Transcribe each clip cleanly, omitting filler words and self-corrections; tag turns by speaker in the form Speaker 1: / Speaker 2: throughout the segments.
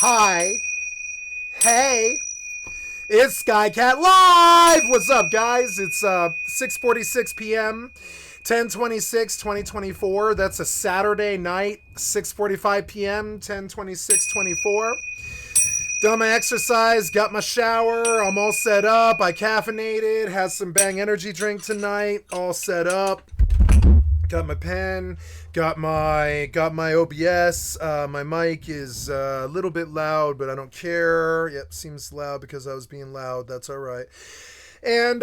Speaker 1: Hi. Hey. It's skycat.live. What's up, guys? It's 6:46 p.m. 10/26/2024. That's a Saturday night, 6:45 p.m. 10/26/24. Done my exercise, got my shower, I'm all set up. I caffeinated, had some Bang energy drink tonight, all set up. Got my pen, got my OBS. My mic is a little bit loud, but I don't care. Yep, seems loud because I was being loud. That's all right. And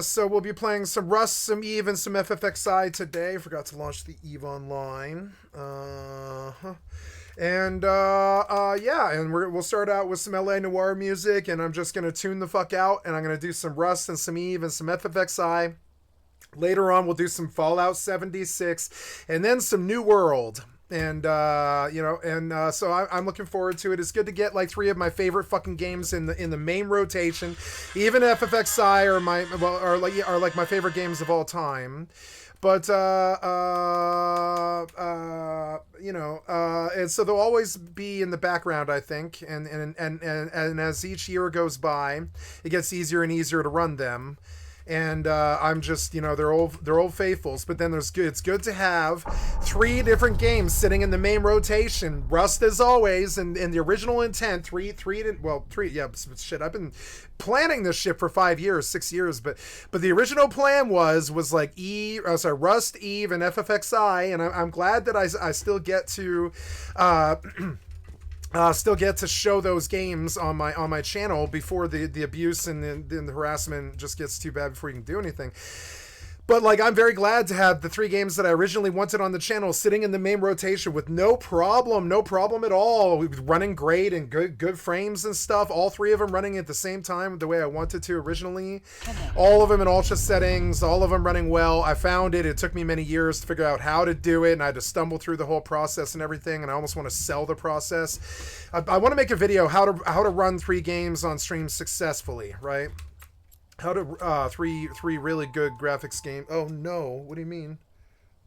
Speaker 1: so we'll be playing some Rust, some EVE, and some FFXI today. Forgot to launch the EVE online. And we'll start out with some LA Noir music, and I'm just gonna tune the fuck out, and I'm gonna do some Rust and some EVE and some FFXI. Later on, we'll do some Fallout 76, and then some New World. And, so I'm looking forward to it. It's good to get like 3 of my favorite fucking games in the main rotation. Even FFXI are like my favorite games of all time. But, and so they'll always be in the background, I think. And as each year goes by, it gets easier and easier to run them. And I'm just, they're old faithfuls. But then it's good to have 3 different games sitting in the main rotation. Rust as always, and the original intent, three. Yeah, shit. I've been planning this shit for 5 years, 6 years. But the original plan was like Rust, EVE, and FFXI, and I'm glad that I still get to. Still get to show those games on my channel before the abuse and the harassment just gets too bad before you can do anything. But like, I'm very glad to have the 3 games that I originally wanted on the channel sitting in the main rotation with no problem at all. Running great and good frames and stuff. All 3 of them running at the same time the way I wanted to originally. All of them in ultra settings. All of them running well. I found it. It took me many years to figure out how to do it, and I had to stumble through the whole process and everything. And I almost want to sell the process. I want to make a video how to run 3 games on stream successfully, right? How to three really good graphics game. Oh no, what do you mean?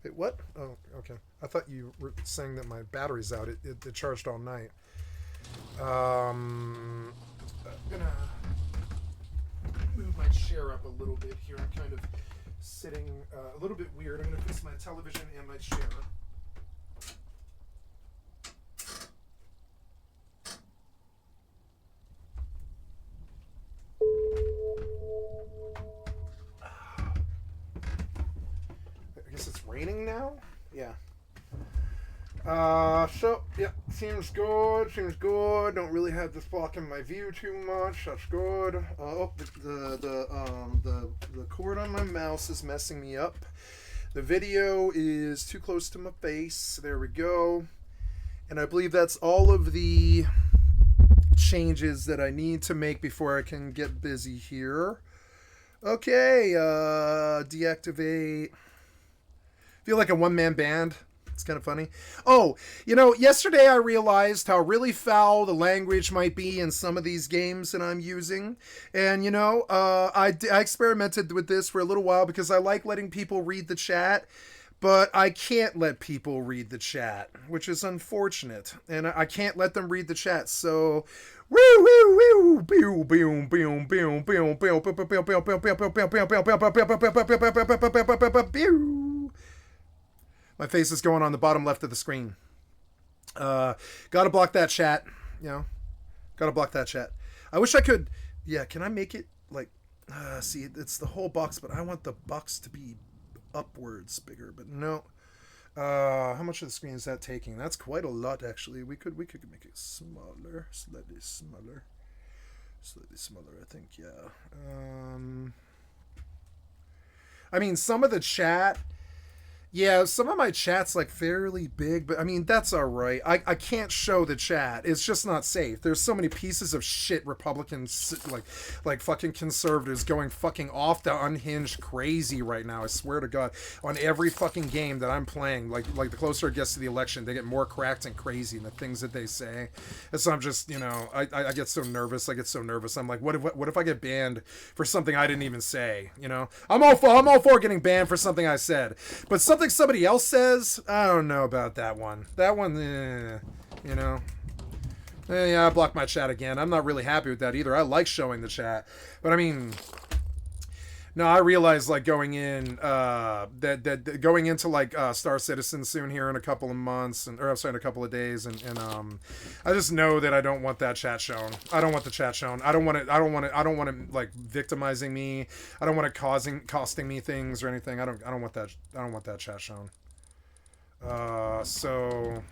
Speaker 1: Wait, what? Oh, okay. I thought you were saying that my battery's out. It charged all night. I'm gonna move my chair up a little bit here. I'm kind of sitting a little bit weird. I'm gonna fix my television and my chair. Raining now? Yeah. Yeah, seems good. Don't really have this blocking my view too much. That's good. The cord on my mouse is messing me up. The video is too close to my face. There we go. And I believe that's all of the changes that I need to make before I can get busy here. Okay, deactivate. Feel like a one-man band. It's kind of funny. Oh, yesterday I realized how really foul the language might be in some of these games that I'm using. And, I experimented with this for a little while because I like letting people read the chat. But I can't let people read the chat, which is unfortunate. And I can't let them read the chat, so... My face is going on the bottom left of the screen. Gotta block that chat. Gotta block that chat. I wish I could... Yeah, can I make it, like... see, it's the whole box, but I want the box to be upwards bigger, but no. How much of the screen is that taking? That's quite a lot, actually. We could make it smaller. Slightly smaller, I think, yeah. I mean, some of the chat... Yeah, some of my chat's like fairly big, but I mean, that's all right. I can't show the chat. It's just not safe. There's so many pieces of shit Republicans, like fucking conservatives going fucking off the unhinged crazy right now. I swear to God, on every fucking game that I'm playing, like the closer it gets to the election, they get more cracked and crazy in the things that they say. And so I'm just, I get so nervous. I'm like, what if I get banned for something I didn't even say? I'm all for getting banned for something I said, but something somebody else says, I don't know about that one. you know. Yeah, I blocked my chat again. I'm not really happy with that either. I like showing the chat, but I mean, no, I realize like going in that going into like Star Citizen soon here in a couple of months, or I'm sorry, in a couple of days, and I just know that I don't want that chat shown. I don't want the chat shown. I don't want it. I don't want it. I don't want it like victimizing me. I don't want it costing me things or anything. I don't want that. I don't want that chat shown. So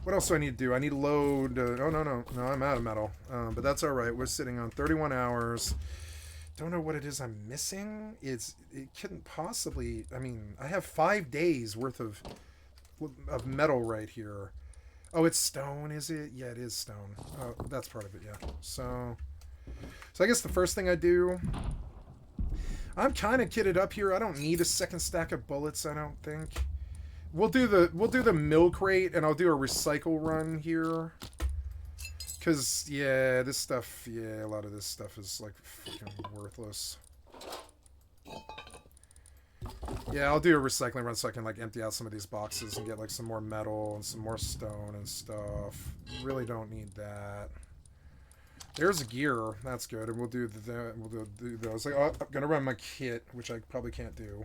Speaker 1: what else do I need to do? I need to load. Oh no, I'm out of metal. But that's all right. We're sitting on 31 hours. Don't know what it is I'm missing. It couldn't possibly. I mean, I have 5 days worth of metal right here. Oh, it's stone, is it? Yeah, it is stone. Oh, that's part of it. Yeah. So I guess the first thing I do. I'm kind of kitted up here. I don't need a second stack of bullets. I don't think. We'll do the milk rate, and I'll do a recycle run here. Because, yeah, this stuff, yeah, a lot of this stuff is, like, fucking worthless. Yeah, I'll do a recycling run so I can, like, empty out some of these boxes and get, like, some more metal and some more stone and stuff. Really don't need that. There's a gear. That's good. And we'll do do those. Like, oh, I'm going to run my kit, which I probably can't do.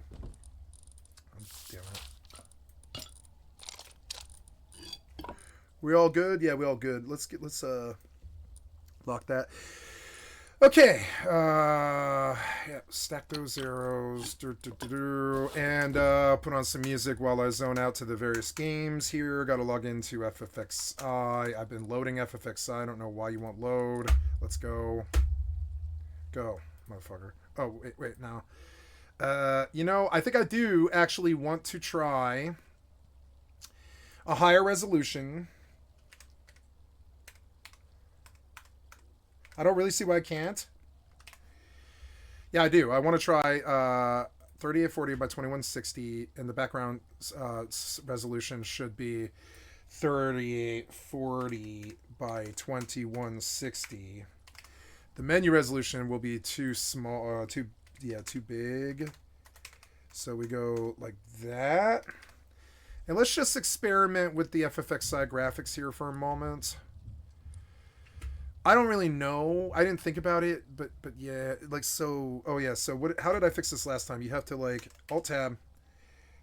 Speaker 1: Damn it. We all good? Yeah, we all good. Let's lock that. Okay. Yeah, stack those zeros. And put on some music while I zone out to the various games here. Got to log into FFXI. I've been loading FFXI. I don't know why you won't load. Let's go. Go, motherfucker. Oh, wait, now. You know, I think I do actually want to try a higher resolution. I don't really see why I can't. Yeah, I do. I want to try 3840 by 2160, and the background resolution should be 3840 by 2160. The menu resolution will be too small, too big. So we go like that. And let's just experiment with the FFXI graphics here for a moment. I don't really know. I didn't think about it, but yeah, like so. Oh yeah. So what? How did I fix this last time? You have to like Alt Tab,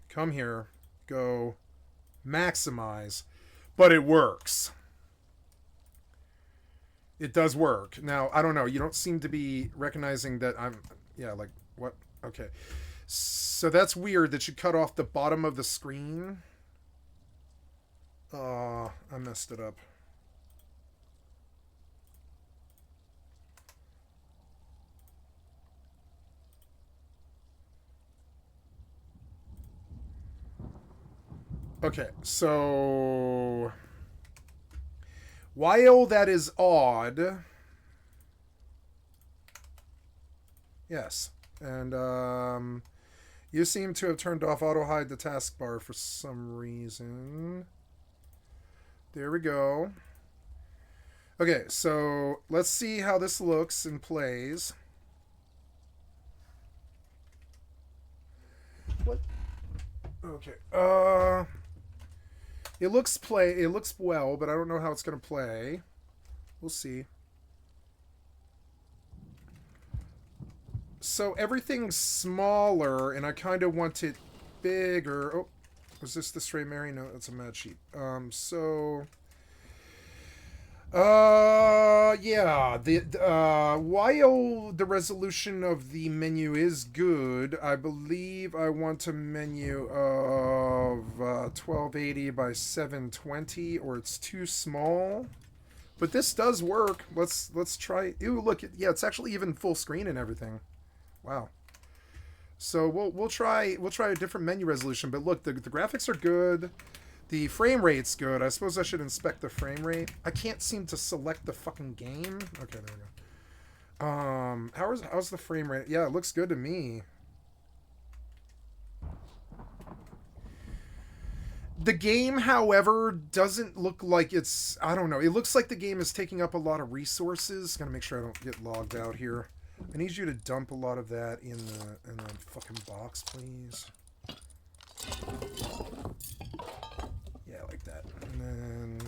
Speaker 1: come here, go, maximize, but it works. It does work. Now I don't know. You don't seem to be recognizing that I'm. Yeah, like what? Okay. So that's weird that you cut off the bottom of the screen. I messed it up. Okay, so while that is odd, yes, and you seem to have turned off auto hide the taskbar for some reason. There we go. Okay, so let's see how this looks and plays. What? Okay. It looks well, but I don't know how it's going to play. We'll see. So everything's smaller, and I kind of want it bigger. Oh, was this the Stray Mary? No, that's a Mad Sheep. Yeah, while the resolution of the menu is good, I believe I want a menu of 1280 by 720, or it's too small. But this does work. Let's try. Ew, look, yeah, it's actually even full screen and everything. Wow. So we'll try a different menu resolution. But look, the graphics are good. The frame rate's good. I suppose I should inspect the frame rate. I can't seem to select the fucking game. Okay, there we go. How's the frame rate? Yeah, it looks good to me. The game, however, doesn't look like it's... I don't know. It looks like the game is taking up a lot of resources. Gotta make sure I don't get logged out here. I need you to dump a lot of that in the fucking box, please. Yeah, like that. And then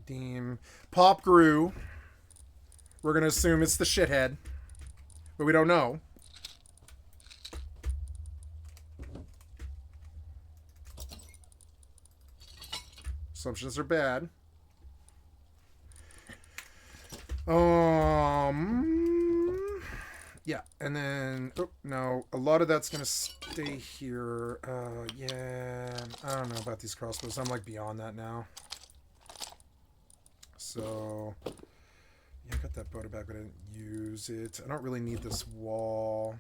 Speaker 1: Theme. Pop grew. We're going to assume it's the shithead. But we don't know. Assumptions are bad. Yeah, and then, oh, no, a lot of that's going to stay here. Yeah, I don't know about these crossbows. I'm, like, beyond that now. So, yeah, I got that bow back, but I didn't use it. I don't really need this wall.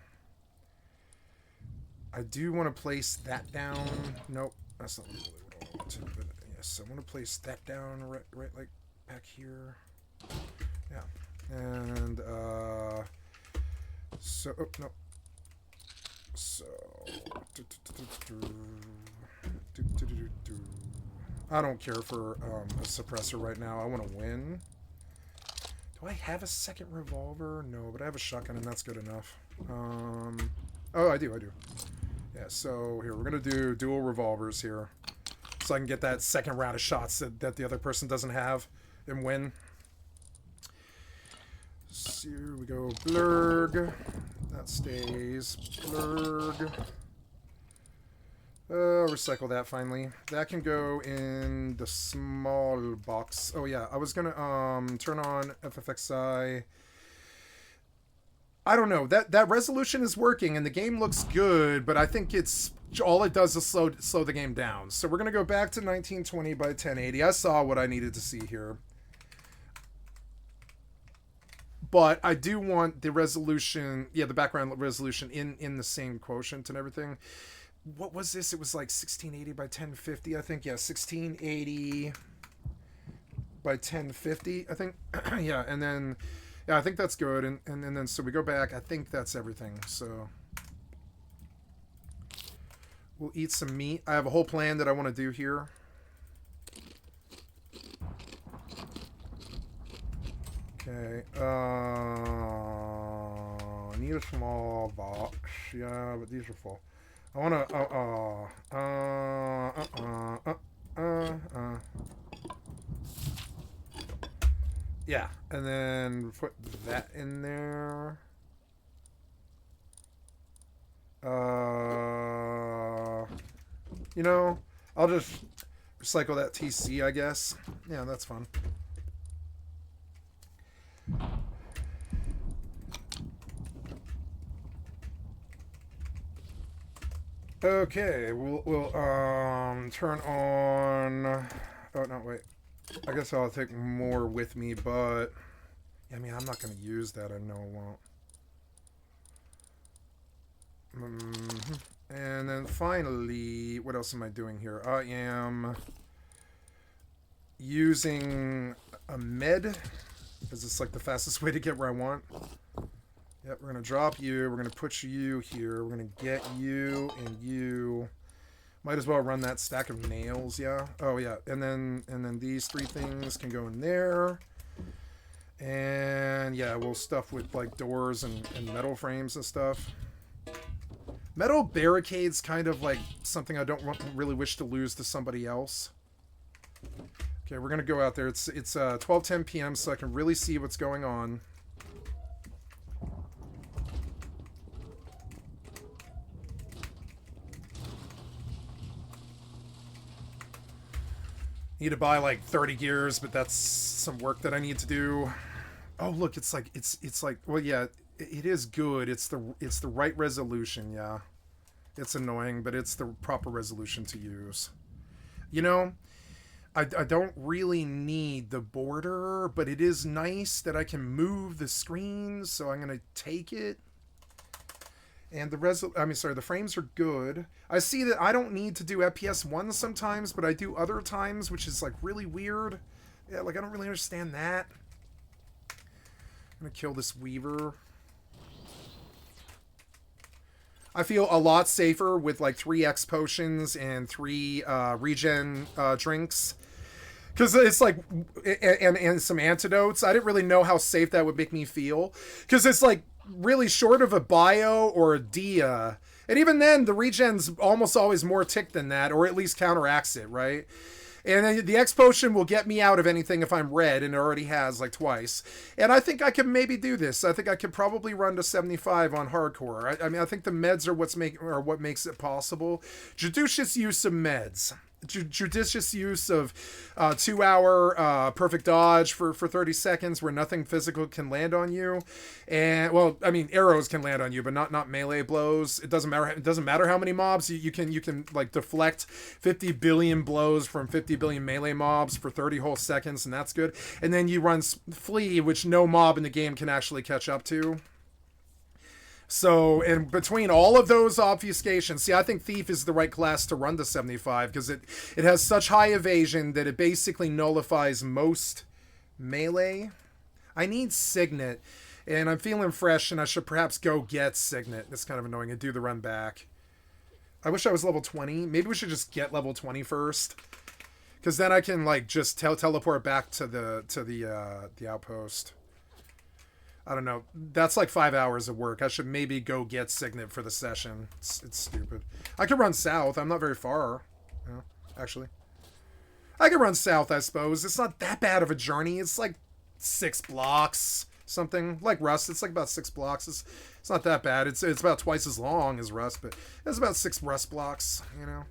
Speaker 1: I do want to place that down. Nope, that's not really what I want. But, yes, I want to place that down right, like, back here. Yeah, and, so, oh, no. So, I don't care for a suppressor right now. I want to win. Do I have a second revolver? No, but I have a shotgun, and that's good enough. Oh, I do. Yeah, so here, we're going to do dual revolvers here. So I can get that second round of shots that the other person doesn't have and win. So here we go. Blurg. That stays. Blurg. Recycle that finally. That can go in the small box. Oh yeah, I was gonna turn on FFXI. I don't know. That resolution is working and the game looks good, but I think it's all it does is slow the game down. So we're gonna go back to 1920 by 1080. I saw what I needed to see here. But I do want the resolution, yeah, the background resolution in the same quotient and everything. What was this? It was like 1680 by 1050, I think. Yeah, 1680 by 1050, I think. Yeah, and then, yeah, I think that's good. And then, so we go back. I think that's everything. So we'll eat some meat. I have a whole plan that I want to do here. Okay, I need a small box. Yeah, but these are full. I want to, yeah, and then put that in there. You know, I'll just recycle that TC, I guess. Yeah, that's fun. Okay, we'll turn on. Oh no, wait. I guess I'll take more with me, but yeah, I mean, I'm not gonna use that. I know I won't. And then finally, what else am I doing here? I am using a med because it's like the fastest way to get where I want. Yep, we're going to drop you. We're going to put you here. We're going to get you and you. Might as well run that stack of nails, yeah. Oh, yeah. And then these three things can go in there. And, yeah, we'll stuff with, like, doors and metal frames and stuff. Metal barricades kind of, like, something I don't really wish to lose to somebody else. Okay, we're going to go out there. It's 12:10 p.m., so I can really see what's going on. Need to buy like 30 gears, but that's some work that I need to do. Oh, look, it's like well, yeah, it is good. It's the right resolution, yeah. It's annoying, but it's the proper resolution to use. You know, I don't really need the border, but it is nice that I can move the screen, so I'm gonna take it. And the frames are good. I see that I don't need to do FPS 1 sometimes, but I do other times, which is like really weird. Yeah, like I don't really understand that. I'm gonna kill this Weaver. I feel a lot safer with like 3x potions and 3 regen drinks. Because it's like, and some antidotes. I didn't really know how safe that would make me feel. Because it's like, really short of a bio or a dia, and even then the regen's almost always more tick than that, or at least counteracts it, right? And then the X potion will get me out of anything if I'm red, and it already has like twice. And I think I can maybe do this. I think I could probably run to 75 on hardcore. I mean, I think the meds are what makes it possible. Judicious use of meds. Judicious use of 2-hour perfect dodge for 30 seconds where nothing physical can land on you. And well, I mean, arrows can land on you, but not melee blows. It doesn't matter how many mobs you can like deflect 50 billion blows from 50 billion melee mobs for 30 whole seconds, and that's good. And then you run flee, which no mob in the game can actually catch up to. So, and between all of those obfuscations, see, I think Thief is the right class to run to 75 because it has such high evasion that it basically nullifies most melee. I need Signet, and I'm feeling fresh, and I should perhaps go get Signet. It's kind of annoying. And do the run back. I wish I was level 20. Maybe we should just get level 20 first, because then I can like just teleport back to the outpost. I don't know. That's like 5 hours of work. I should maybe go get Signet for the session. It's stupid. I could run south. I'm not very far. Yeah, actually. I could run south, I suppose. It's not that bad of a journey. It's like 6 blocks. Something. Like Rust. It's like about 6 blocks. It's not that bad. It's about twice as long as Rust, but it's about 6 Rust blocks, you know.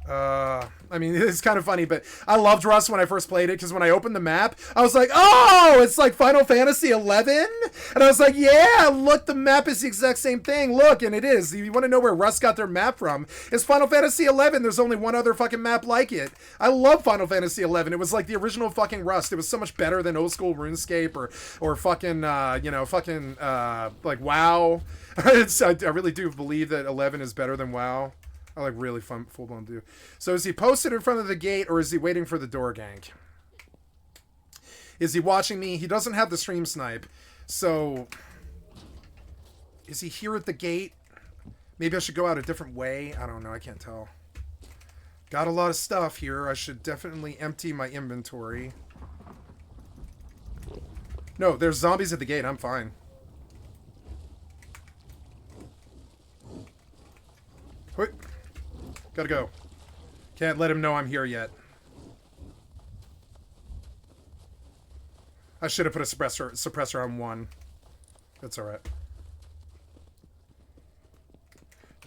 Speaker 1: I mean, it's kind of funny, but I loved Rust when I first played it, because when I opened the map, I was like, oh, it's like Final Fantasy 11? And I was like, yeah, look, the map is the exact same thing. Look, and it is. You want to know where Rust got their map from? It's Final Fantasy 11. There's only one other fucking map like it. I love Final Fantasy 11. It was like the original fucking Rust. It was so much better than old school RuneScape or fucking, like WoW. I really do believe that 11 is better than WoW. I like really fun, full-blown do. So is he posted in front of the gate, or is he waiting for the door gank? Is he watching me? He doesn't have the stream snipe. So is he here at the gate? Maybe I should go out a different way. I don't know. I can't tell. Got a lot of stuff here. I should definitely empty my inventory. No, there's zombies at the gate. I'm fine. Wait. Gotta go. Can't let him know I'm here yet. I should have put a suppressor on 1. That's alright.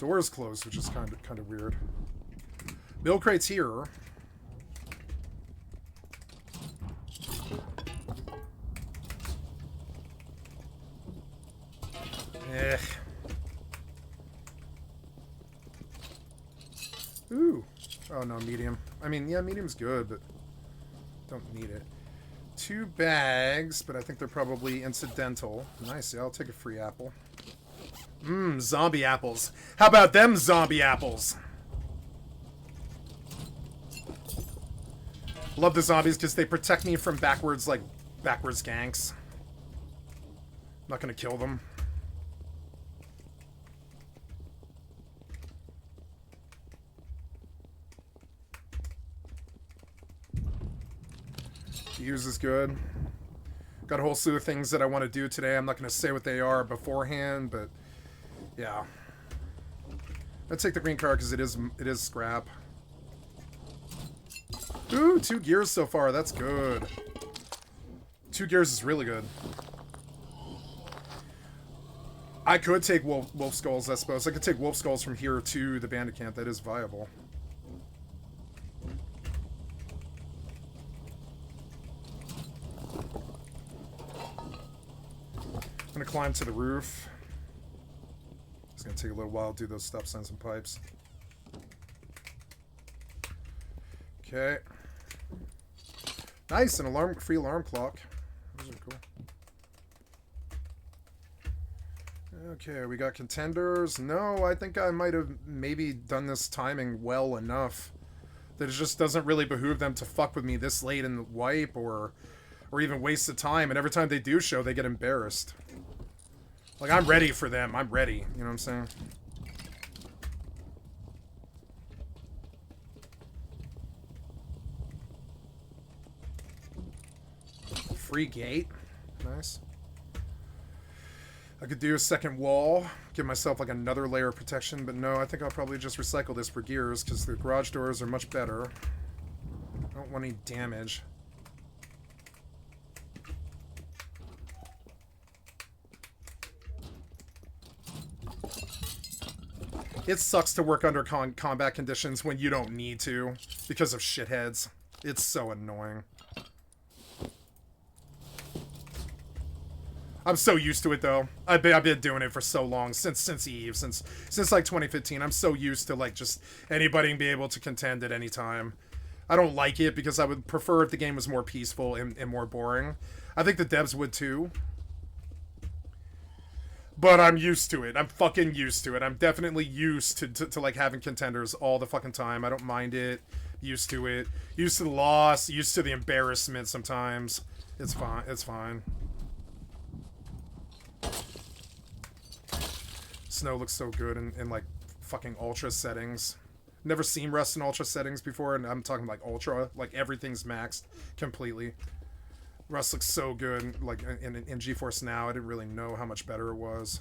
Speaker 1: Door's closed, which is kind of weird. Milk crate's here. Eh. Ooh. Oh, no, medium. I mean, yeah, medium's good, but don't need it. 2 bags, but I think they're probably incidental. Nice, yeah, I'll take a free apple. Mmm, zombie apples. How about them zombie apples? Love the zombies because they protect me from backwards ganks. I'm not gonna kill them. Use is good. Got a whole slew of things that I want to do today. I'm not going to say what they are beforehand, but yeah. I'll take the green card because it is scrap. Ooh, 2 gears so far. That's good. 2 gears is really good. I could take wolf skulls, I suppose. I could take wolf skulls from here to the bandit camp. That is viable. I'm gonna climb to the roof. It's gonna take a little while to do those stop signs and pipes. Okay. Nice, an free alarm clock. Those are cool. Okay, we got contenders. No, I think I might have maybe done this timing well enough that it just doesn't really behoove them to fuck with me this late in the wipe or even waste the time. And every time they do show, they get embarrassed. Like, I'm ready for them. I'm ready. You know what I'm saying? Free gate. Nice. I could do a second wall. give myself like another layer of protection, but no, I think I'll probably just recycle this for gears because the garage doors are much better. I don't want any damage. It sucks to work under combat conditions when you don't need to because of shitheads. It's so annoying. I'm so used to it though. I've been doing it for so long since EvE, since like 2015. I'm so used to like just anybody being able to contend at any time. I don't like it because I would prefer if the game was more peaceful and more boring. I think the devs would too. But I'm used to it. I'm fucking used to it. I'm definitely used to like having contenders all the fucking time. I don't mind it. Used to it. Used to the loss. Used to the embarrassment sometimes. It's fine. It's fine. Snow looks so good in like fucking ultra settings. Never seen Rust in ultra settings before, and I'm talking like ultra, like everything's maxed completely. Rust looks so good, like in GeForce Now. I didn't really know how much better it was.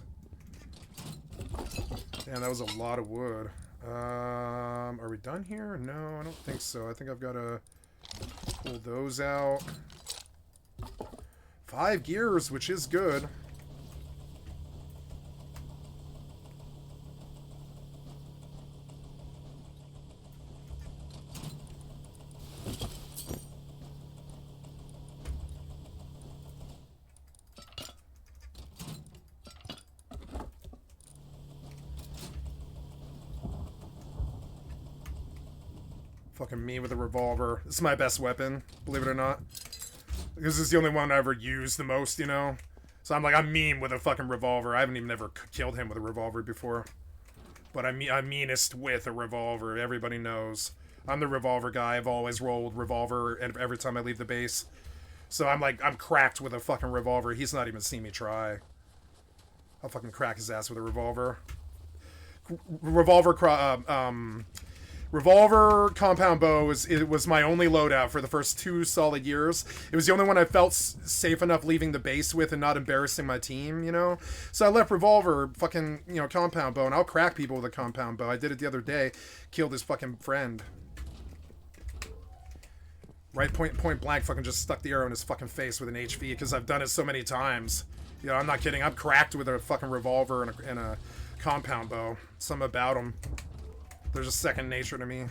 Speaker 1: Damn, that was a lot of wood. Are we done here? No, I don't think so. I think I've got to pull those out. 5 gears, which is good. Fucking me with a revolver. This is my best weapon, believe it or not. This is the only one I ever used the most, you know? So I'm mean with a fucking revolver. I haven't even ever killed him with a revolver before. But I'm meanest with a revolver. Everybody knows. I'm the revolver guy. I've always rolled revolver every time I leave the base. So I'm cracked with a fucking revolver. He's not even seen me try. I'll fucking crack his ass with a revolver. Revolver compound bow was my only loadout for the first 2 solid years. It was the only one I felt safe enough leaving the base with and not embarrassing my team, you know? So I left revolver, fucking, you know, compound bow, and I'll crack people with a compound bow. I did it the other day. Killed his fucking friend. Right, point blank, fucking just stuck the arrow in his fucking face with an HV because I've done it so many times. You know, I'm not kidding. I'm cracked with a fucking revolver and a compound bow. Something about them. There's a second nature to me.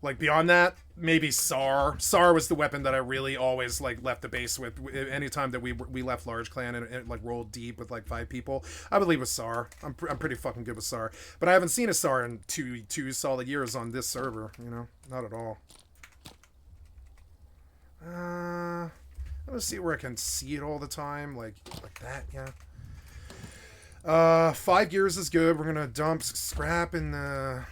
Speaker 1: Like, beyond that, maybe SAR. SAR was the weapon that I really always, like, left the base with. Anytime that we left large clan and like, rolled deep with, like, 5 people, I would leave with SAR. I'm pretty fucking good with SAR. But I haven't seen a SAR in two solid years on this server, you know? Not at all. Let's see where I can see it all the time. Like that, yeah. 5 gears is good. We're gonna dump scrap in the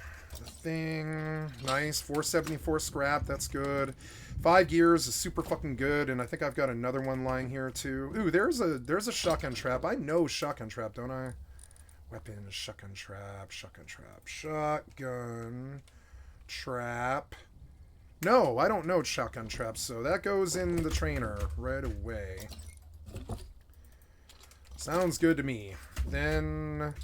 Speaker 1: thing. Nice. 474 scrap. That's good. 5 gears is super fucking good, and I think I've got another one lying here too. Ooh, there's a shotgun trap. I know shotgun trap, don't I? Weapon, shotgun trap, shotgun trap, shotgun trap. No, I don't know shotgun trap, so that goes in the trainer right away. Sounds good to me. Then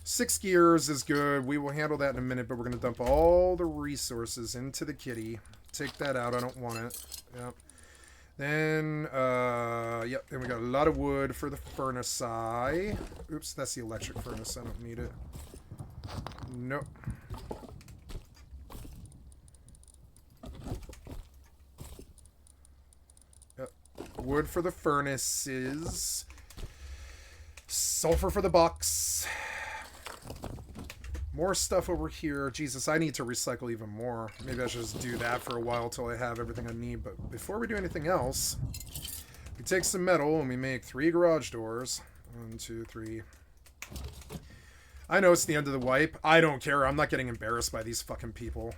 Speaker 1: 6 gears is good. We will handle that in a minute, but we're going to dump all the resources into the kitty. Take that out. I don't want it. Yep. Then, yep. Then we got a lot of wood for the furnace eye. Oops, that's the electric furnace. I don't need it. Nope. Yep. Wood for the furnaces. Sulfur for the box. More stuff over here. Jesus, I need to recycle even more. Maybe I should just do that for a while till I have everything I need. But before we do anything else, we take some metal and we make 3 garage doors. 1, 2, 3. I know it's the end of the wipe. I don't care. I'm not getting embarrassed by these fucking people.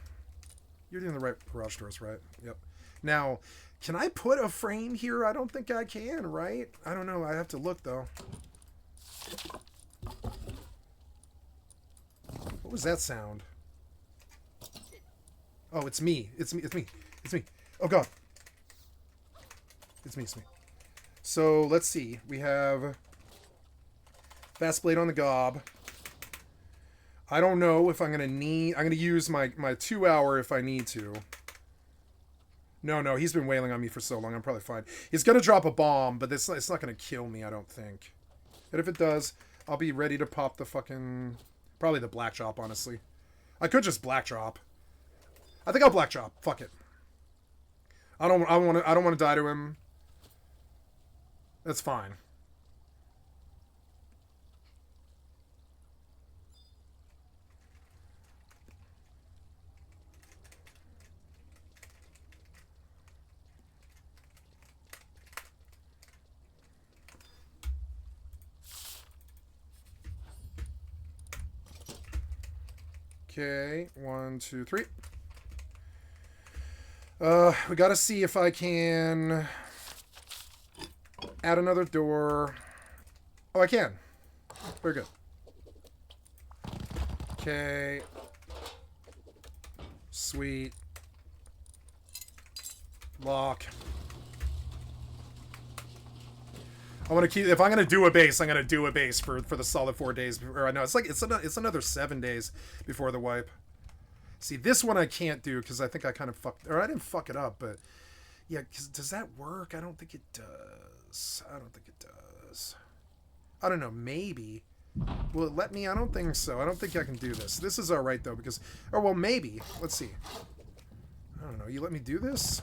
Speaker 1: You're doing the right garage doors, right? Yep. Now, can I put a frame here? I don't think I can, right? I don't know. I have to look, though. What was that sound? Oh, it's me. It's me. It's me. It's me. Oh, God. It's me. It's me. So let's see. We have Fast Blade on the Gob. I don't know if I'm gonna need. I'm gonna use my 2 hour if I need to. No, he's been wailing on me for so long. I'm probably fine. He's gonna drop a bomb, but it's not gonna kill me. I don't think. But if it does, I'll be ready to pop the fucking probably the black drop. Honestly, I could just black drop. I think I'll black drop. Fuck it. I don't want to die to him. That's fine. Okay, 1, 2, 3. We gotta see if I can add another door. Oh, I can. Very good. Okay. Sweet. Lock. I want to keep. If I'm gonna do a base, I'm gonna do a base for the solid 4 days. Or I know it's another 7 days before the wipe. See, this one I can't do because I think I kind of fucked. Or I didn't fuck it up, but yeah. Cause does that work? I don't think it does. I don't think it does. I don't know. Maybe. Will it let me? I don't think so. I don't think I can do this. This is all right though because. Or well, maybe. Let's see. I don't know. You let me do this?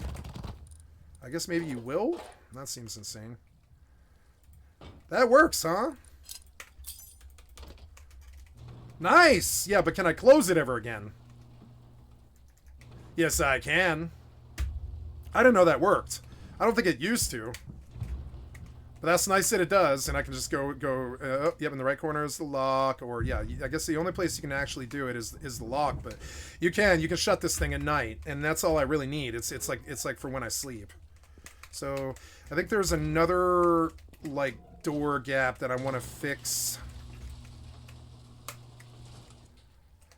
Speaker 1: I guess maybe you will. That seems insane. That works, huh? Nice! Yeah, but can I close it ever again? Yes, I can. I didn't know that worked. I don't think it used to. But that's nice that it does, and I can just go, yep, in the right corner is the lock, or, yeah, I guess the only place you can actually do it is the lock, but you can shut this thing at night, and that's all I really need. It's like for when I sleep. So, I think there's another, like, door gap that I want to fix.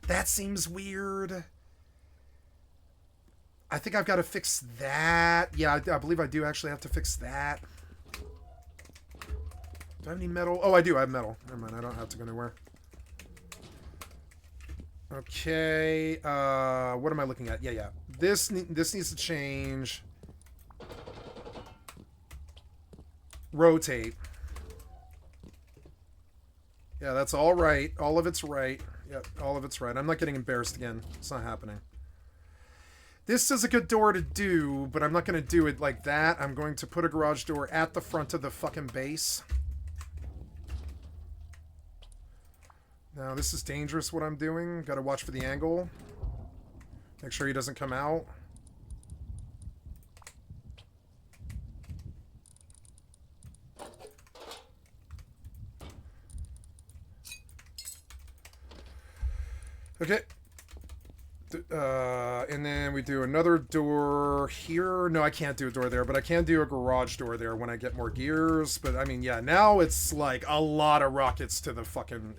Speaker 1: That seems weird. I think I've got to fix that. Yeah, I believe I do actually have to fix that. Do I have any metal? Oh, I do. I have metal. Never mind. I don't have to go anywhere. Okay. What am I looking at? Yeah. This needs to change. Rotate. Yeah, that's all right. All of it's right. Yep, all of it's right. I'm not getting embarrassed again. It's not happening. This is a good door to do, but I'm not going to do it like that. I'm going to put a garage door at the front of the fucking base. Now, this is dangerous what I'm doing. Got to watch for the angle. Make sure he doesn't come out. Okay. And then we do another door here. No, I can't do a door there, but I can do a garage door there when I get more gears. But, I mean, yeah, now it's like a lot of rockets to the fucking...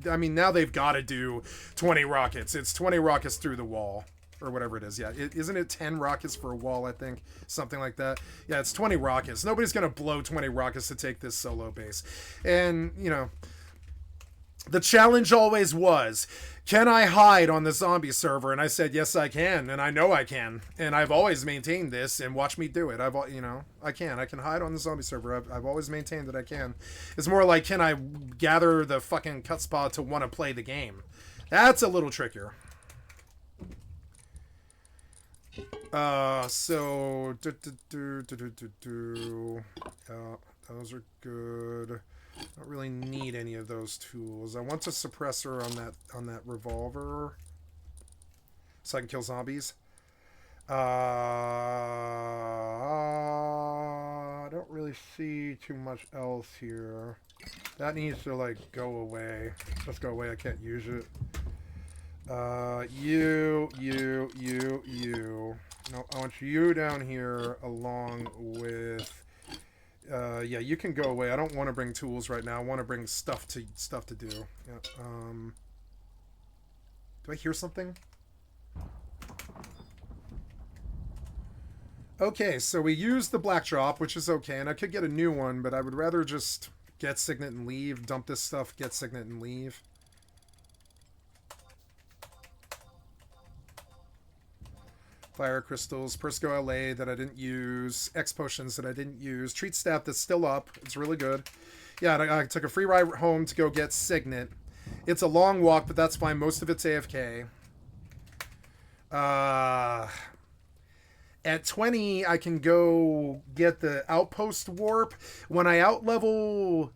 Speaker 1: I mean, now they've got to do 20 rockets. It's 20 rockets through the wall. Or whatever it is. Yeah, isn't it 10 rockets for a wall, I think? Something like that. Yeah, it's 20 rockets. Nobody's going to blow 20 rockets to take this solo base. And, you know... The challenge always was, can I hide on the zombie server? And I said, yes, I can. And I know I can. And I've always maintained this, and watch me do it. I can hide on the zombie server. I've always maintained that I can. It's more like, can I gather the fucking cut spot to want to play the game? That's a little trickier. So, those are good. Don't really need any of those tools. I want a suppressor on that revolver, so I can kill zombies. I don't really see too much else here. That needs to like go away. Just go away. I can't use it. You. No, I want you down here along with. Yeah, you can go away. I don't want to bring tools right now. I want to bring stuff to do. Yeah. Do I hear something? Okay, so we used the black drop, which is okay, and I could get a new one, but I would rather just get Signet and leave, dump this stuff, get Signet and leave. Fire crystals, Persco LA that I didn't use, X potions that I didn't use, treat staff that's still up. It's really good. Yeah, I took a free ride home to go get Signet. It's a long walk, but that's fine. Most of it's AFK. At 20, I can go get the Outpost Warp. When I outlevel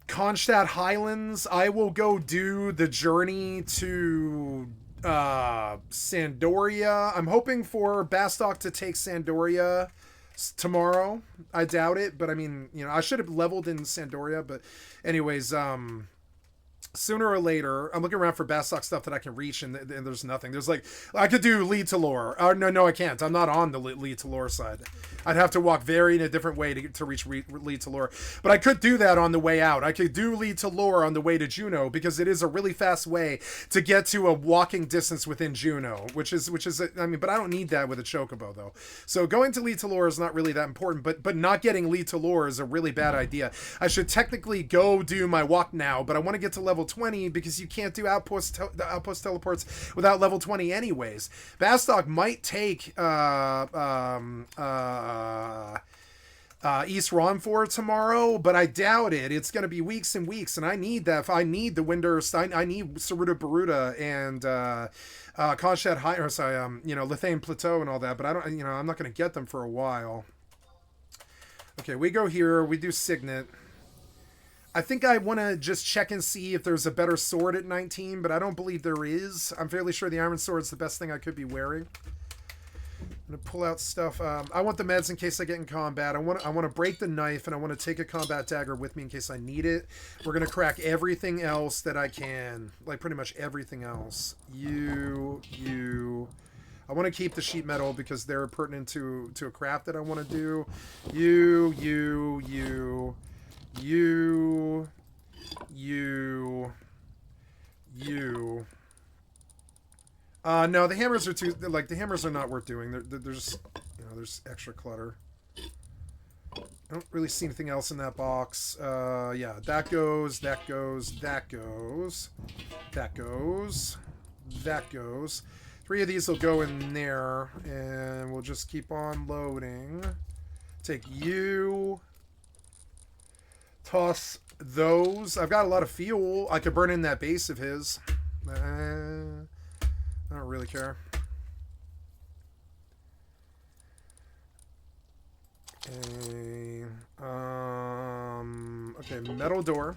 Speaker 1: Kronstadt Highlands, I will go do the journey to Sandoria. I'm hoping for Bastok to take Sandoria tomorrow. I doubt it, but I mean, you know, I should have leveled in Sandoria, but anyways, sooner or later, I'm looking around for Bastok stuff that I can reach, and there's nothing. There's like, I could do lead to lore. No, I can't. I'm not on the lead to lore side. I'd have to walk very in a different way to reach lead to lore. But I could do that on the way out. I could do lead to lore on the way to Juno, because it is a really fast way to get to a walking distance within Juno, which is I mean, but I don't need that with a Chocobo though. So going to lead to lore is not really that important, but not getting lead to lore is a really bad idea. I should technically go do my walk now, but I want to get to level 20 because you can't do outpost teleports without level 20 anyways. Bastok might take East Ronfor tomorrow, but I doubt it. It's going to be weeks and weeks, and I need that. I need the Winder, I need Saruta Baruta and Kronstadt High, or sorry, you know, Lithane Plateau and all that, but I don't, you know, I'm not going to get them for a while. Okay, we go here, we do Signet. I think I want to just check and see if there's a better sword at 19, but I don't believe there is. I'm fairly sure the Iron Sword is the best thing I could be wearing. I'm going to pull out stuff. I want the meds in case I get in combat. I want to break the knife, and I want to take a combat dagger with me in case I need it. We're going to crack everything else that I can. Like, pretty much everything else. I want to keep the sheet metal because they're pertinent to a craft that I want to do. You. No, the hammers are too, like, the hammers are not worth doing. There's, you know, there's extra clutter. I don't really see anything else in that box. Yeah, that goes. 3 of these will go in there, and we'll just keep on loading. Take you. Toss those. I've got a lot of fuel. I could burn in that base of his. I don't really care. Okay, metal door.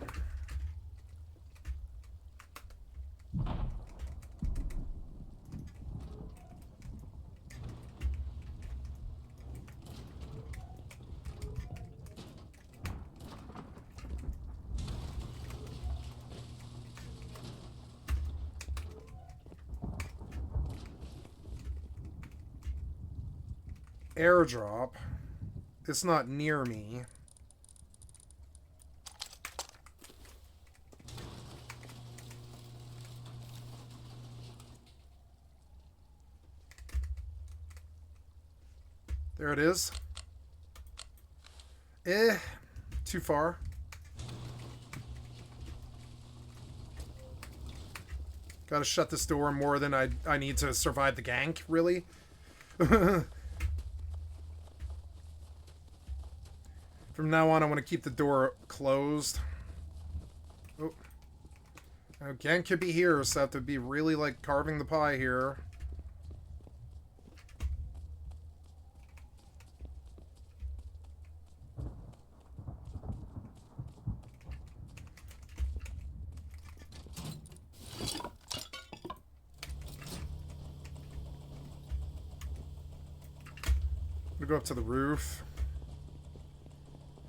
Speaker 1: Airdrop. It's not near me. There it is. Too far. Gotta shut this door more than I need to survive the gank, really? From now on, I want to keep the door closed. Oh. Gank could be here, so I have to be really, like, carving the pie here. I'm gonna go up to the roof.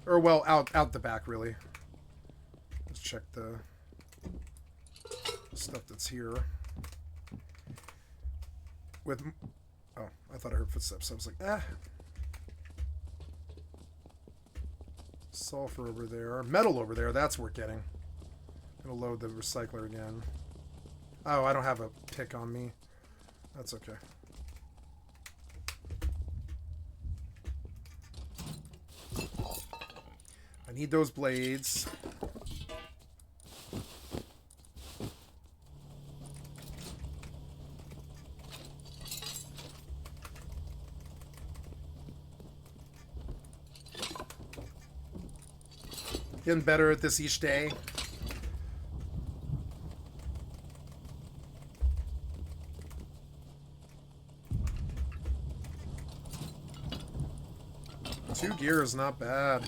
Speaker 1: Or, well, out the back, really. Let's check the stuff that's here. With... Oh, I thought I heard footsteps. I was like, ah. Sulfur over there. Metal over there. That's worth getting. I'm gonna load the recycler again. Oh, I don't have a pick on me. That's okay. I need those blades. Getting better at this each day. Two gears, not bad.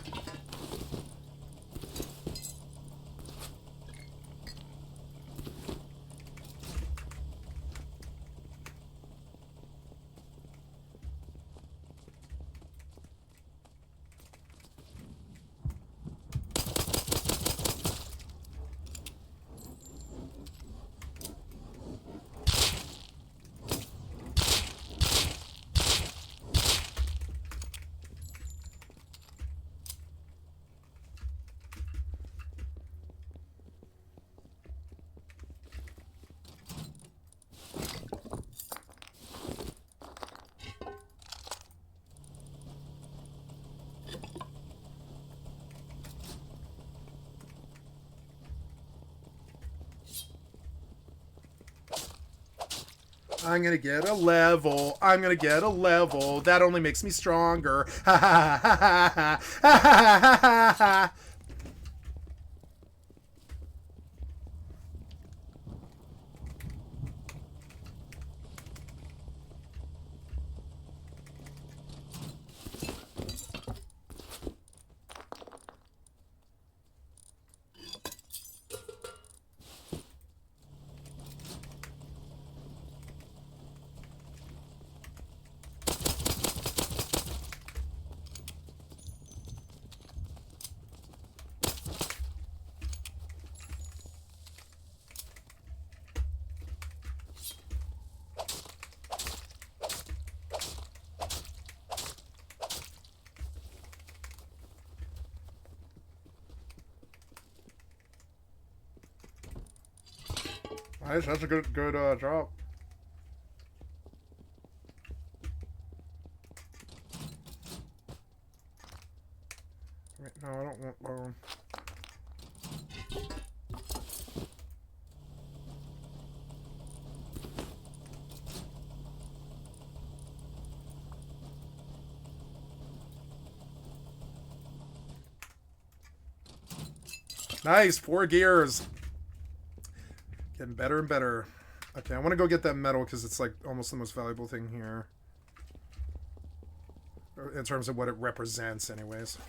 Speaker 1: I'm gonna get a level. I'm gonna get a level. That only makes me stronger. Ha ha ha ha ha ha ha ha ha. Nice, that's a good drop. Wait, no, I don't want bone. Nice, 4 gears. Getting better and better. Okay, I want to go get that metal because it's like almost the most valuable thing here. In terms of what it represents, anyways.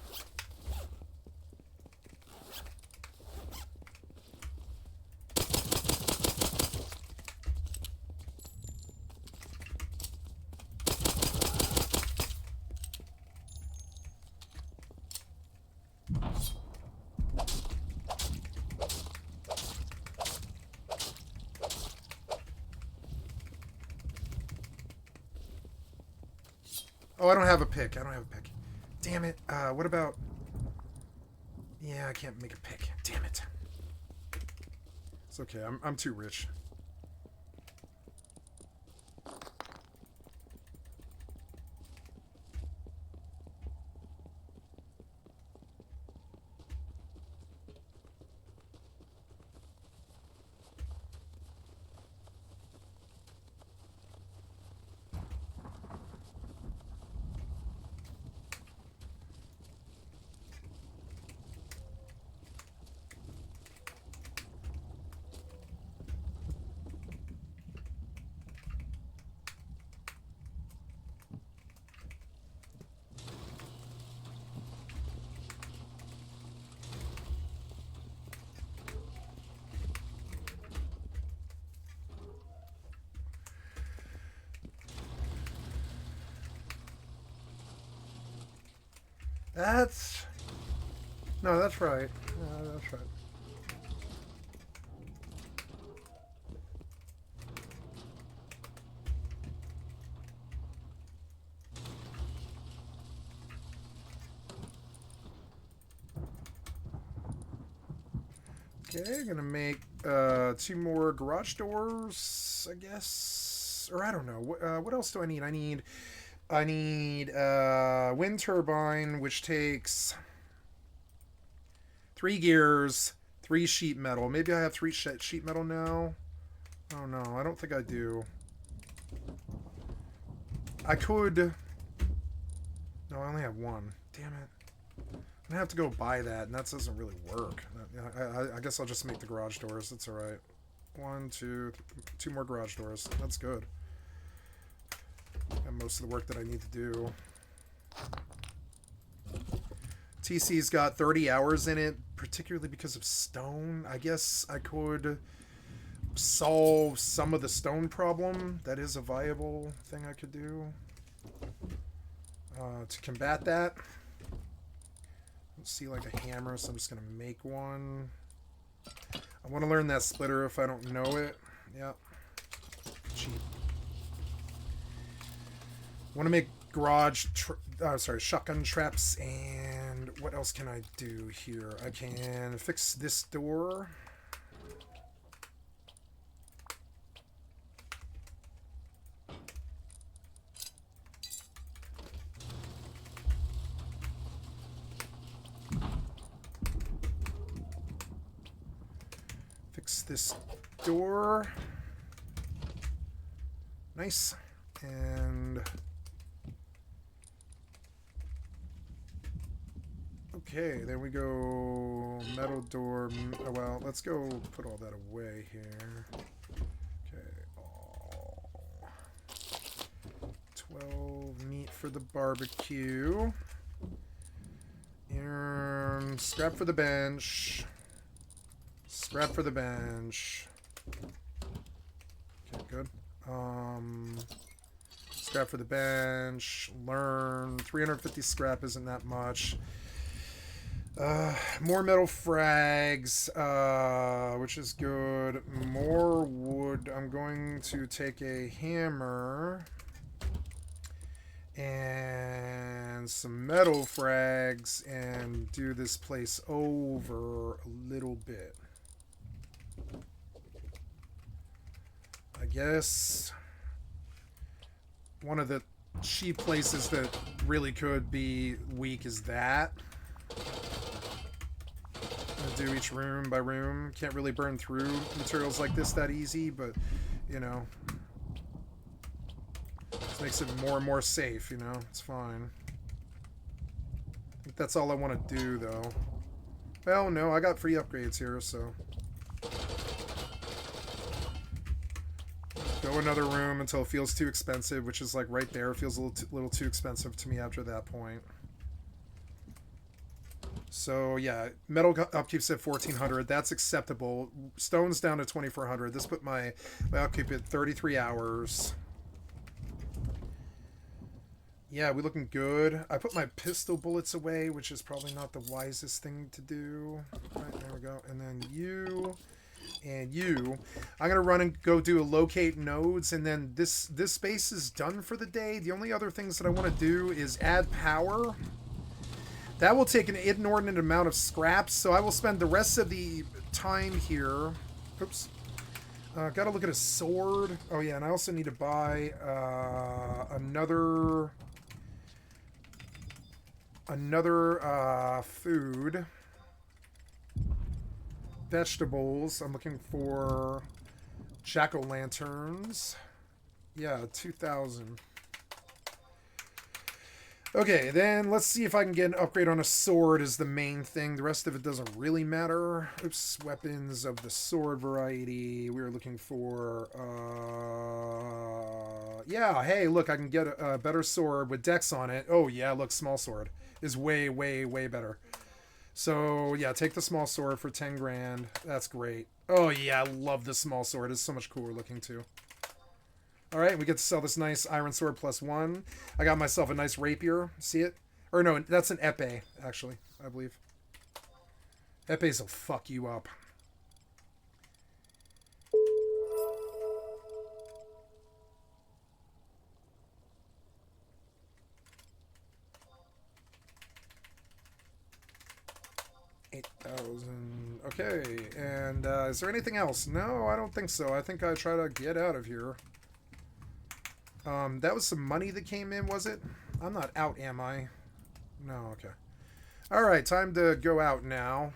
Speaker 1: Oh, I don't have a pick. I don't have a pick. Damn it. What about... Yeah, I can't make a pick. Damn it. It's okay. I'm too rich. That's... No, that's right. No, that's right. Okay, gonna make 2 more garage doors, I guess. Or I don't know. What else do I need? I need wind turbine, which takes 3 gears, 3 sheet metal. Maybe I have 3 sheet metal now. Oh no, I don't think I do. I could... No, I only have 1. Damn it. I'm gonna have to go buy that, and that doesn't really work. I guess I'll just make the garage doors. That's alright. 1, 2, 2 more garage doors. That's good. And most of the work that I need to do. TC's got 30 hours in it, particularly because of stone. I guess I could solve some of the stone problem. That is a viable thing I could do to combat that. Let's see, like a hammer, so I'm just gonna make one. I want to learn that splitter if I don't know it. Yep. Cheap. Want to make garage, shotgun traps, and what else can I do here? I can fix this door. Fix this door. Nice. And okay, there we go. Metal door. Oh, well, let's go put all that away here. Okay. Oh. 12 meat for the barbecue. And scrap for the bench. Scrap for the bench. Okay, good. Scrap for the bench. Learn. 350 scrap isn't that much. More metal frags, which is good. More wood. I'm going to take a hammer and some metal frags and do this place over a little bit. I guess one of the cheap places that really could be weak is that. Do each room by room. Can't really burn through materials like this that easy, but you know, this makes it more and more safe. You know, it's fine. I think that's all I want to do, though. Well, no, I got free upgrades here, so go another room until it feels too expensive, which is like right there. It feels a little too expensive to me after that point. So yeah, metal upkeep's at 1400. That's acceptable. Stone's down to 2400. This put my upkeep at 33 hours. Yeah, we looking good. I put my pistol bullets away, which is probably not the wisest thing to do. All right, there we go. And then you and you. I'm gonna run and go do a locate nodes, and then this space is done for the day. The only other things that I want to do is add power. That will take an inordinate amount of scraps, so I will spend the rest of the time here. Oops. Gotta look at a sword. Oh yeah, and I also need to buy another food. Vegetables. I'm looking for jack-o'-lanterns. Yeah, 2,000. Okay, then let's see if I can get an upgrade on a sword is the main thing. The rest of it doesn't really matter. Oops, weapons of the sword variety. We're looking for, yeah, hey, look, I can get a better sword with dex on it. Oh, yeah, look, small sword is way, way, way better. So, yeah, take the small sword for 10 grand. That's great. Oh, yeah, I love the small sword. It's so much cooler looking, too. Alright, we get to sell this nice iron sword +1. I got myself a nice rapier. See it? Or no, that's an epee, actually, I believe. Epees will fuck you up. $8,000. Okay, and is there anything else? No, I don't think so. I think I try to get out of here. That was some money that came in, was it? I'm not out, am I? No, okay. Alright, time to go out now.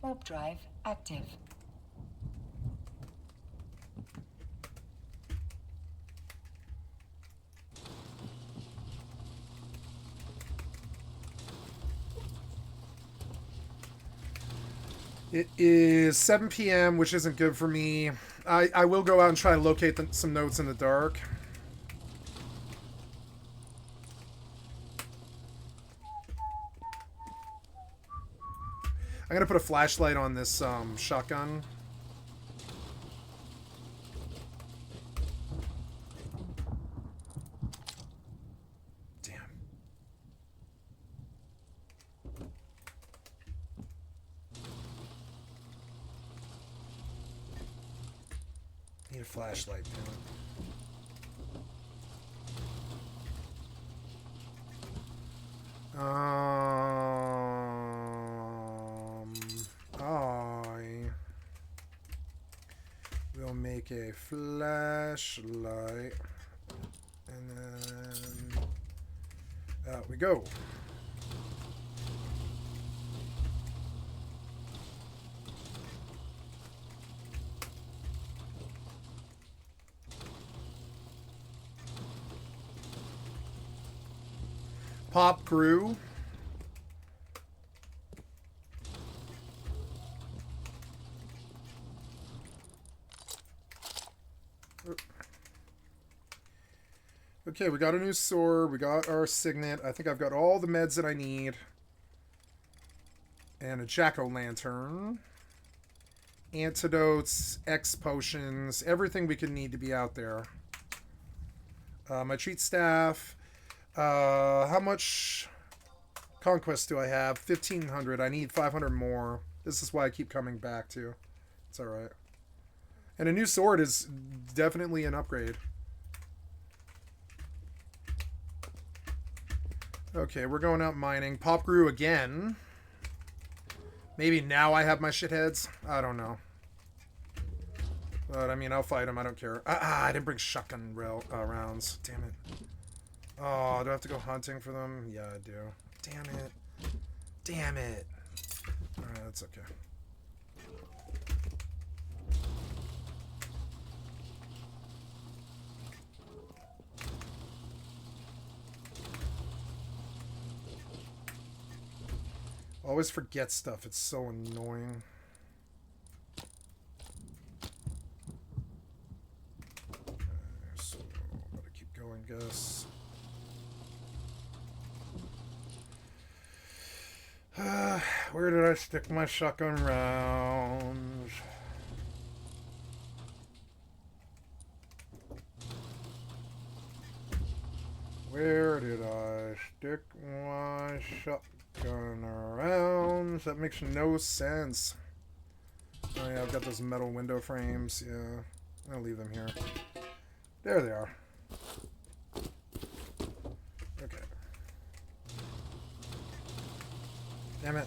Speaker 2: Warp drive active.
Speaker 1: It is 7 p.m., which isn't good for me. I will go out and try to locate some notes in the dark. I'm gonna put a flashlight on this shotgun. Damn. Need a flashlight, damn it. I will make a flashlight, and then out we go. Pop grew. Okay, we got a new sword. We got our signet. I think I've got all the meds that I need. And a jack-o'-lantern. Antidotes, X potions, everything we can need to be out there. My treat staff. How much conquest do I have? 1,500. I need 500 more. This is why I keep coming back to. It's alright. And a new sword is definitely an upgrade. Okay, we're going out mining. Pop grew again. Maybe now I have my shitheads. I don't know. But, I mean, I'll fight him. I don't care. I didn't bring shotgun rounds. Damn it. Oh, do I have to go hunting for them? Yeah, I do. Damn it. Damn it. Alright, that's okay. Always forget stuff. It's so annoying. Okay, so gotta keep going, guess. Where did I stick my shotgun rounds? Where did I stick my shotgun rounds? That makes no sense. Oh yeah, I've got those metal window frames. Yeah, I'll leave them here. There they are. Okay. Damn it.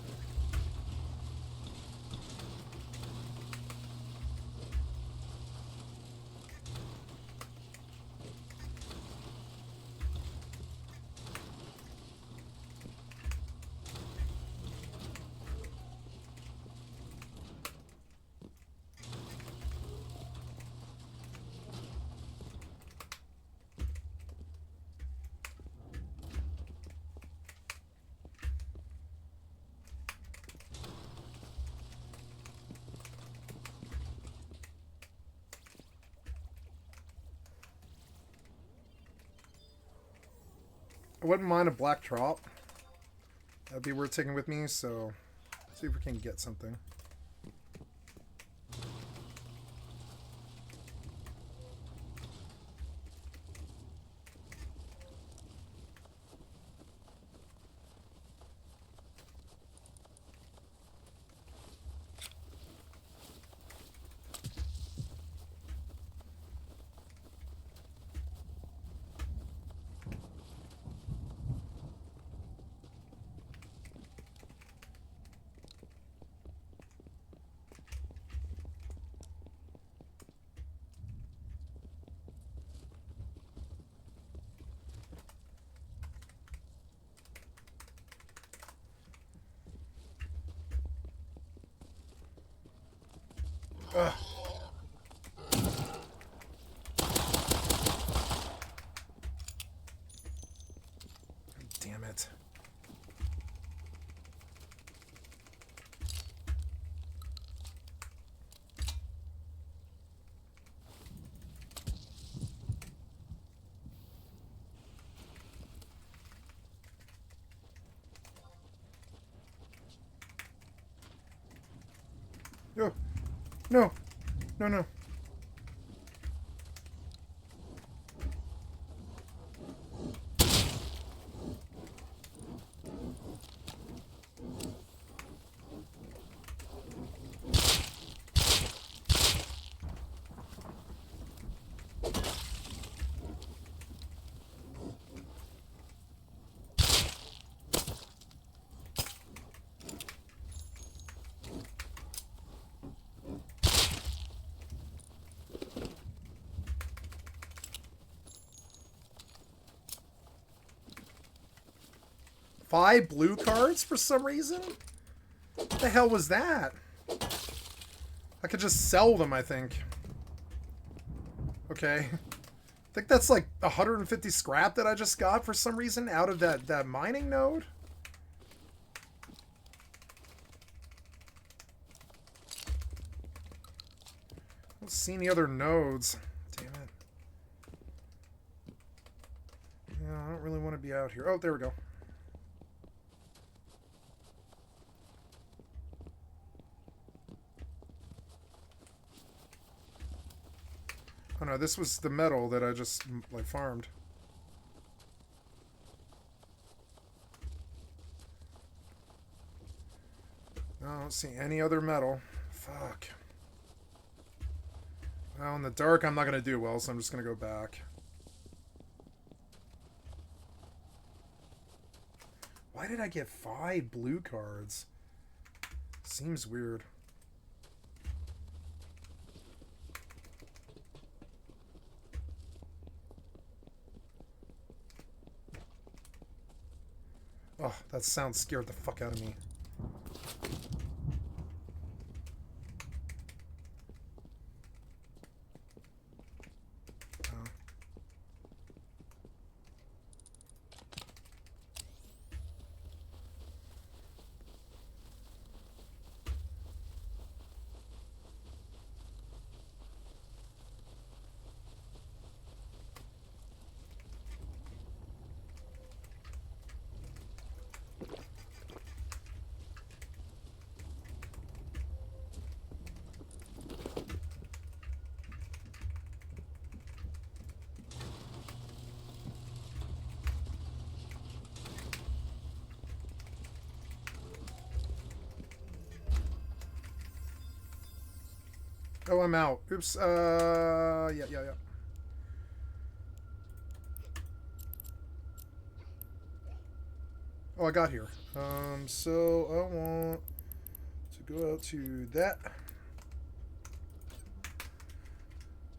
Speaker 1: I wouldn't mind a black trop. That'd be worth taking with me, so see if we can get something. Ugh. Damn it. No. No. No, no. Five blue cards for some reason? What the hell was that? I could just sell them, I think. Okay. I think that's like 150 scrap that I just got for some reason out of that mining node. I don't see any other nodes. Damn it. Yeah, I don't really want to be out here. Oh, there we go. Oh no, this was the metal that I just, like, farmed. No, I don't see any other metal. Fuck. Well, in the dark, I'm not going to do well, so I'm just going to go back. Why did I get 5 blue cards? Seems weird. Oh, that sound scared the fuck out of me. Oh, I'm out. Oops. Yeah. Oh, I got here. So I want to go out to that.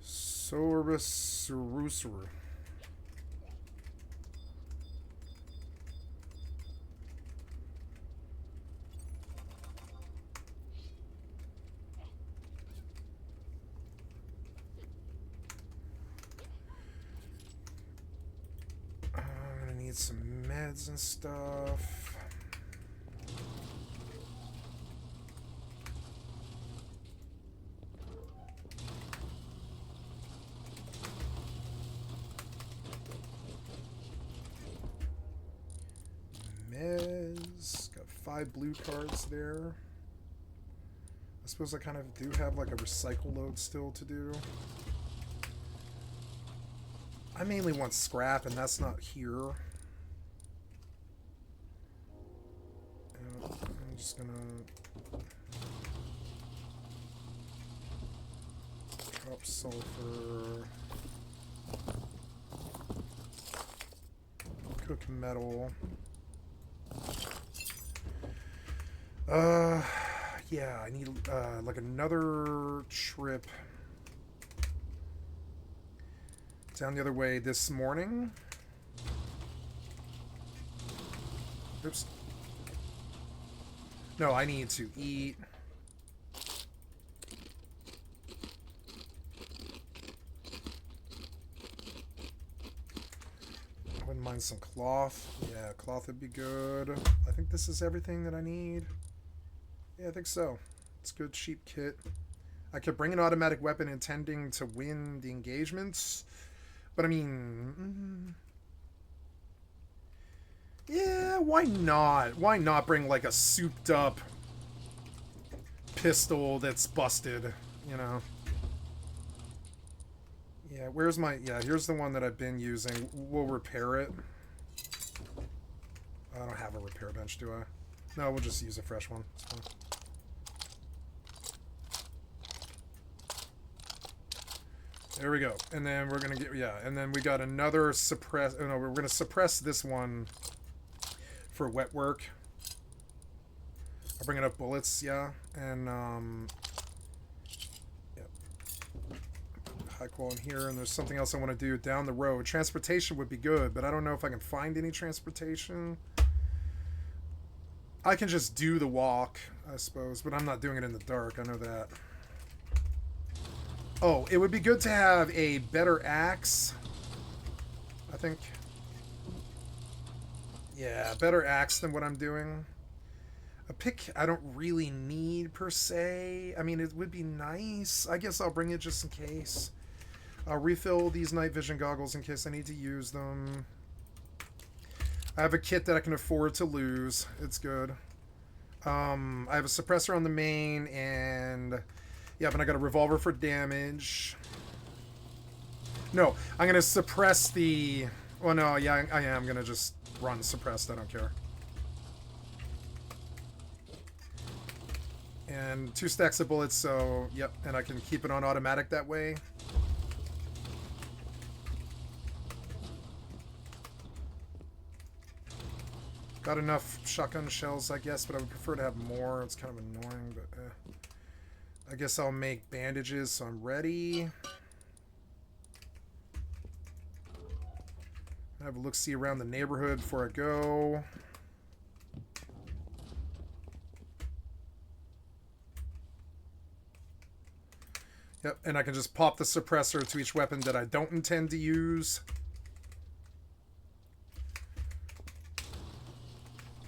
Speaker 1: Sorbus Cerusuru. Need some meds and stuff. Meds. Got 5 blue cards there. I suppose I kind of do have like a recycle load still to do. I mainly want scrap, and that's not here. I'm just gonna drop sulfur, cook metal. Yeah, I need like another trip down the other way this morning. Oops. No, I need to eat. mine some cloth. Yeah, cloth would be good. I think this is everything that I need. Yeah, I think so. It's good, cheap kit. I could bring an automatic weapon intending to win the engagements. But I mean... yeah, why not? Why not bring like a souped up pistol that's busted, you know? Yeah, where's my... yeah, here's the one that I've been using. We'll repair it. I don't have a repair bench, do I? No, we'll just use a fresh one. It's fine. There we go. And then we're going to get... yeah, and then we got another suppress... oh, no, we're going to suppress this one for wet work. I'll bring enough bullets, yeah. And, yep. High quality in here, and there's something else I want to do down the road. Transportation would be good, but I don't know if I can find any transportation. I can just do the walk, I suppose, but I'm not doing it in the dark. I know that. Oh, it would be good to have a better axe, I think. Yeah, better axe than what I'm doing. A pick I don't really need, per se. I mean, it would be nice. I guess I'll bring it just in case. I'll refill these night vision goggles in case I need to use them. I have a kit that I can afford to lose. It's good. I have a suppressor on the main, and... yeah, but I got a revolver for damage. No, I'm going to suppress the... well, no, yeah, I am going to just run suppressed. I don't care. And 2 stacks of bullets, so, yep, and I can keep it on automatic that way. Got enough shotgun shells, I guess, but I would prefer to have more. It's kind of annoying, but I guess I'll make bandages, so I'm ready. Have a look-see around the neighborhood before I go. Yep, and I can just pop the suppressor to each weapon that I don't intend to use.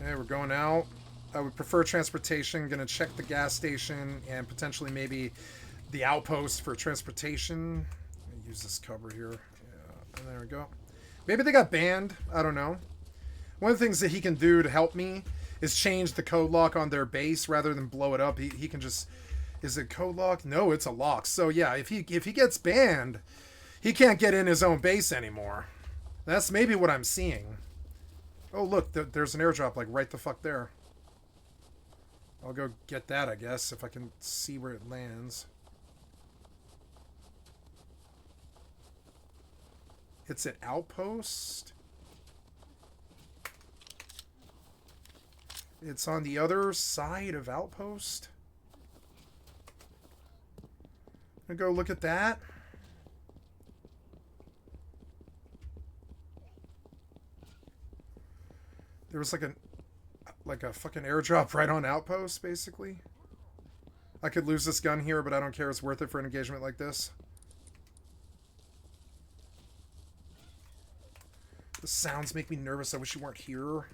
Speaker 1: Okay, we're going out. I would prefer transportation. Gonna check the gas station and potentially maybe the outpost for transportation. Use this cover here. Yeah, and there we go. Maybe they got banned. I don't know. One of the things that he can do to help me is change the code lock on their base rather than blow it up. He can just... is it code lock? No, it's a lock. So yeah, if he gets banned, he can't get in his own base anymore. That's maybe what I'm seeing. Oh look, there's an airdrop like right the fuck there. I'll go get that, I guess, if I can see where it lands. It's an outpost. It's on the other side of outpost. I'm gonna go look at that. There was like a fucking airdrop right on outpost, basically. I could lose this gun here, but I don't care. It's worth it for an engagement like this. The sounds make me nervous. I wish you weren't here.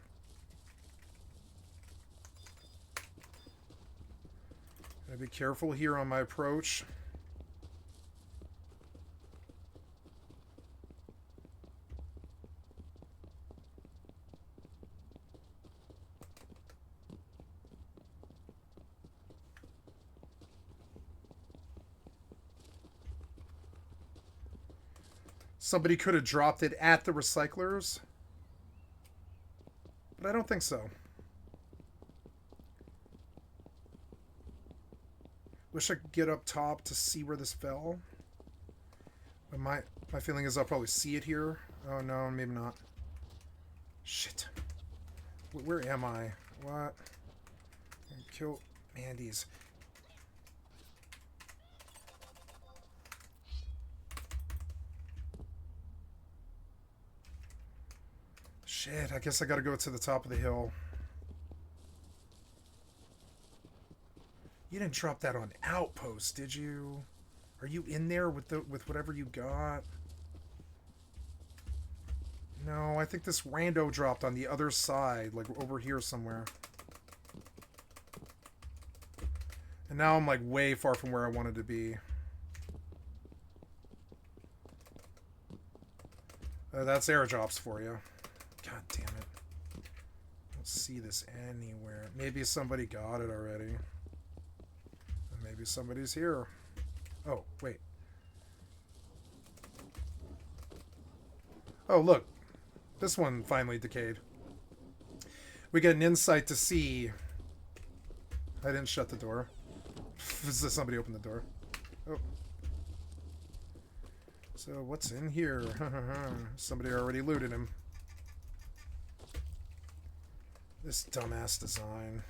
Speaker 1: Gotta be careful here on my approach. Somebody could have dropped it at the recyclers, but I don't think so. Wish I could get up top to see where this fell. But my feeling is I'll probably see it here. Oh no, maybe not. Shit. Where am I? What? Kill Mandy's. Shit, I guess I gotta go to the top of the hill. You didn't drop that on outpost, did you? Are you in there with whatever you got? No, I think this rando dropped on the other side, like over here somewhere. And now I'm like way far from where I wanted to be. That's airdrops for you. God damn it. I don't see this anywhere. Maybe somebody got it already. Maybe somebody's here. Oh, wait. Oh, look. This one finally decayed. We get an insight to see. I didn't shut the door. Somebody opened the door. Oh. So what's in here? Somebody already looted him. This dumbass design.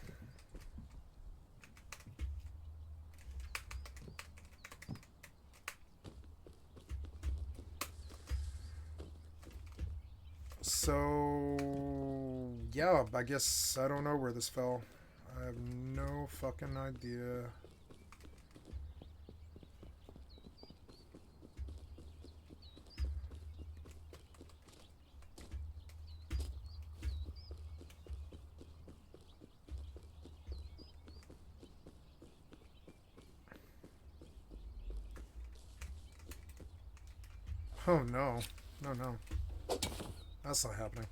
Speaker 1: So, yeah, I guess I don't know where this fell. I have no fucking idea. Oh no. No, no. That's not happening.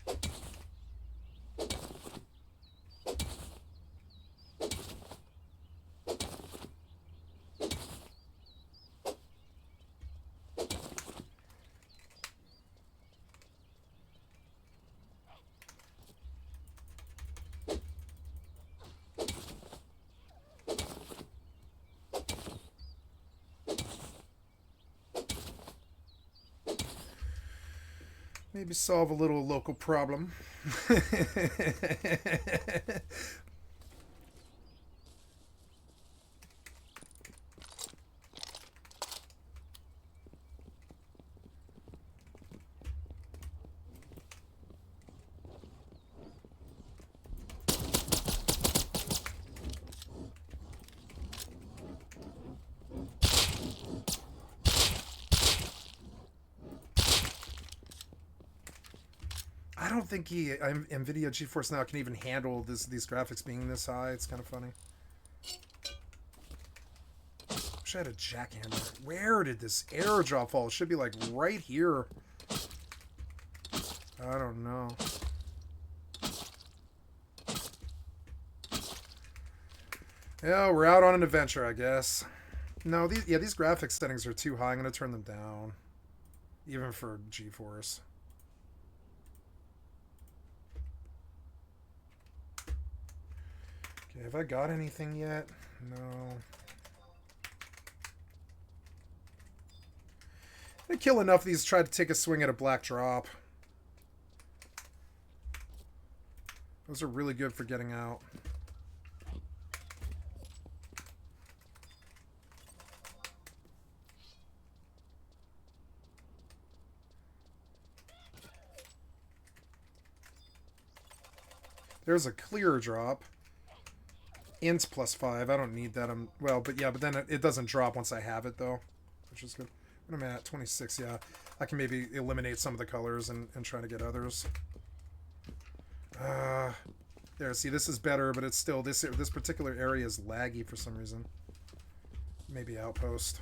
Speaker 1: Maybe solve a little local problem. I don't think NVIDIA GeForce Now can even handle these graphics being this high. It's kind of funny. Wish I had a jackhammer. Where did this airdrop fall? It should be like right here. I don't know. Yeah, we're out on an adventure, I guess. No, these graphics settings are too high. I'm gonna turn them down, even for GeForce. Okay, have I got anything yet? No. I kill enough of these. Tried to take a swing at a black drop. Those are really good for getting out. There's a clear drop. Int +5. I don't need that. Well, but yeah, but then it doesn't drop once I have it, though, which is good. What am I at? 26, yeah. I can maybe eliminate some of the colors and try to get others. There, see, this is better, but it's still, this particular area is laggy for some reason. Maybe Outpost.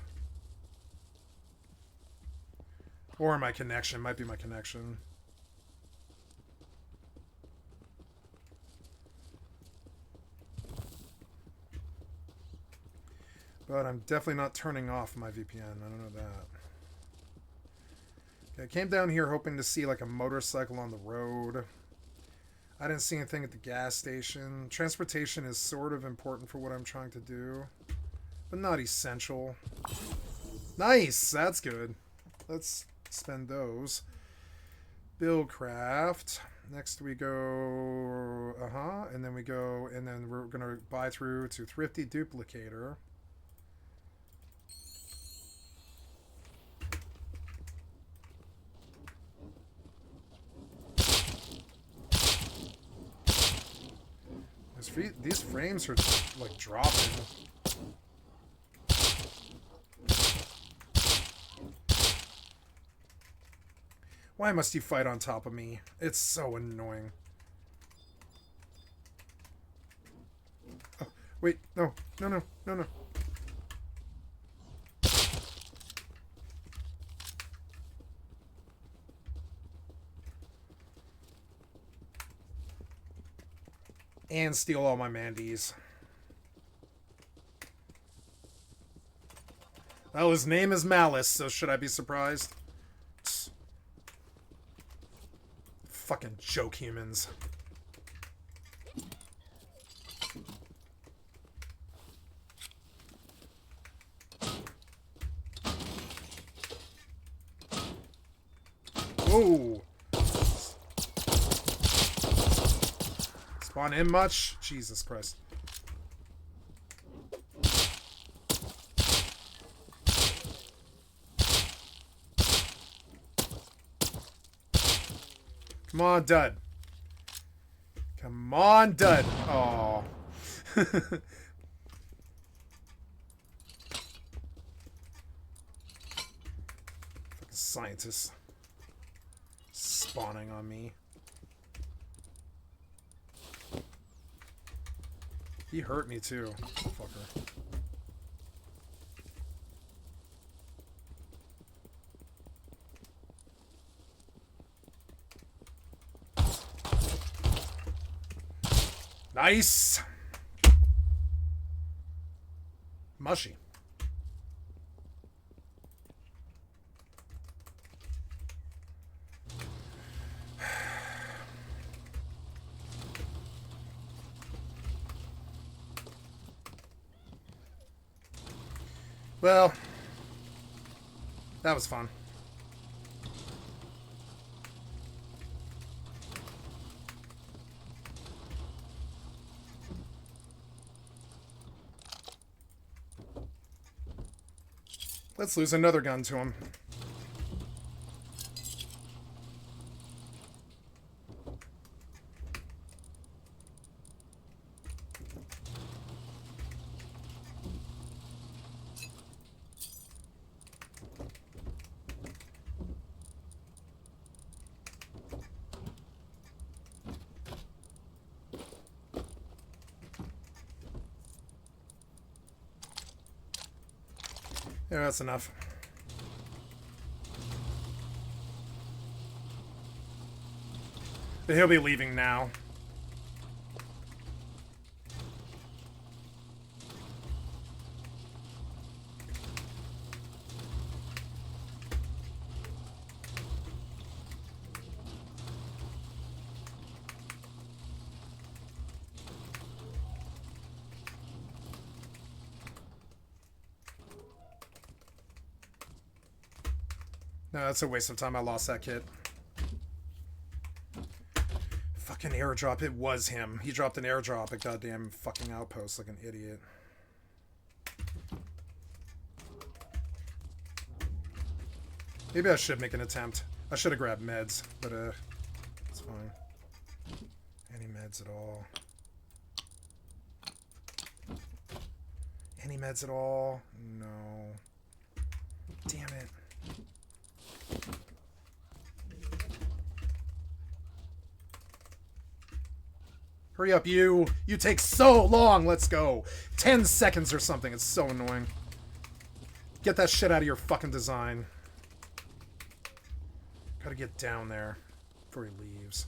Speaker 1: Or my connection. Might be my connection. But I'm definitely not turning off my VPN. I don't know that. Okay, I came down here hoping to see like a motorcycle on the road. I didn't see anything at the gas station. Transportation is sort of important for what I'm trying to do, but not essential. Nice! That's good. Let's spend those. Buildcraft. Next we go... and then we go... And then we're going to buy through to Thrifty Duplicator. These frames are like dropping. Why must you fight on top of me? It's so annoying. Oh, wait, no, no, no, no, no. And steal all my Mandies. Well, his name is Malice, so should I be surprised? Fucking joke humans. Whoa! Spawn in much? Jesus Christ. Come on, Dud. Come on, Dud. Oh. Fucking scientists spawning on me. He hurt me too, fucker. Nice! Mushy. Well, that was fun. Let's lose another gun to him. Yeah, that's enough. But he'll be leaving now. No, that's a waste of time. I lost that kid. Fucking airdrop. It was him. He dropped an airdrop at goddamn fucking outpost like an idiot. Maybe I should make an attempt. I should have grabbed meds, but it's fine. Any meds at all? Any meds at all? No. Damn it. Hurry up, you! You take so long! Let's go! 10 seconds or something. It's so annoying. Get that shit out of your fucking design. Gotta get down there before he leaves.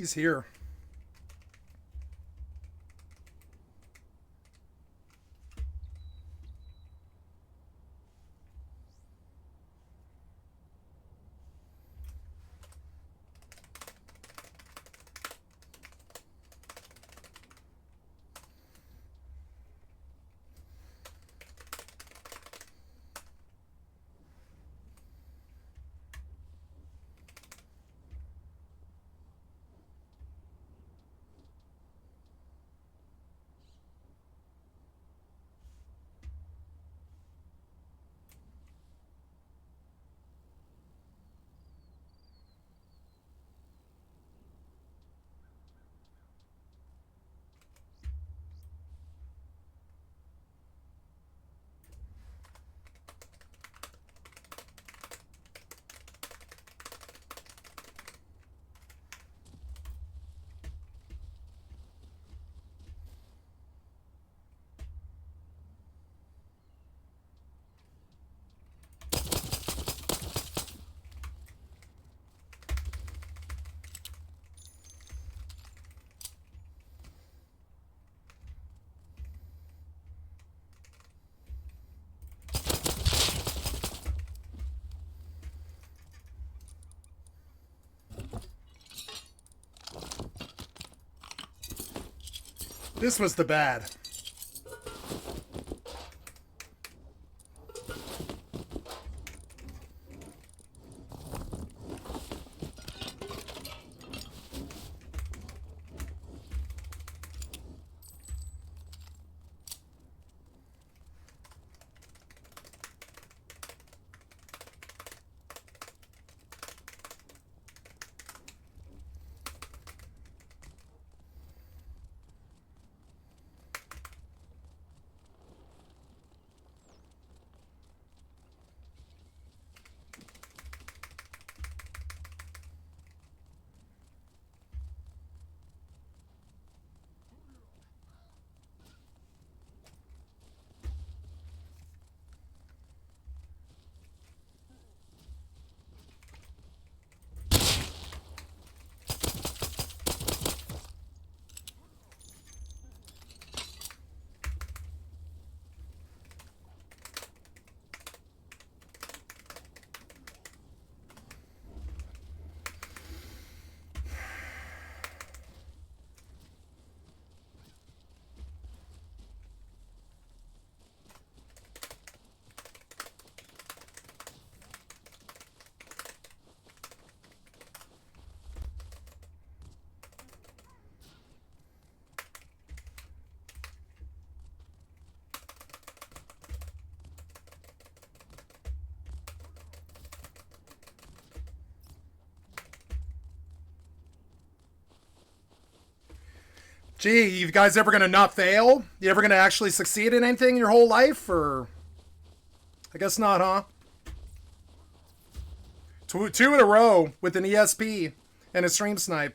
Speaker 1: He's here. This was the bad. Gee, you guys ever gonna not fail? You ever gonna actually succeed in anything your whole life? Or I guess not, huh? Two in a row with an ESP and a stream snipe.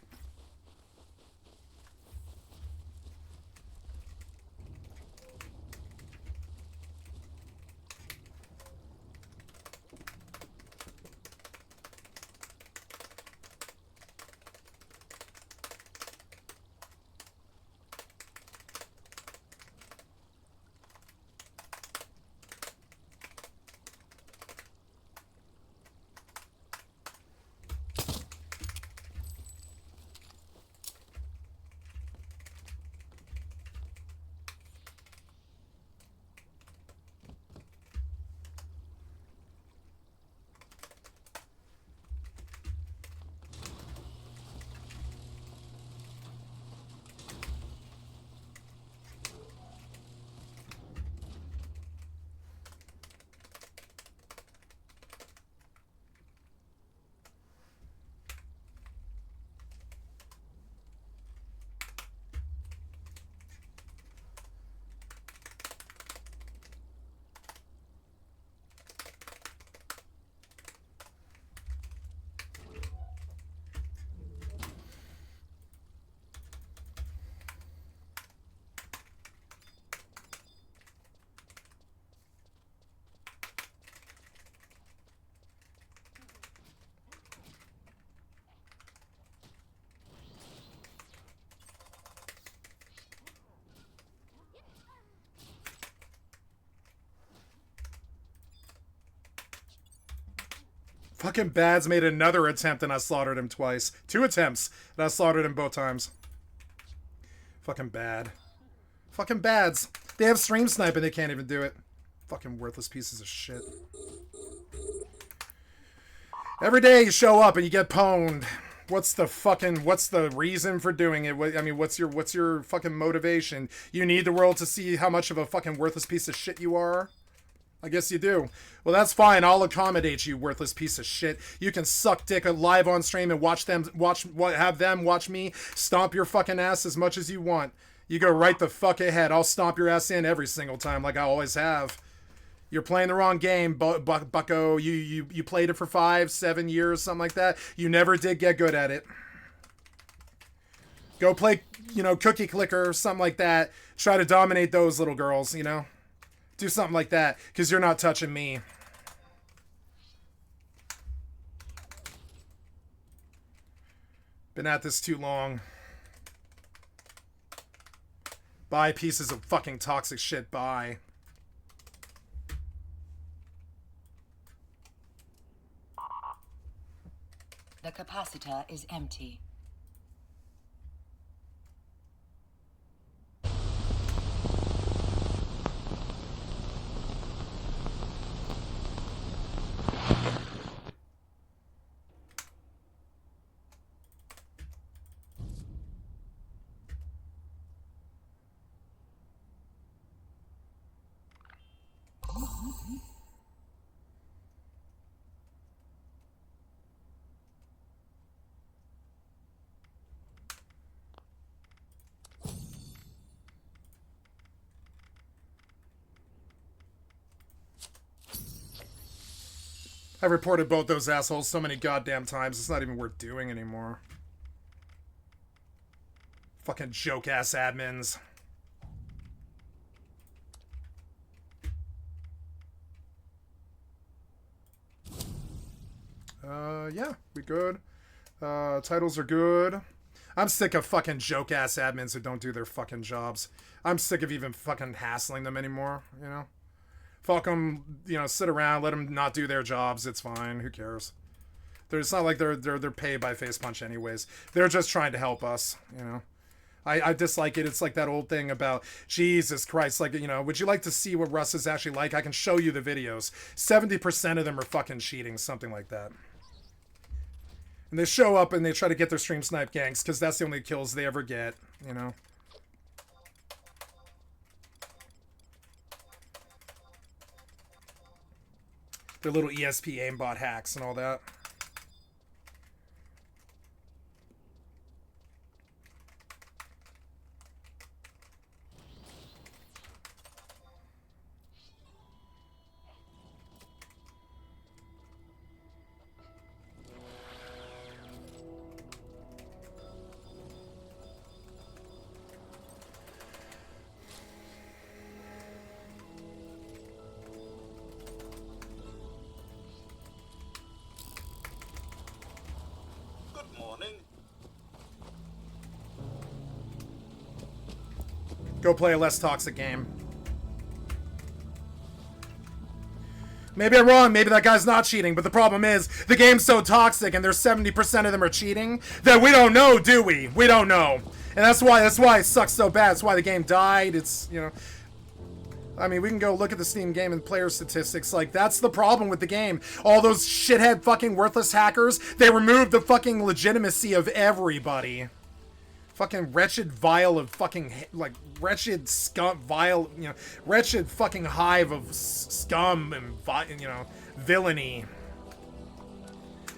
Speaker 1: Fucking Bads made another attempt and I slaughtered him twice. 2 attempts and I slaughtered him both times. Fucking bad. Fucking Bads. They have stream snipe and they can't even do it. Fucking worthless pieces of shit. Every day you show up and you get pwned. What's the reason for doing it? I mean, what's your fucking motivation? You need the world to see how much of a fucking worthless piece of shit you are? I guess you do. Well, that's fine. I'll accommodate you, worthless piece of shit. You can suck dick live on stream and have them watch me stomp your fucking ass as much as you want. You go right the fuck ahead. I'll stomp your ass in every single time like I always have. You're playing the wrong game, bucko. You played it for 5-7 years, something like that. You never did get good at it. Go play, Cookie Clicker or something like that. Try to dominate those little girls, Do something like that, because you're not touching me. Been at this too long. Bye, pieces of fucking toxic shit. Bye.
Speaker 2: The capacitor is empty.
Speaker 1: I've reported both those assholes so many goddamn times, it's not even worth doing anymore. Fucking joke-ass admins. Yeah, we good. Titles are good. I'm sick of fucking joke-ass admins who don't do their fucking jobs. I'm sick of even fucking hassling them anymore, Fuck them, sit around, let them not do their jobs. It's fine. Who cares? It's not like they're paid by Face Punch anyways. They're just trying to help us, I dislike it. It's like that old thing about, Jesus Christ, like, would you like to see what Russ is actually like? I can show you the videos. 70% of them are fucking cheating, something like that. And they show up and they try to get their stream snipe ganks because that's the only kills they ever get, Their little ESP aimbot hacks and all that. Go play a less toxic game. Maybe I'm wrong, maybe that guy's not cheating, but the problem is, the game's so toxic and there's 70% of them are cheating, that we don't know, do we? We don't know. And that's why it sucks so bad. That's why the game died. It's, I mean, we can go look at the Steam game and player statistics. Like, that's the problem with the game. All those shithead fucking worthless hackers, they removed the fucking legitimacy of everybody. Fucking wretched vial of fucking, like, wretched scum, vile, wretched fucking hive of scum and, villainy.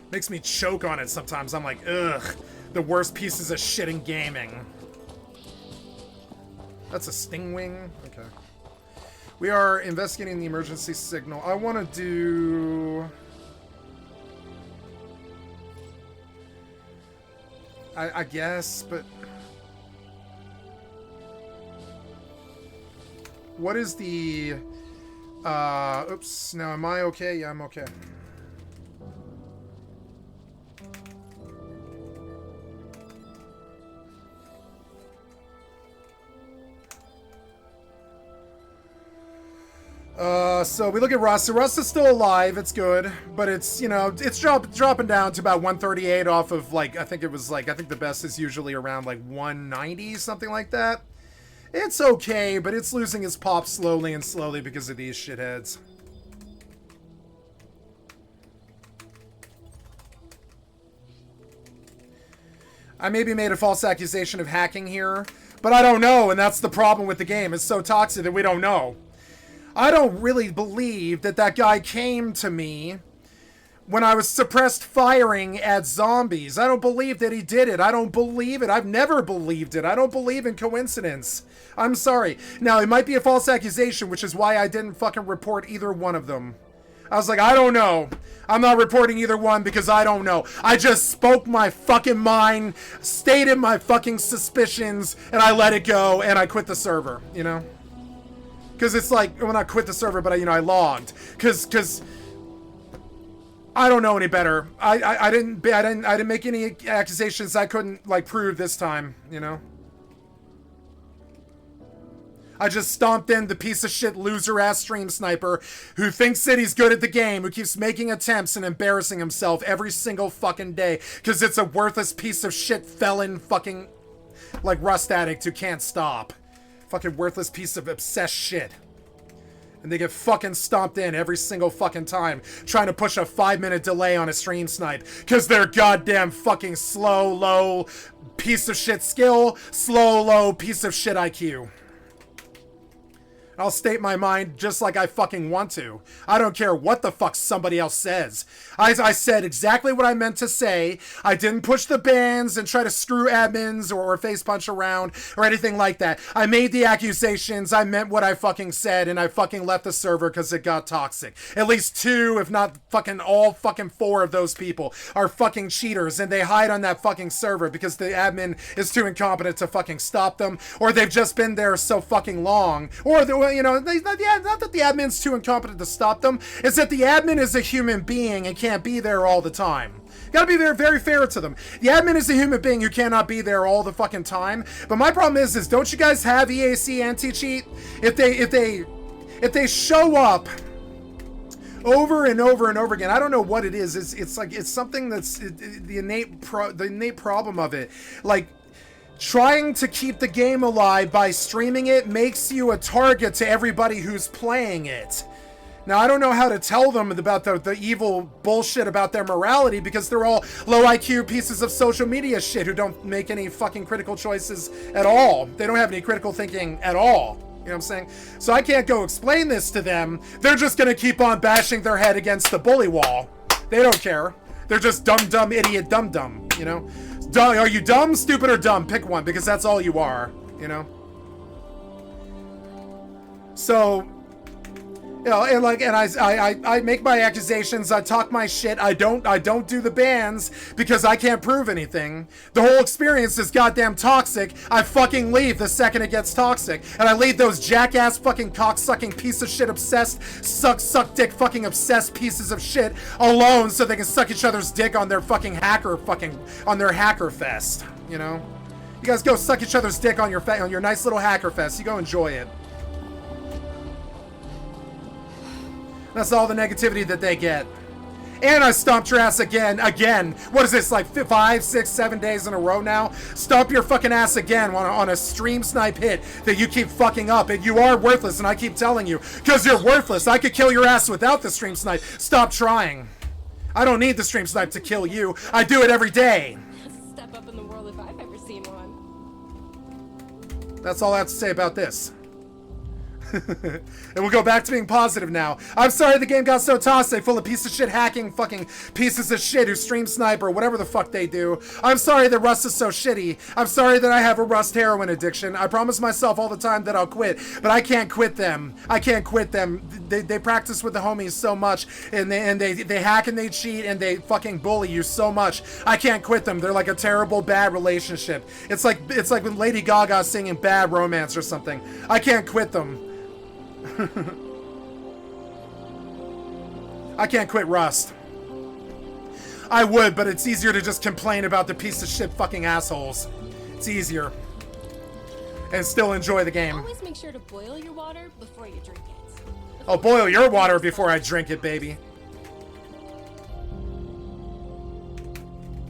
Speaker 1: Makes me choke on it sometimes. I'm like, ugh, the worst pieces of shit in gaming. That's a stingwing? Okay. We are investigating the emergency signal. I want to do... I guess, but... What is the... oops, now am I okay? Yeah, I'm okay. So we look at Rust. So Rust is still alive. It's good, but it's, you know, it's dropping down to about 138 off of, like, I think the best is usually around like 190, something like that. It's okay, but it's losing its pop slowly and slowly because of these shitheads. I maybe made a false accusation of hacking here, but I don't know, and that's the problem with the game. It's so toxic that we don't know. I don't really believe that that guy came to me when I was suppressed firing at zombies. I don't believe that he did it. I don't believe it. I've never believed it. I don't believe in coincidence. I'm sorry. Now, it might be a false accusation, which is why I didn't fucking report either one of them. I was like, I don't know. I'm not reporting either one because I don't know. I just spoke my fucking mind, stated my fucking suspicions, and I let it go, and I quit the server, you know? Because it's like, when I quit the server, but I logged. Because I don't know any better. I didn't make any accusations I couldn't, like, prove this time, you know? I just stomped in the piece of shit loser-ass stream sniper who thinks that he's good at the game, who keeps making attempts and embarrassing himself every single fucking day because it's a worthless piece of shit felon fucking, like, Rust addict who can't stop. Fucking worthless piece of obsessed shit. And they get fucking stomped in every single fucking time trying to push a 5-minute delay on a stream snipe because they're goddamn fucking slow, low piece of shit skill, slow, low piece of shit IQ. I'll state my mind just like I fucking want to. I don't care what the fuck somebody else says. I said exactly what I meant to say. I didn't push the bans and try to screw admins or face punch around or anything like that. I made the accusations. I meant what I fucking said, and I fucking left the server because it got toxic. At least 2, if not fucking all fucking 4 of those people are fucking cheaters, and they hide on that fucking server because the admin is too incompetent to fucking stop them, or they've just been there so fucking long, or they're, you know, not that the admin's too incompetent to stop them. It's that the admin is a human being and can't be there all the time. You gotta be very, very fair to them. The admin is a human being who cannot be there all the fucking time. But my problem is don't you guys have EAC anti-cheat? If they show up over and over and over again, I don't know what it is. It's something that's the innate problem of it. Like, trying to keep the game alive by streaming it makes you a target to everybody who's playing it. Now, I don't know how to tell them about the evil bullshit about their morality because they're all low IQ pieces of social media shit who don't make any fucking critical choices at all. They don't have any critical thinking at all. You know what I'm saying? So I can't go explain this to them. They're just gonna keep on bashing their head against the bully wall. They don't care. They're just dumb, idiot, dumb, you know? Are you dumb, stupid, or dumb? Pick one, because that's all you are, you know? So, you know, and I make my accusations, I talk my shit, I don't do the bans because I can't prove anything. The whole experience is goddamn toxic. I fucking leave the second it gets toxic. And I leave those jackass fucking cocksucking piece of shit obsessed, suck dick fucking obsessed pieces of shit alone so they can suck each other's dick on their fucking hacker fest, you know? You guys go suck each other's dick on your nice little hacker fest. You go enjoy it. That's all the negativity that they get. And I stomped your ass again. What is this, like 5, 6, 7 days in a row now? Stomp your fucking ass again on a stream snipe hit that you keep fucking up. And you are worthless, and I keep telling you. Because you're worthless. I could kill your ass without the stream snipe. Stop trying. I don't need the stream snipe to kill you. I do it every day.
Speaker 3: Step up in the world if I've ever seen one.
Speaker 1: That's all I have to say about this. And we'll go back to being positive now. I'm sorry the game got so toxic, full of piece of shit hacking fucking pieces of shit who stream snipe or whatever the fuck they do. I'm sorry that Rust is so shitty. I'm sorry that I have a Rust heroin addiction. I promise myself all the time that I'll quit, but I can't quit them. I can't quit them. They practice with the homies so much, and they hack and they cheat and they fucking bully you so much. I can't quit them. They're like a terrible bad relationship. It's like when Lady Gaga's singing Bad Romance or something. I can't quit them. I can't quit Rust. I would, but it's easier to just complain about the piece of shit fucking assholes. It's easier. And still enjoy the game.
Speaker 3: Always make sure to boil your water before you drink it. The
Speaker 1: I'll boil your water before I drink it, baby.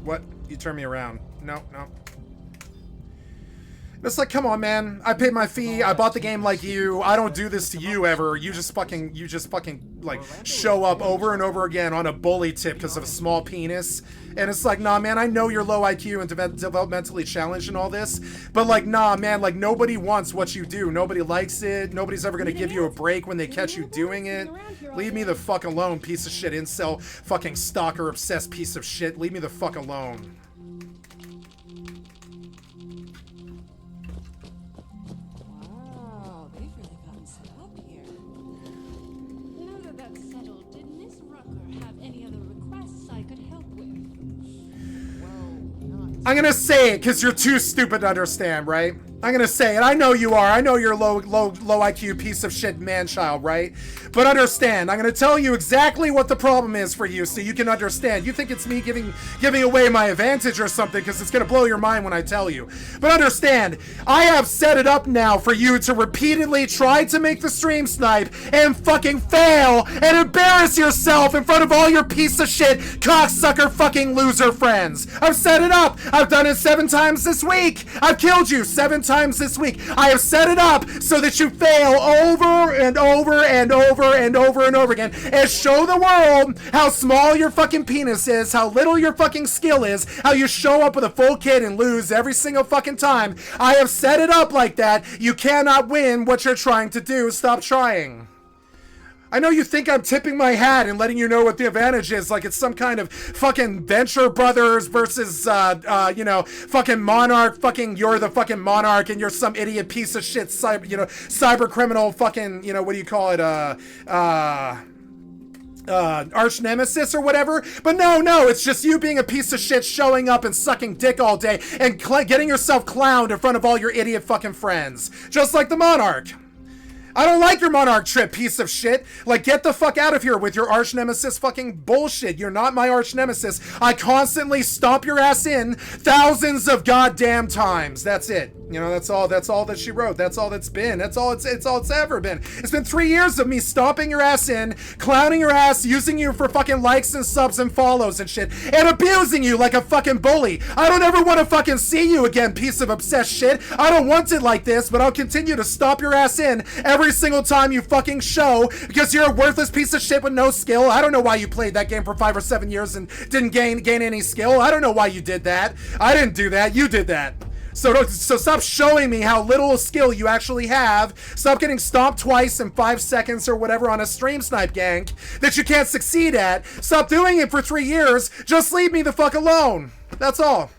Speaker 1: What? You turn me around. No, no. It's like, come on, man. I paid my fee. I bought the game like you. I don't do this to you ever. You just fucking, like, show up over and over again on a bully tip because of a small penis. And it's like, nah, man, I know you're low IQ and developmentally challenged and all this. But, like, nah, man, like, nobody wants what you do. Nobody likes it. Nobody's ever gonna give you a break when they catch you doing it. Leave me the fuck alone, piece of shit. Incel, fucking stalker, obsessed piece of shit. Leave me the fuck alone. I'm gonna say it because you're too stupid to understand, right? I'm gonna say it. I know you are. I know you're a low IQ piece of shit man-child, right? But understand, I'm gonna tell you exactly what the problem is for you so you can understand. You think it's me giving away my advantage or something because it's gonna blow your mind when I tell you. But understand, I have set it up now for you to repeatedly try to make the stream snipe and fucking fail and embarrass yourself in front of all your piece of shit cocksucker fucking loser friends. I've set it up. I've done it 7 times this week. I've killed you 7 times this week. I have set it up so that you fail over and over and over and over and over again and show the world how small your fucking penis is, how little your fucking skill is, how you show up with a full kit and lose every single fucking time. I have set it up like that. You cannot win what you're trying to do. Stop trying. I know you think I'm tipping my hat and letting you know what the advantage is, like it's some kind of fucking Venture Brothers versus, you know, fucking Monarch, fucking you're the fucking Monarch and you're some idiot piece of shit, cyber criminal fucking, you know, what do you call it, arch nemesis or whatever. But no, it's just you being a piece of shit, showing up and sucking dick all day and getting yourself clowned in front of all your idiot fucking friends. Just like the Monarch. I don't like your Monarch trip, piece of shit. Like, get the fuck out of here with your arch nemesis fucking bullshit. You're not my arch nemesis. I constantly stomp your ass in thousands of goddamn times. That's it. You know, that's all that she wrote. That's all that's been. That's all it's ever been. It's been 3 years of me stomping your ass in, clowning your ass, using you for fucking likes and subs and follows and shit, and abusing you like a fucking bully. I don't ever want to fucking see you again, piece of obsessed shit. I don't want it like this, but I'll continue to stomp your ass in every single time you fucking show because you're a worthless piece of shit with no skill. I don't know why you played that game for 5 or 7 years and didn't gain any skill. I don't know why you did that. I didn't do that. You did that. So stop showing me how little skill you actually have. Stop getting stomped twice in 5 seconds or whatever on a stream snipe gank that you can't succeed at. Stop doing it for 3 years. Just leave me the fuck alone. That's all.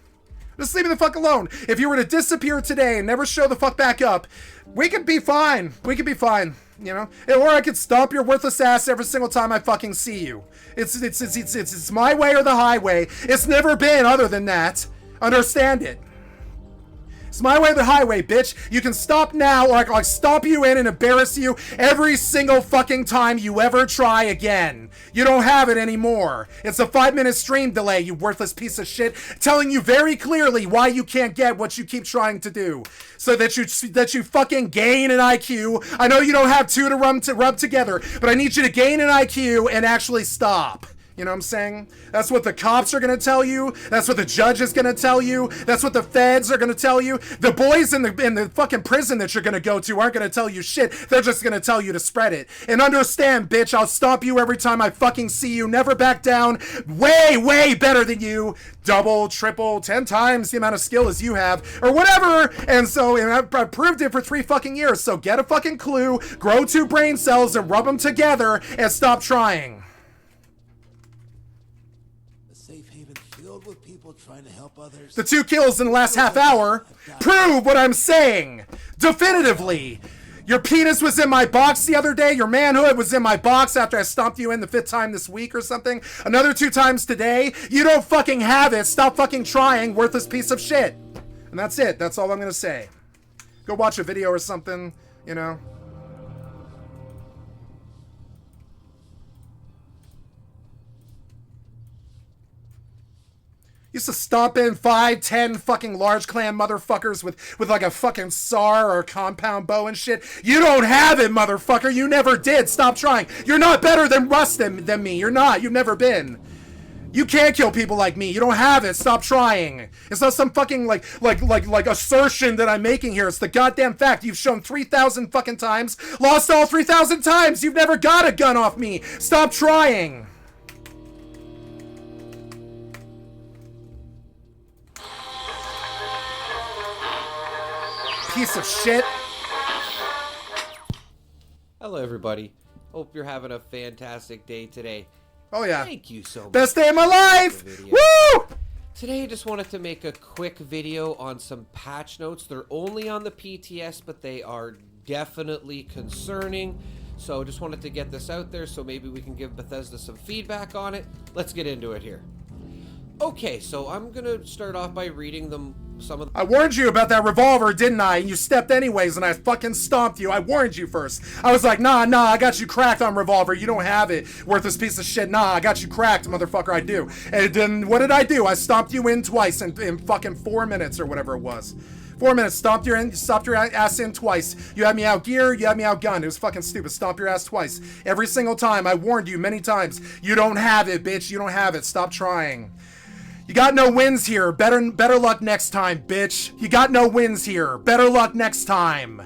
Speaker 1: Just leave me the fuck alone. If you were to disappear today and never show the fuck back up, we could be fine. We could be fine, you know? Or I could stomp your worthless ass every single time I fucking see you. It's my way or the highway. It's never been other than that. Understand it. It's my way or the highway, bitch. You can stop now or I'll stomp you in and embarrass you every single fucking time you ever try again. You don't have it anymore. It's a 5-minute stream delay, you worthless piece of shit, telling you very clearly why you can't get what you keep trying to do. So that you fucking gain an IQ. I know you don't have 2 to rub together, but I need you to gain an IQ and actually stop. You know what I'm saying? That's what the cops are going to tell you. That's what the judge is going to tell you. That's what the feds are going to tell you. The boys in the fucking prison that you're going to go to aren't going to tell you shit. They're just going to tell you to spread it. And understand, bitch, I'll stomp you every time I fucking see you. Never back down. Way, way better than you. Double, triple, 10 times the amount of skill as you have. Or whatever. And I've proved it for 3 fucking years. So get a fucking clue. Grow 2 brain cells and rub them together and stop trying.
Speaker 4: With people trying to help others.
Speaker 1: The 2 kills in the last half hour prove what I'm saying definitively. Your penis was in my box the other day. Your manhood was in my box after I stomped you in the 5th time this week or something. Another 2 times today. You don't fucking have it. Stop fucking trying, worthless piece of shit. And that's it. That's all I'm gonna say. Go watch a video or something, you know. Used to stomp in 5, 10 fucking large clan motherfuckers with like a fucking SAR or a compound bow and shit. You don't have it, motherfucker. You never did. Stop trying. You're not better than Rust than me. You're not. You've never been. You can't kill people like me. You don't have it. Stop trying. It's not some fucking like assertion that I'm making here. It's the goddamn fact. You've shown 3,000 fucking times, lost all 3,000 times. You've never got a gun off me. Stop trying. Piece of shit.
Speaker 5: Hello, everybody. Hope you're having a fantastic day today.
Speaker 1: Oh yeah.
Speaker 5: Thank you so much.
Speaker 1: Best day of my life. Woo!
Speaker 5: Today, I just wanted to make a quick video on some patch notes. They're only on the PTS, but they are definitely concerning. So just wanted to get this out there so maybe we can give Bethesda some feedback on it. Let's get into it here. Okay, so I'm gonna start off by reading them. I
Speaker 1: warned you about that revolver, didn't I? And you stepped anyways, and I fucking stomped you. I warned you first. I was like, nah, I got you cracked on revolver. You don't have it. Worthless piece of shit. Nah, I got you cracked, motherfucker. I do. And then what did I do? I stomped you in twice in fucking 4 minutes or whatever it was. 4 minutes. Stomped your ass in twice. You had me out gear. You had me outgunned. It was fucking stupid. Stomp your ass twice. Every single time. I warned you many times. You don't have it, bitch. You don't have it. Stop trying. You got no wins here. Better luck next time, bitch. You got no wins here. Better luck next time.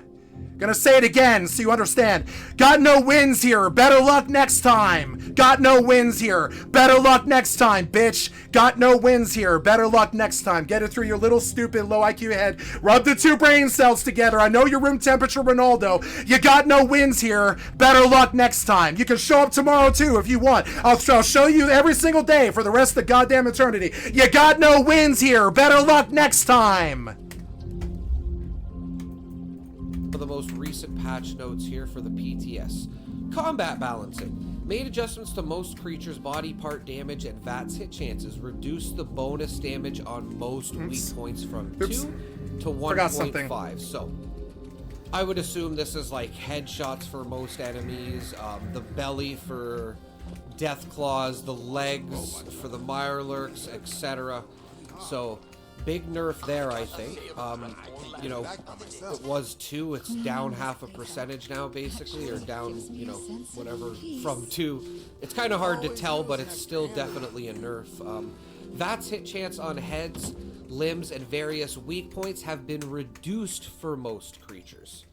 Speaker 1: Gonna say it again so you understand. Got no wins here. Better luck next time. Got no wins here. Better luck next time, bitch. Got no wins here. Better luck next time. Get it through your little stupid low IQ head. Rub the two brain cells together. I know you're room temperature Ronaldo. You got no wins here. Better luck next time. You can show up tomorrow too if you want. I'll show you every single day for the rest of the goddamn eternity. You got no wins here. Better luck next time.
Speaker 5: The most recent patch notes here for the PTS. Combat balancing. Made adjustments to most creatures' body part damage and VATS hit chances. Reduced the bonus damage on most weak points from 2 to 1.5. So, I would assume this is like headshots for most enemies, the belly for death claws, the legs for the mirelurks, etc. So, big nerf there, I think. You know, it was 2, it's down 0.5% now, basically, or down, you know, whatever, from 2. It's kind of hard to tell, but it's still definitely a nerf. VATS hit chance on heads, limbs, and various weak points have been reduced for most creatures.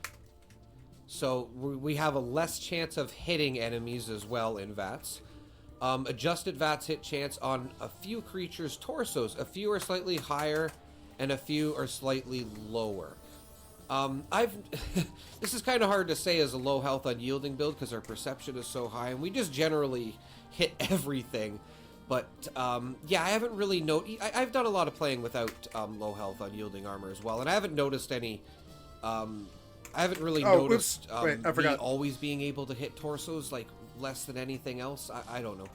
Speaker 5: So we have a less chance of hitting enemies as well in VATS. Adjusted VATS hit chance on a few creatures' torsos. A few are slightly higher, and a few are slightly lower. This is kind of hard to say as a low health unyielding build because our perception is so high, and we just generally hit everything. But yeah, I haven't really I've done a lot of playing without low health unyielding armor as well, and I haven't noticed any. I haven't really noticed
Speaker 1: Wait, I forgot.
Speaker 5: always being able to hit torsos like less than anything else. I don't know.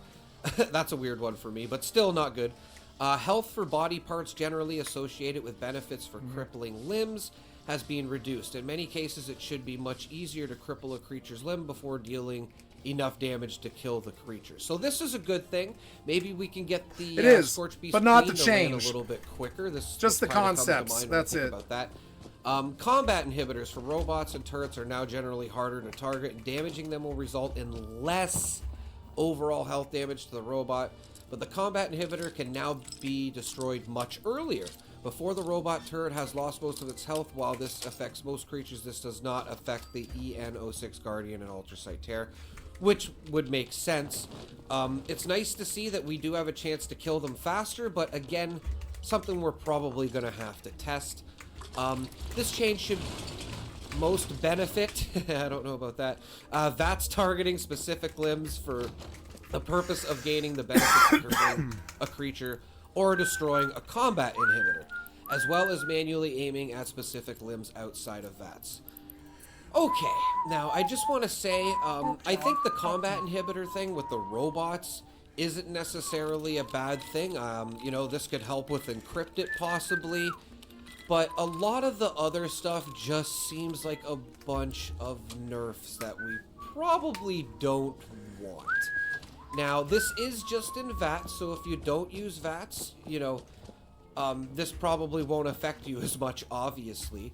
Speaker 5: That's a weird one for me, but still not good. Health for body parts generally associated with benefits for crippling limbs has been reduced. In many cases, it should be much easier to cripple a creature's limb before dealing enough damage to kill the creature. So this is a good thing. Maybe we can get the Scorch Beast
Speaker 1: but not the
Speaker 5: Queen to land
Speaker 1: change.
Speaker 5: A little bit quicker. This
Speaker 1: just the concepts. That's it.
Speaker 5: About that. Combat inhibitors for robots and turrets are now generally harder to target, and damaging them will result in less overall health damage to the robot. But the combat inhibitor can now be destroyed much earlier, before the robot turret has lost most of its health. While this affects most creatures, this does not affect the EN06 Guardian and Ultrasight Terror, which would make sense. It's nice to see that we do have a chance to kill them faster, but again, something we're probably going to have to test. This change should most benefit, I don't know about that, VATS targeting specific limbs for the purpose of gaining the benefits of crippling a creature or destroying a combat inhibitor, as well as manually aiming at specific limbs outside of VATS. Okay, now I just want to say, I think the combat inhibitor thing with the robots isn't necessarily a bad thing. You know, this could help with encrypt it possibly, but a lot of the other stuff just seems like a bunch of nerfs that we probably don't want. Now, this is just in VATS, so if you don't use VATS, you know, This probably won't affect you as much, obviously,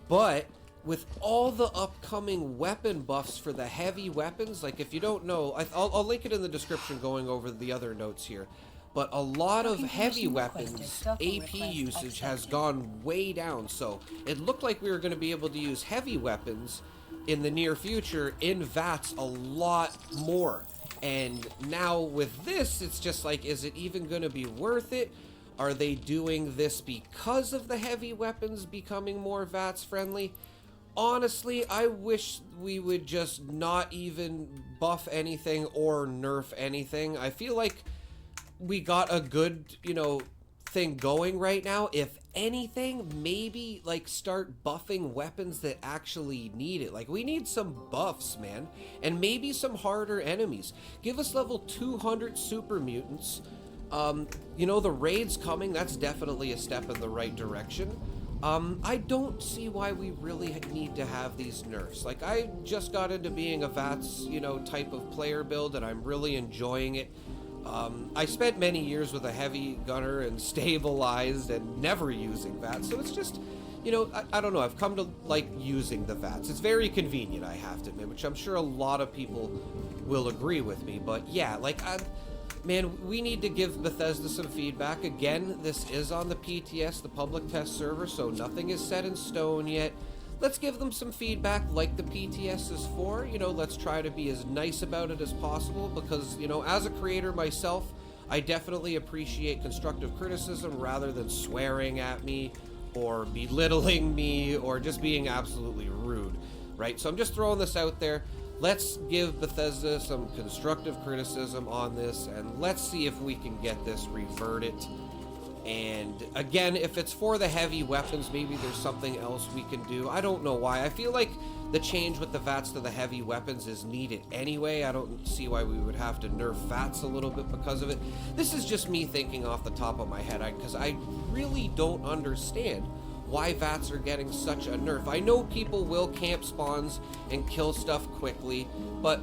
Speaker 5: but with all the upcoming weapon buffs for the heavy weapons, like if you don't know, I'll link it in the description going over the other notes here, but a lot of heavy weapons AP usage has gone way down, so it looked like we were going to be able to use heavy weapons in the near future in VATS a lot more. And now with this, it's just like, is it even going to be worth it? Are they doing this because of the heavy weapons becoming more VATS friendly? Honestly, I wish we would just not even buff anything or nerf anything. I feel like we got a good, thing going right now. If anything, maybe like start buffing weapons that actually need it. Like, we need some buffs, man, and maybe some harder enemies. Give us level 200 super mutants. The raid's coming. That's definitely a step in the right direction. I don't see why we really need to have these nerfs. Like, I just got into being a VATS, type of player build, and I'm really enjoying it. I spent many years with a heavy gunner and stabilized and never using VATS, so it's just, I don't know, I've come to like using the VATS. It's very convenient, I have to admit, which I'm sure a lot of people will agree with me, but yeah, like, man, we need to give Bethesda some feedback. Again, this is on the PTS, the public test server, so nothing is set in stone yet. Let's give them some feedback like the PTS is for. Let's try to be as nice about it as possible because, as a creator myself, I definitely appreciate constructive criticism rather than swearing at me or belittling me or just being absolutely rude, right? So I'm just throwing this out there. Let's give Bethesda some constructive criticism on this, and let's see if we can get this reverted. And again, if it's for the heavy weapons, maybe there's something else we can do. I don't know why. I feel like the change with the VATS to the heavy weapons is needed anyway. I don't see why we would have to nerf VATS a little bit because of it. This is just me thinking off the top of my head, because I really don't understand why VATS are getting such a nerf. I know people will camp spawns and kill stuff quickly, but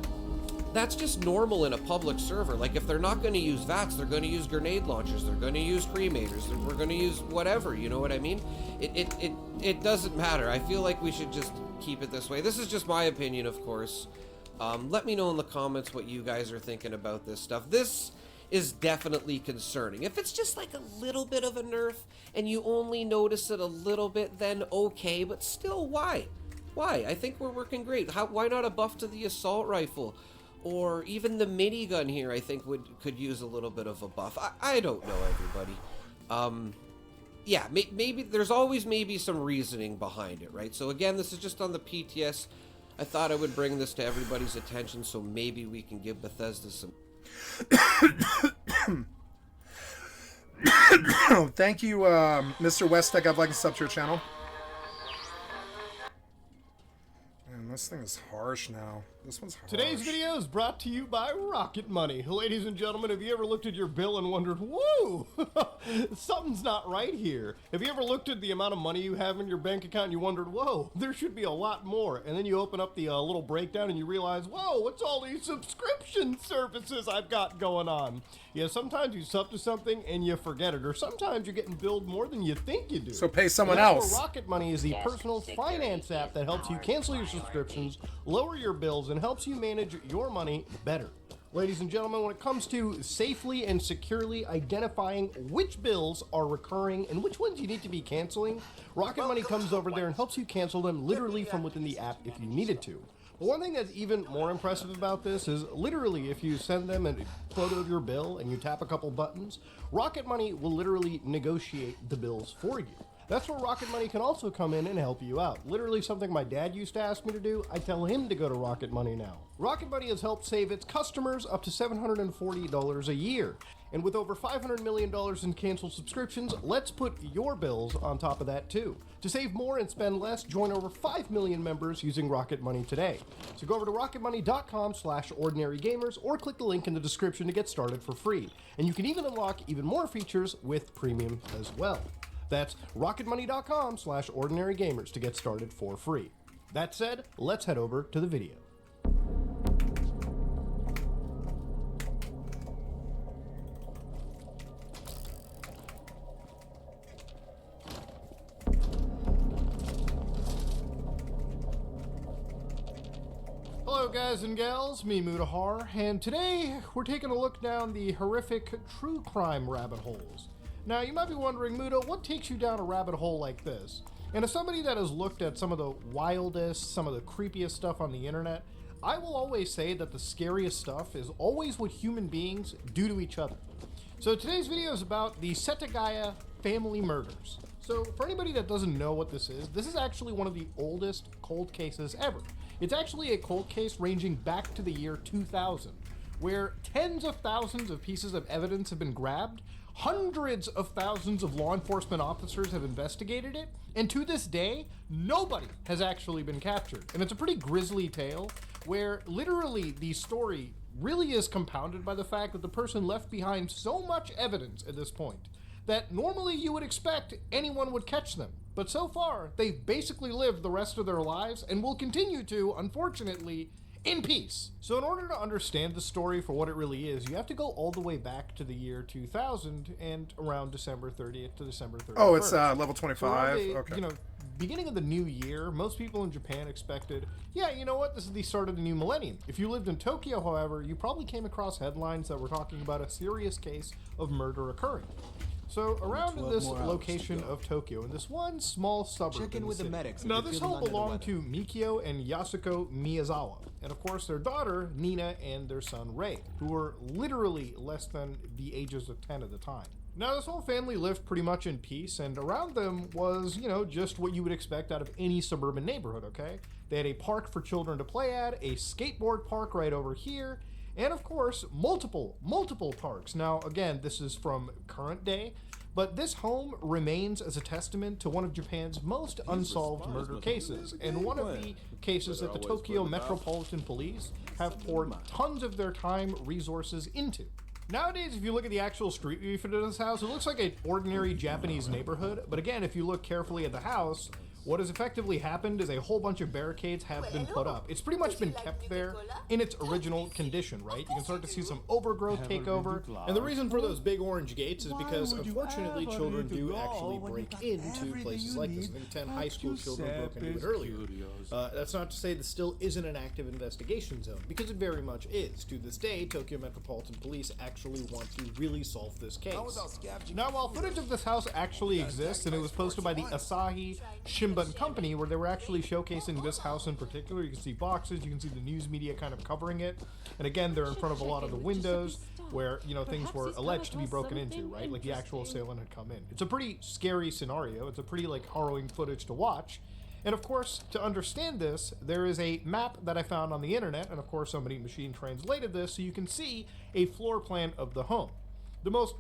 Speaker 5: that's just normal in a public server. Like, if they're not going to use VATS, they're going to use grenade launchers, they're going to use cremators, we're going to use whatever, you know what I mean? It doesn't matter. I feel like we should just keep it this way. This is just my opinion, of course. Let me know in the comments what you guys are thinking about this stuff. This is definitely concerning. If it's just like a little bit of a nerf and you only notice it a little bit, then okay, but still, why? I think we're working great. Why not a buff to the assault rifle? Or even the minigun here, I think could use a little bit of a buff. I don't know, everybody. Yeah, maybe there's always maybe some reasoning behind it, right? So again, this is just on the PTS. I thought I would bring this to everybody's attention, so maybe we can give Bethesda some.
Speaker 1: Thank you, Mr. Westek. I'd like to sub to your channel. Man, this thing is harsh now. This one's harsh.
Speaker 6: Today's video is brought to you by Rocket Money. Ladies and gentlemen, have you ever looked at your bill and wondered, whoa, something's not right here? Have you ever looked at the amount of money you have in your bank account and you wondered, whoa, there should be a lot more? And then you open up the little breakdown and you realize, whoa, what's all these subscription services I've got going on? Yeah, sometimes you sub to something and you forget it, or sometimes you're getting billed more than you think you do.
Speaker 1: So pay someone
Speaker 6: That's
Speaker 1: else.
Speaker 6: where Rocket Money is the personal finance app that helps you cancel your subscriptions, lower your bills, and helps you manage your money better. Ladies and gentlemen, when it comes to safely and securely identifying which bills are recurring and which ones you need to be canceling, Rocket Money comes over there and helps you cancel them literally from within the app if you needed to. But one thing that's even more impressive about this is literally if you send them a photo of your bill and you tap a couple buttons, Rocket Money will literally negotiate the bills for you. That's where Rocket Money can also come in and help you out. Literally something my dad used to ask me to do, I tell him to go to Rocket Money now. Rocket Money has helped save its customers up to $740 a year. And with over $500 million in canceled subscriptions, let's put your bills on top of that too. To save more and spend less, join over 5 million members using Rocket Money today. So go over to rocketmoney.com/ordinarygamers or click the link in the description to get started for free. And you can even unlock even more features with premium as well. That's rocketmoney.com/ordinarygamers to get started for free. That said, let's head over to the video. Hello guys and gals, me Mutahar, and today we're taking a look down the horrific true crime rabbit holes. Now you might be wondering, Muta, what takes you down a rabbit hole like this? And as somebody that has looked at some of the wildest, some of the creepiest stuff on the internet, I will always say that the scariest stuff is always what human beings do to each other. So today's video is about the Setagaya family murders. So for anybody that doesn't know what this is actually one of the oldest cold cases ever. It's actually a cold case ranging back to the year 2000, where tens of thousands of pieces of evidence have been grabbed, hundreds of thousands of law enforcement officers have investigated it, and to this day, nobody has actually been captured. And it's a pretty grisly tale where literally the story really is compounded by the fact that the person left behind so much evidence at this point that normally you would expect anyone would catch them. But so far, they've basically lived the rest of their lives and will continue to, unfortunately, in peace. So in order to understand the story for what it really is, you have to go all the way back to the year 2000 and around December 30th to December 31st.
Speaker 1: Oh, it's level
Speaker 6: So
Speaker 1: 25.
Speaker 6: around the,
Speaker 1: Okay.
Speaker 6: Beginning of the new year, most people in Japan expected, yeah, you know what, this is the start of the new millennium. If you lived in Tokyo, however, you probably came across headlines that were talking about a serious case of murder occurring. So around in
Speaker 4: 12
Speaker 6: this
Speaker 4: more hours
Speaker 6: location
Speaker 4: to go.
Speaker 6: of Tokyo, in this one small suburb
Speaker 4: Check in with the
Speaker 6: city.
Speaker 4: medics if
Speaker 6: Now
Speaker 4: you're
Speaker 6: this
Speaker 4: feeling
Speaker 6: home
Speaker 4: under the
Speaker 6: belonged
Speaker 4: weather.
Speaker 6: to Mikio and Yasuko Miyazawa, and of course their daughter Nina and their son Rei, who were literally less than the ages of 10 at the time. Now this whole family lived pretty much in peace, and around them was, just what you would expect out of any suburban neighborhood, okay? They had a park for children to play at, a skateboard park right over here, and of course, multiple parks. Now again, this is from current day, but this home remains as a testament to one of Japan's most unsolved murder cases, and one of the cases that the Tokyo Metropolitan Police have poured tons of their time, resources into. Nowadays, if you look at the actual street view for this house, it looks like an ordinary Japanese neighborhood, but again, if you look carefully at the house, what has effectively happened is a whole bunch of barricades have been put up. It's pretty much been kept there in its original condition, right? You can start to see some overgrowth take over. And the reason for those big orange gates is because, unfortunately, children do actually break into places like this. I think 10 high school children broke into it earlier. That's not to say this still isn't an active investigation zone, because it very much is. To this day, Tokyo Metropolitan Police actually want to really solve this case. Now, while footage of this house actually exists, and it was posted by the Asahi Shimbun Company, where they were actually showcasing this house in particular, you can see boxes, you can see the news media kind of covering it, and again, they're in front of a lot of the windows where, things were alleged to be broken into, right? Like the actual assailant had come in. It's a pretty scary scenario. It's a pretty, harrowing footage to watch. And of course, to understand this, there is a map that I found on the internet, and of course somebody machine translated this, so you can see a floor plan of the home. The most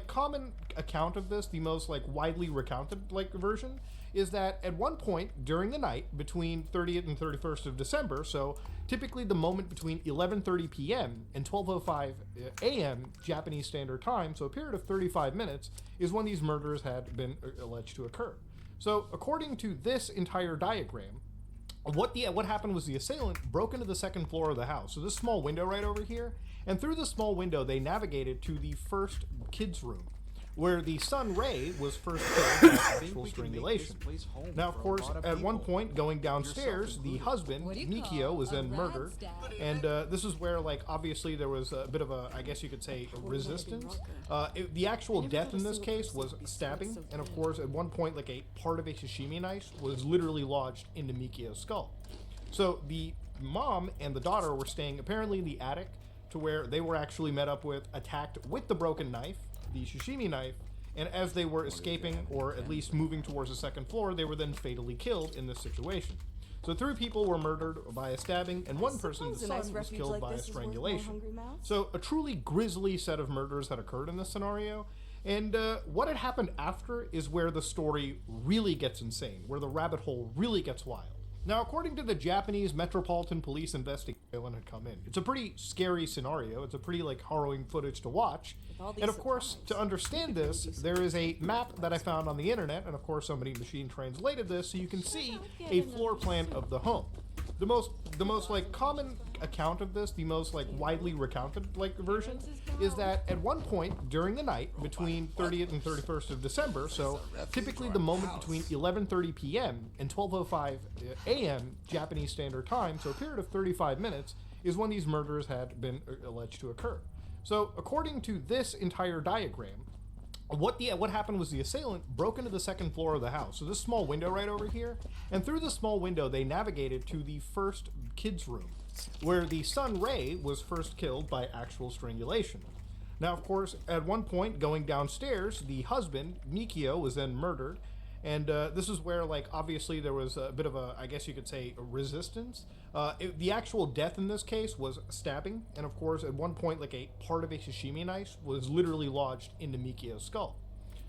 Speaker 6: common account of this, the most widely recounted version, is that at one point during the night between 30th and 31st of December, so typically the moment between 11:30 p.m. and 12:05 a.m. Japanese Standard Time, so a period of 35 minutes, is when these murders had been alleged to occur. So according to this entire diagram, what happened was the assailant broke into the second floor of the house. So this small window right over here, and through this small window they navigated to the first kids' room, where the son Ray was first killed by actual strangulation. Now, of course, at one point, going downstairs, the husband, Mikio, was then murdered, and this is where, obviously there was a bit of a, I guess you could say, resistance. The actual death in this case was stabbing, and of course, at one point, a part of a sashimi knife was literally lodged into Mikio's skull. So the mom and the daughter were staying apparently in the attic, to where they were actually met up with, attacked with the broken knife, the sashimi knife, and as they were escaping, or at least moving towards the second floor, they were then fatally killed in this situation. So 3 people were murdered by a stabbing, and one person, the son, was killed by a strangulation. So a truly grisly set of murders had occurred in this scenario, and what had happened after is where the story really gets insane, where the rabbit hole really gets wild. Now, according to the Japanese Metropolitan Police investigation had come in. It's a pretty scary scenario. It's a pretty harrowing footage to watch. And of course, to understand this, there is a map that I found on the internet, and of course somebody machine translated this, so you can see a floor plan of the home. The the most like common account of this, the most like widely recounted like version, is that at one point during the night between 30th and 31st of December, so typically the moment between 11:30 p.m. and 12:05 a.m. Japanese Standard Time, so a period of 35 minutes, is when these murders had been alleged to occur. So according to this entire diagram, what happened was the assailant broke into the second floor of the house, so this small window right over here, and through the small window they navigated to the first kids' room, where the son Ray was first killed by actual strangulation. Now, of course, at one point going downstairs, the husband Mikio was then murdered, and this is where, like, obviously there was a bit of a, I guess you could say, a resistance. The actual death in this case was stabbing, and of course, at one point, like, a part of a sashimi knife was literally lodged into Mikio's skull.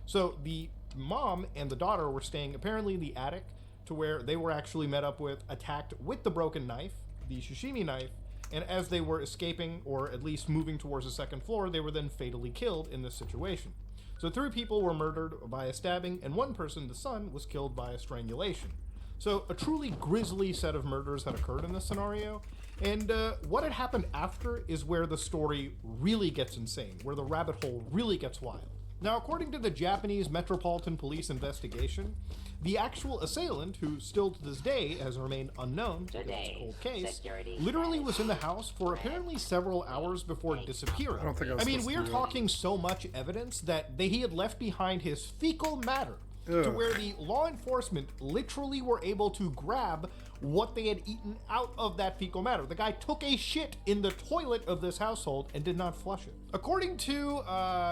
Speaker 6: So the mom and the daughter were staying apparently in the attic, to where they were actually met up with, attacked with the broken knife, the sashimi knife, and as they were escaping, or at least moving towards the second floor, they were then fatally killed in this situation. So 3 people were murdered by a stabbing, and 1 person, the son, was killed by a strangulation. So a truly grisly set of murders had occurred in this scenario, and what had happened after is where the story really gets insane, where the rabbit hole really gets wild. Now, according to the Japanese Metropolitan Police investigation, the actual assailant, who still to this day has remained unknown because it's a cold case, literally was in the house for apparently several hours before disappearing. I mean, we are talking so much evidence that he had left behind his fecal matter, to where the law enforcement literally were able to grab what they had eaten out of that fecal matter. The guy took a shit in the toilet of this household and did not flush it. According to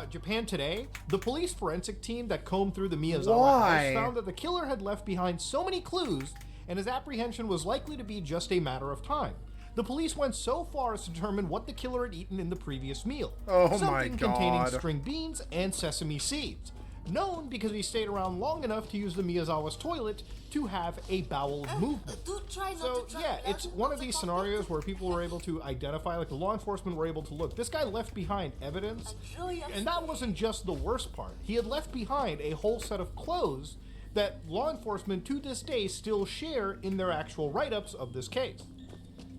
Speaker 6: Japan Today, the police forensic team that combed through the Miyazawa house found that the killer had left behind so many clues, and his apprehension was likely to be just a matter of time. The police went so far as to determine what the killer had eaten in the previous meal. Something containing string beans and sesame seeds, known because he stayed around long enough to use the Miyazawa's toilet to have a bowel movement. So yeah, it's one of these scenarios where people were able to identify, like the law enforcement were able to look, this guy left behind evidence, and that wasn't just the worst part. He had left behind a whole set of clothes that law enforcement to this day still share in their actual write-ups of this case.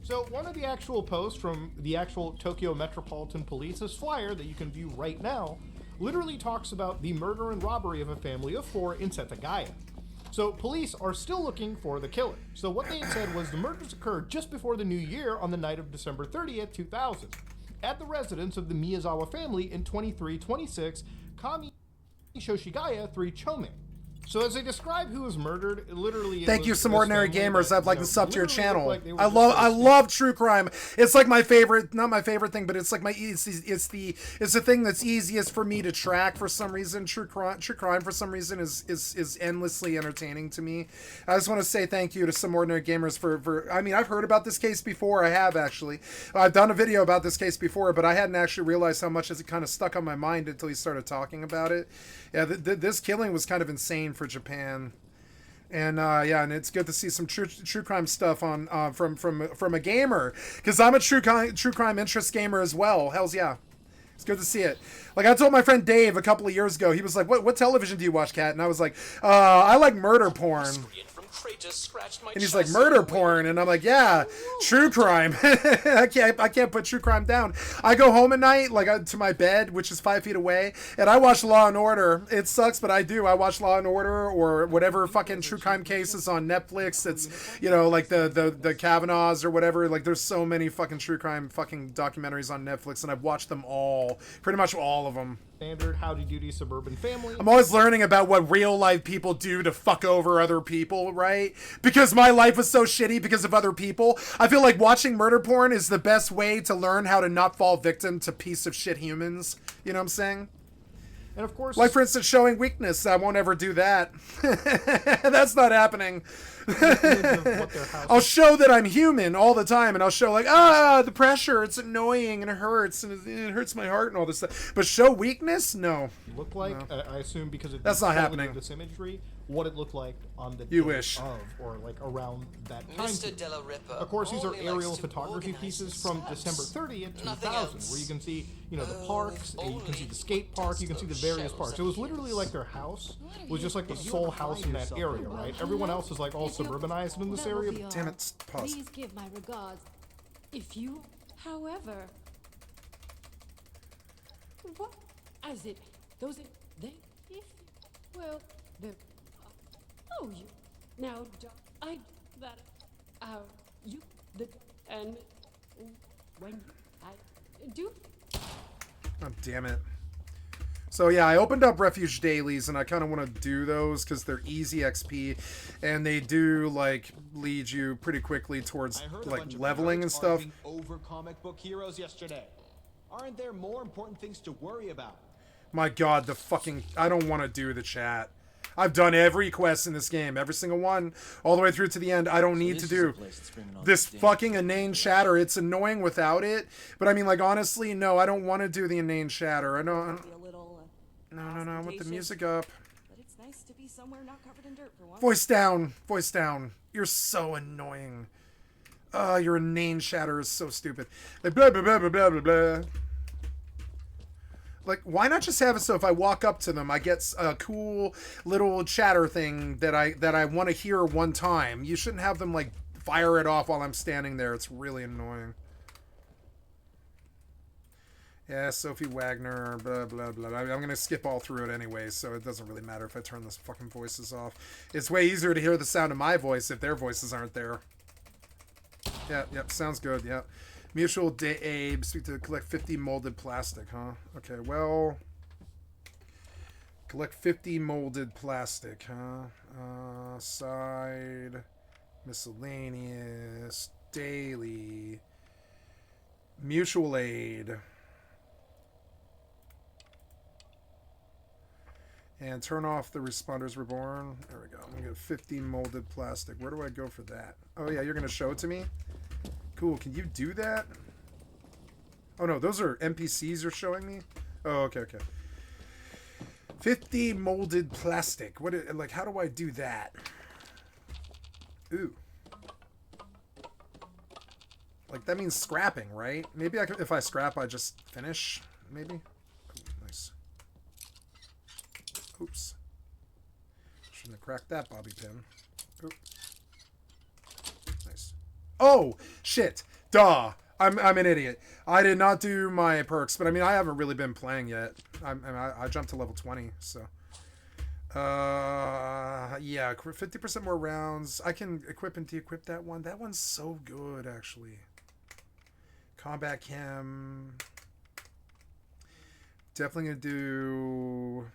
Speaker 6: So one of the actual posts from the actual Tokyo Metropolitan Police's flyer that you can view right now literally talks about the murder and robbery of a family of 4 in Setagaya. So police are still looking for the killer. So what they had said was the murders occurred just before the new year on the night of December 30th, 2000, at the residence of the Miyazawa family in 2326 Kami Shoshigaya 3 Chome. So as they describe who was murdered, literally...
Speaker 1: Thank you, some ordinary gamers. I'd like to sub to your channel. I love true crime. It's like my favorite, not my favorite thing, but it's like it's the thing that's easiest for me to track for some reason. True crime for some reason is endlessly entertaining to me. I just want to say thank you to some ordinary gamers for I mean, I've heard about this case before. I have actually. I've done a video about this case before, but I hadn't actually realized how much it kind of stuck on my mind until you started talking about it. Yeah, this killing was kind of insane for Japan, and yeah, and it's good to see some true crime stuff on from a gamer, because I'm a true crime interest gamer as well. Hell's yeah, it's good to see it. Like I told my friend Dave a couple of years ago, he was like, "What television do you watch, Kat?" And I was like, "I like murder porn." And he's like, murder porn, and I'm like, yeah, true crime. I can't put true crime down. I go home at night, like to my bed, which is 5 feet away, and I watch Law and Order. It sucks, but I do. I watch Law and Order or whatever fucking true crime cases on Netflix. It's, you know, like the Kavanaughs or whatever. Like there's so many fucking true crime fucking documentaries on Netflix, and I've watched them all, pretty much all of them.
Speaker 6: Standard howdy doody suburban family.
Speaker 1: I'm always learning about what real life people do to fuck over other people, right? Because my life was so shitty because of other people. I feel like watching murder porn is the best way to learn how to not fall victim to piece of shit humans. You know what I'm saying?
Speaker 6: And of course,
Speaker 1: like for instance, showing weakness. I won't ever do that. That's not happening. I'll show that I'm human all the time, and I'll show like, the pressure, it's annoying and it hurts my heart and all this stuff. But show weakness? No.
Speaker 6: Look like, no. I assume because
Speaker 1: that's not happening.
Speaker 6: This imagery, what it looked like on the
Speaker 1: You
Speaker 6: day
Speaker 1: wish.
Speaker 6: of, or like around that time
Speaker 7: Mr.
Speaker 6: period.
Speaker 7: Della Ripper
Speaker 6: Of course, these are
Speaker 7: only
Speaker 6: aerial
Speaker 7: likes to
Speaker 6: photography
Speaker 7: organize
Speaker 6: pieces
Speaker 7: his
Speaker 6: from
Speaker 7: steps.
Speaker 6: December 30th,
Speaker 7: Nothing
Speaker 6: 2000,
Speaker 7: else.
Speaker 6: where you can see, you know, the parks, and you can see
Speaker 7: only
Speaker 6: the skate park, you can see the various
Speaker 7: shells
Speaker 6: parks. It
Speaker 7: and
Speaker 6: was literally
Speaker 7: hills.
Speaker 6: like their house was just like the sole house in that area, right? Everyone else is like all suburbanized in this area. But
Speaker 1: Damn it, pause.
Speaker 3: Please give my regards. If you, however, what? As it, those, they, if, well, the, oh, you, now, I, that, you, the, and when I do.
Speaker 1: Oh, damn it. So yeah, I opened up Refuge Dailies, and I kind of want to do those because they're easy XP, and they do like lead you pretty quickly towards like leveling and stuff.
Speaker 8: Over comic book heroes yesterday. Aren't there more important things to worry about?
Speaker 1: My God, the fucking... I don't want to do the chat. I've done every quest in this game, every single one, all the way through to the end. I don't need to do this fucking inane chatter. It's annoying without it, but I mean, like, honestly, no, I don't want to do the inane chatter. I know. No, I want the music up.
Speaker 9: But it's nice to be somewhere not covered in dirt for once.
Speaker 1: Voice down, voice down. You're so annoying. Your inane chatter is so stupid. Like, blah, blah, blah, blah, blah, blah, blah. Like, why not just have it so if I walk up to them, I get a cool little chatter thing that I want to hear one time. You shouldn't have them, like, fire it off while I'm standing there. It's really annoying. Yeah, Sophie Wagner, blah, blah, blah. I'm going to skip all through it anyway, so it doesn't really matter if I turn those fucking voices off. It's way easier to hear the sound of my voice if their voices aren't there. Yeah, yep, sounds good, yeah. Mutual Day Abe, speak to collect 50 molded plastic, huh? Okay, well... Collect 50 molded plastic, huh? Side... Miscellaneous... Daily... Mutual Aid... And turn off the Responders Reborn. There we go. I'm going to get 50 molded plastic. Where do I go for that? Oh, yeah, you're going to show it to me? Cool. Can you do that? Oh, no. Those are NPCs you're showing me? Oh, okay, okay. 50 molded plastic. Like, how do I do that? Ooh. Like, that means scrapping, right? Maybe I could, if I scrap, I just finish? Maybe? Ooh, nice. Oops. Shouldn't have cracked that bobby pin. Oop. Nice. Oh! Shit! Duh! I'm an idiot. I did not do my perks, but I mean, I haven't really been playing yet. I jumped to level 20, so... yeah, 50% more rounds. I can equip and de-equip that one. That one's so good, actually. Combat Chem. Definitely gonna do...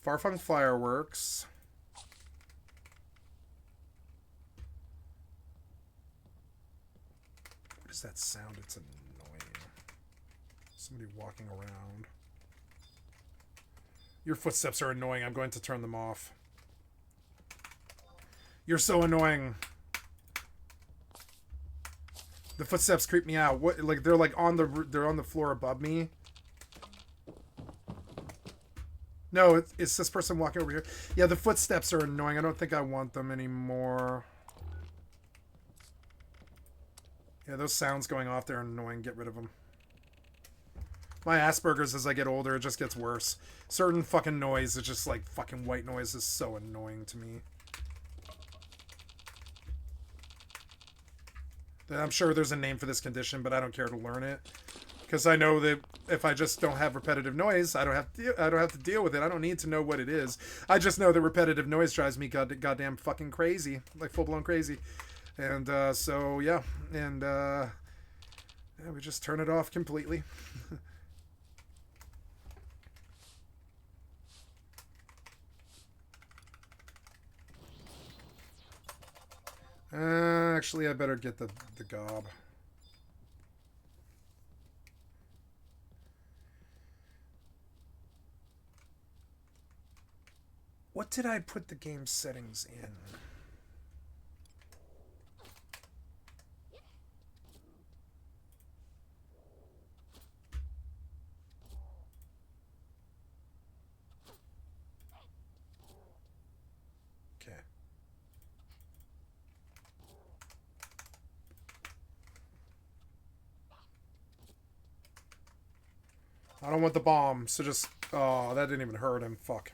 Speaker 1: Farfung Fireworks. What is that sound? It's annoying. Somebody walking around. Your footsteps are annoying. I'm going to turn them off. You're so annoying. The footsteps creep me out. What? Like they're like on the floor above me. No, it's this person walking over here. Yeah, the footsteps are annoying. I don't think I want them anymore. Yeah, those sounds going off there are annoying. Get rid of them. My Asperger's, as I get older, it just gets worse. Certain fucking noise is just like fucking white noise is so annoying to me. I'm sure there's a name for this condition, but I don't care to learn it. Because I know that if I just don't have repetitive noise, I don't have to deal with it. I don't need to know what it is. I just know that repetitive noise drives me goddamn fucking crazy, like full blown crazy. And so yeah, and yeah, we just turn it off completely. Actually, I better get the gob. What did I put the game settings in? don't want the bomb, so just... Oh, that didn't even hurt him. Fuck.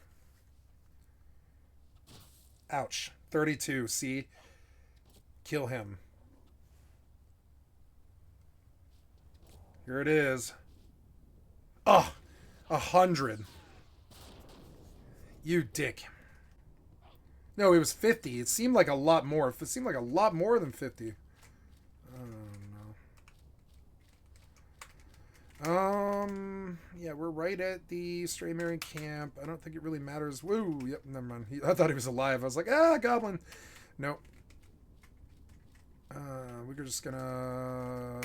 Speaker 1: Ouch. 32, see? Kill him. Here it is. Oh, 100. You dick. No, it was 50. It seemed like a lot more. It seemed like a lot more than 50. Yeah, we're right at the Stray Mary camp. I don't think it really matters. Woo, yep, never mind. I thought he was alive. I was like, goblin. Nope. We're just gonna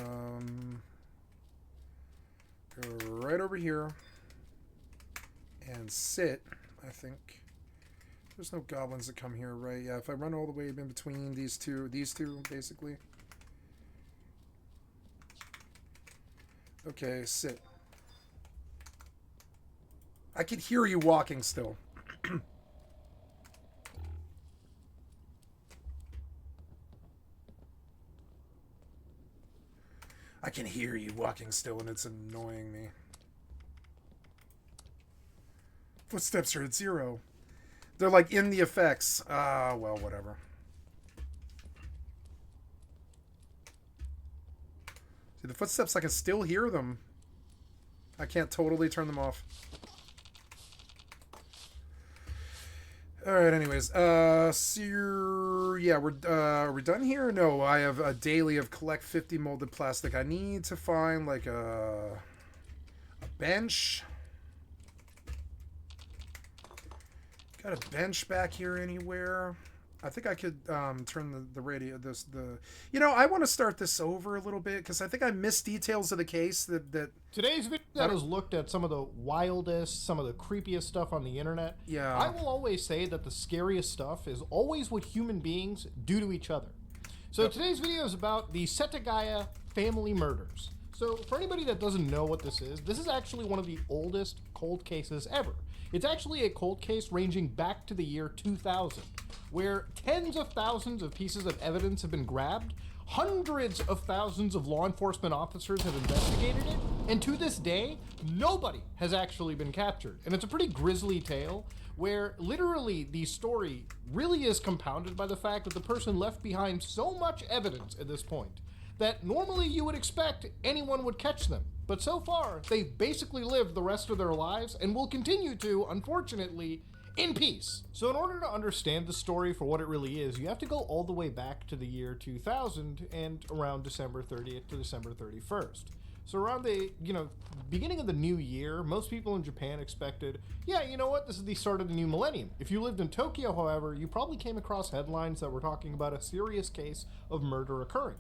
Speaker 1: go right over here and sit, I think. There's no goblins that come here, right? Yeah, if I run all the way in between these two, basically. Okay, sit. I could hear you walking still. I can hear you walking still, and it's annoying me. Footsteps are at 0. They're like in the effects. Well, whatever. See, the footsteps, I can still hear them. I can't totally turn them off. Alright, anyways. So, yeah, are we done here? No, I have a daily of collect 50 molded plastic. I need to find, like, a bench. Got a bench back here anywhere? I think I could turn the radio. You know, I want to start this over a little bit because I think I missed details of the case that.
Speaker 6: Today's video has looked at some of the wildest, some of the creepiest stuff on the internet.
Speaker 1: Yeah.
Speaker 6: I will always say that the scariest stuff is always what human beings do to each other. So today's video is about the Setagaya family murders. So for anybody that doesn't know what this is actually one of the oldest cold cases ever. It's actually a cold case ranging back to the year 2000, where tens of thousands of pieces of evidence have been grabbed, hundreds of thousands of law enforcement officers have investigated it, and to this day, nobody has actually been captured. And it's a pretty grisly tale where literally the story really is compounded by the fact that the person left behind so much evidence at this point that normally you would expect anyone would catch them. But so far, they've basically lived the rest of their lives and will continue to, unfortunately, in peace. So in order to understand the story for what it really is, you have to go all the way back to the year 2000 and around December 30th to December 31st. So around the, beginning of the new year, most people in Japan expected, yeah, you know what, this is the start of the new millennium. If you lived in Tokyo, however, you probably came across headlines that were talking about a serious case of murder occurring.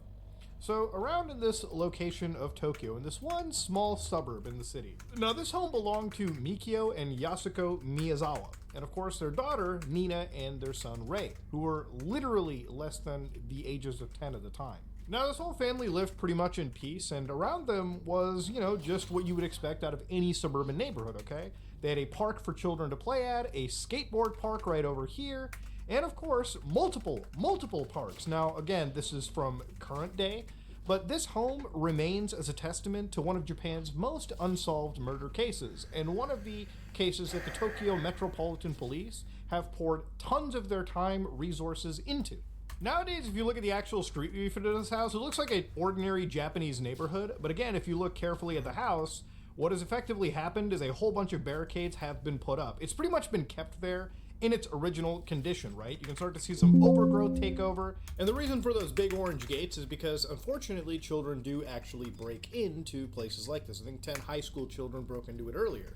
Speaker 6: So around in this location of Tokyo, in this one small suburb in the city. Now this home belonged to Mikio and Yasuko Miyazawa, and of course their daughter Nina and their son Rei, who were literally less than the ages of 10 at the time. Now this whole family lived pretty much in peace, and around them was, just what you would expect out of any suburban neighborhood, okay? They had a park for children to play at, a skateboard park right over here, and of course, multiple parks. Now, again, this is from current day, but this home remains as a testament to one of Japan's most unsolved murder cases, and one of the cases that the Tokyo Metropolitan Police have poured tons of their time, resources into. Nowadays, if you look at the actual street view for this house, it looks like an ordinary Japanese neighborhood, but again, if you look carefully at the house, what has effectively happened is a whole bunch of barricades have been put up. It's pretty much been kept there in its original condition, right? You can start to see some overgrowth take over. And the reason for those big orange gates is because, unfortunately, children do actually break into places like this. I think 10 high school children broke into it earlier.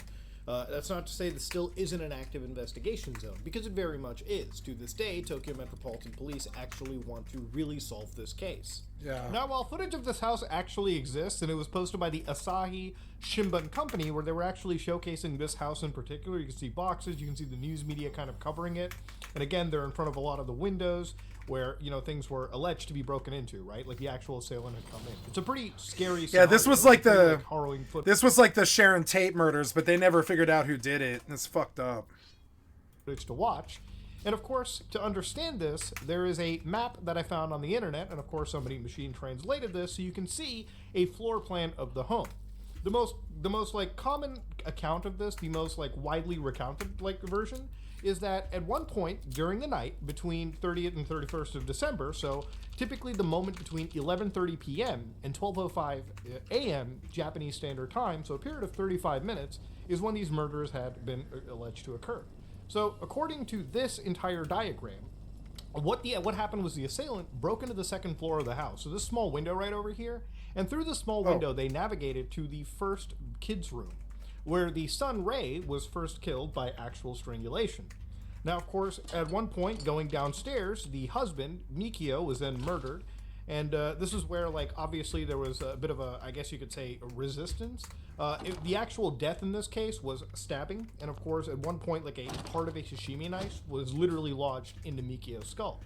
Speaker 6: That's not to say this still isn't an active investigation zone, because it very much is. To this day, Tokyo Metropolitan Police actually want to really solve this case.
Speaker 1: Yeah.
Speaker 6: Now, while footage of this house actually exists, and it was posted by the Asahi Shimbun Company, where they were actually showcasing this house in particular, you can see boxes, you can see the news media kind of covering it, and again, they're in front of a lot of the windows where, things were alleged to be broken into, right? Like the actual assailant had come in. It's a pretty scary scenario.
Speaker 1: Yeah, this was like
Speaker 6: harrowing footage.
Speaker 1: This was like the Sharon Tate murders, but they never figured out who did it. It's fucked up.
Speaker 6: To watch. And of course, to understand this, there is a map that I found on the internet, and of course somebody machine translated this so you can see a floor plan of the home. The most like common account of this, the most like widely recounted like version, is that at one point during the night between 30th and 31st of December, so typically the moment between 11:30 p.m. and 12:05 a.m. Japanese Standard Time, so a period of 35 minutes, is when these murders had been alleged to occur. So according to this entire diagram, what happened was the assailant broke into the second floor of the house. So this small window right over here, and through the small window they navigated to the first kid's room, where the son Ray was first killed by actual strangulation. Now, of course, at one point going downstairs, the husband Mikio was then murdered, and this is where, like, obviously there was a bit of a, I guess you could say, a resistance. The actual death in this case was stabbing, and of course, at one point, like, a part of a sashimi knife was literally lodged into Mikio's skull.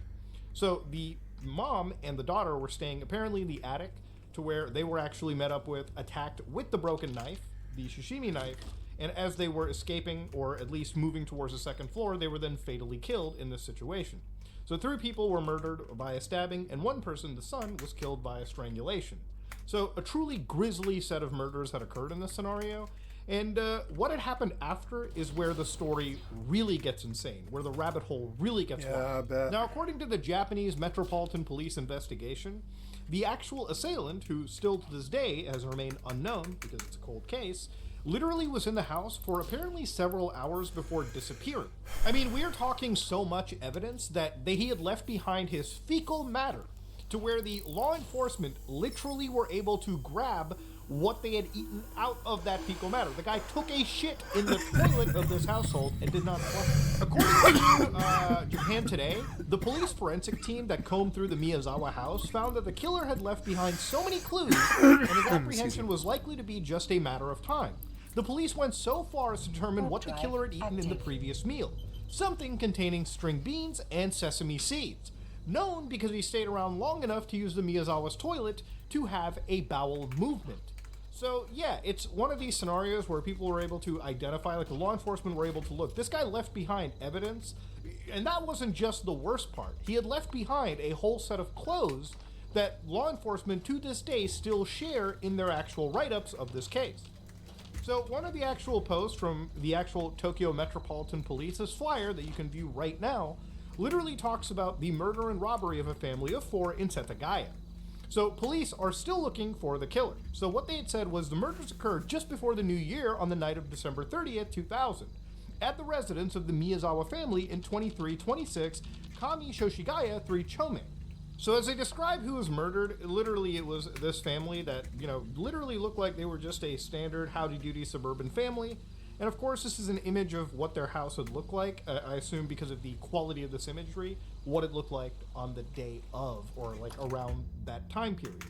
Speaker 6: So the mom and the daughter were staying apparently in the attic, to where they were actually met up with, attacked with the broken knife, the sashimi knife, and as they were escaping, or at least moving towards the second floor, they were then fatally killed in this situation. So 3 people were murdered by a stabbing, and 1 person, the son, was killed by a strangulation. So a truly grisly set of murders had occurred in this scenario, and what had happened after is where the story really gets insane, where the rabbit hole really gets wild. Now, according to the Japanese Metropolitan Police investigation, the actual assailant, who still to this day has remained unknown because it's a cold case, literally was in the house for apparently several hours before disappearing. I mean, we are talking so much evidence that he had left behind his fecal matter, to where the law enforcement literally were able to grab what they had eaten out of that fecal matter. The guy took a shit in the toilet of this household and did not flush it. According to Japan Today, the police forensic team that combed through the Miyazawa house found that the killer had left behind so many clues, and his apprehension was likely to be just a matter of time. The police went so far as to determine what the killer had eaten in the previous meal, something containing string beans and sesame seeds, known because he stayed around long enough to use the Miyazawa's toilet to have a bowel movement. So yeah, it's one of these scenarios where people were able to identify, like the law enforcement were able to look, this guy left behind evidence, and that wasn't just the worst part. He had left behind a whole set of clothes that law enforcement to this day still share in their actual write-ups of this case. So one of the actual posts from the actual Tokyo Metropolitan Police's flyer that you can view right now literally talks about the murder and robbery of a family of 4 in Setagaya. So police are still looking for the killer. So what they had said was the murders occurred just before the new year on the night of December 30th, 2000, at the residence of the Miyazawa family in 2326 Kami Shoshigaya 3 Chome. So as they describe who was murdered, literally it was this family that, literally looked like they were just a standard howdy-doody suburban family. And of course, this is an image of what their house would look like, I assume because of the quality of this imagery, what it looked like on the day of, or like around that time period.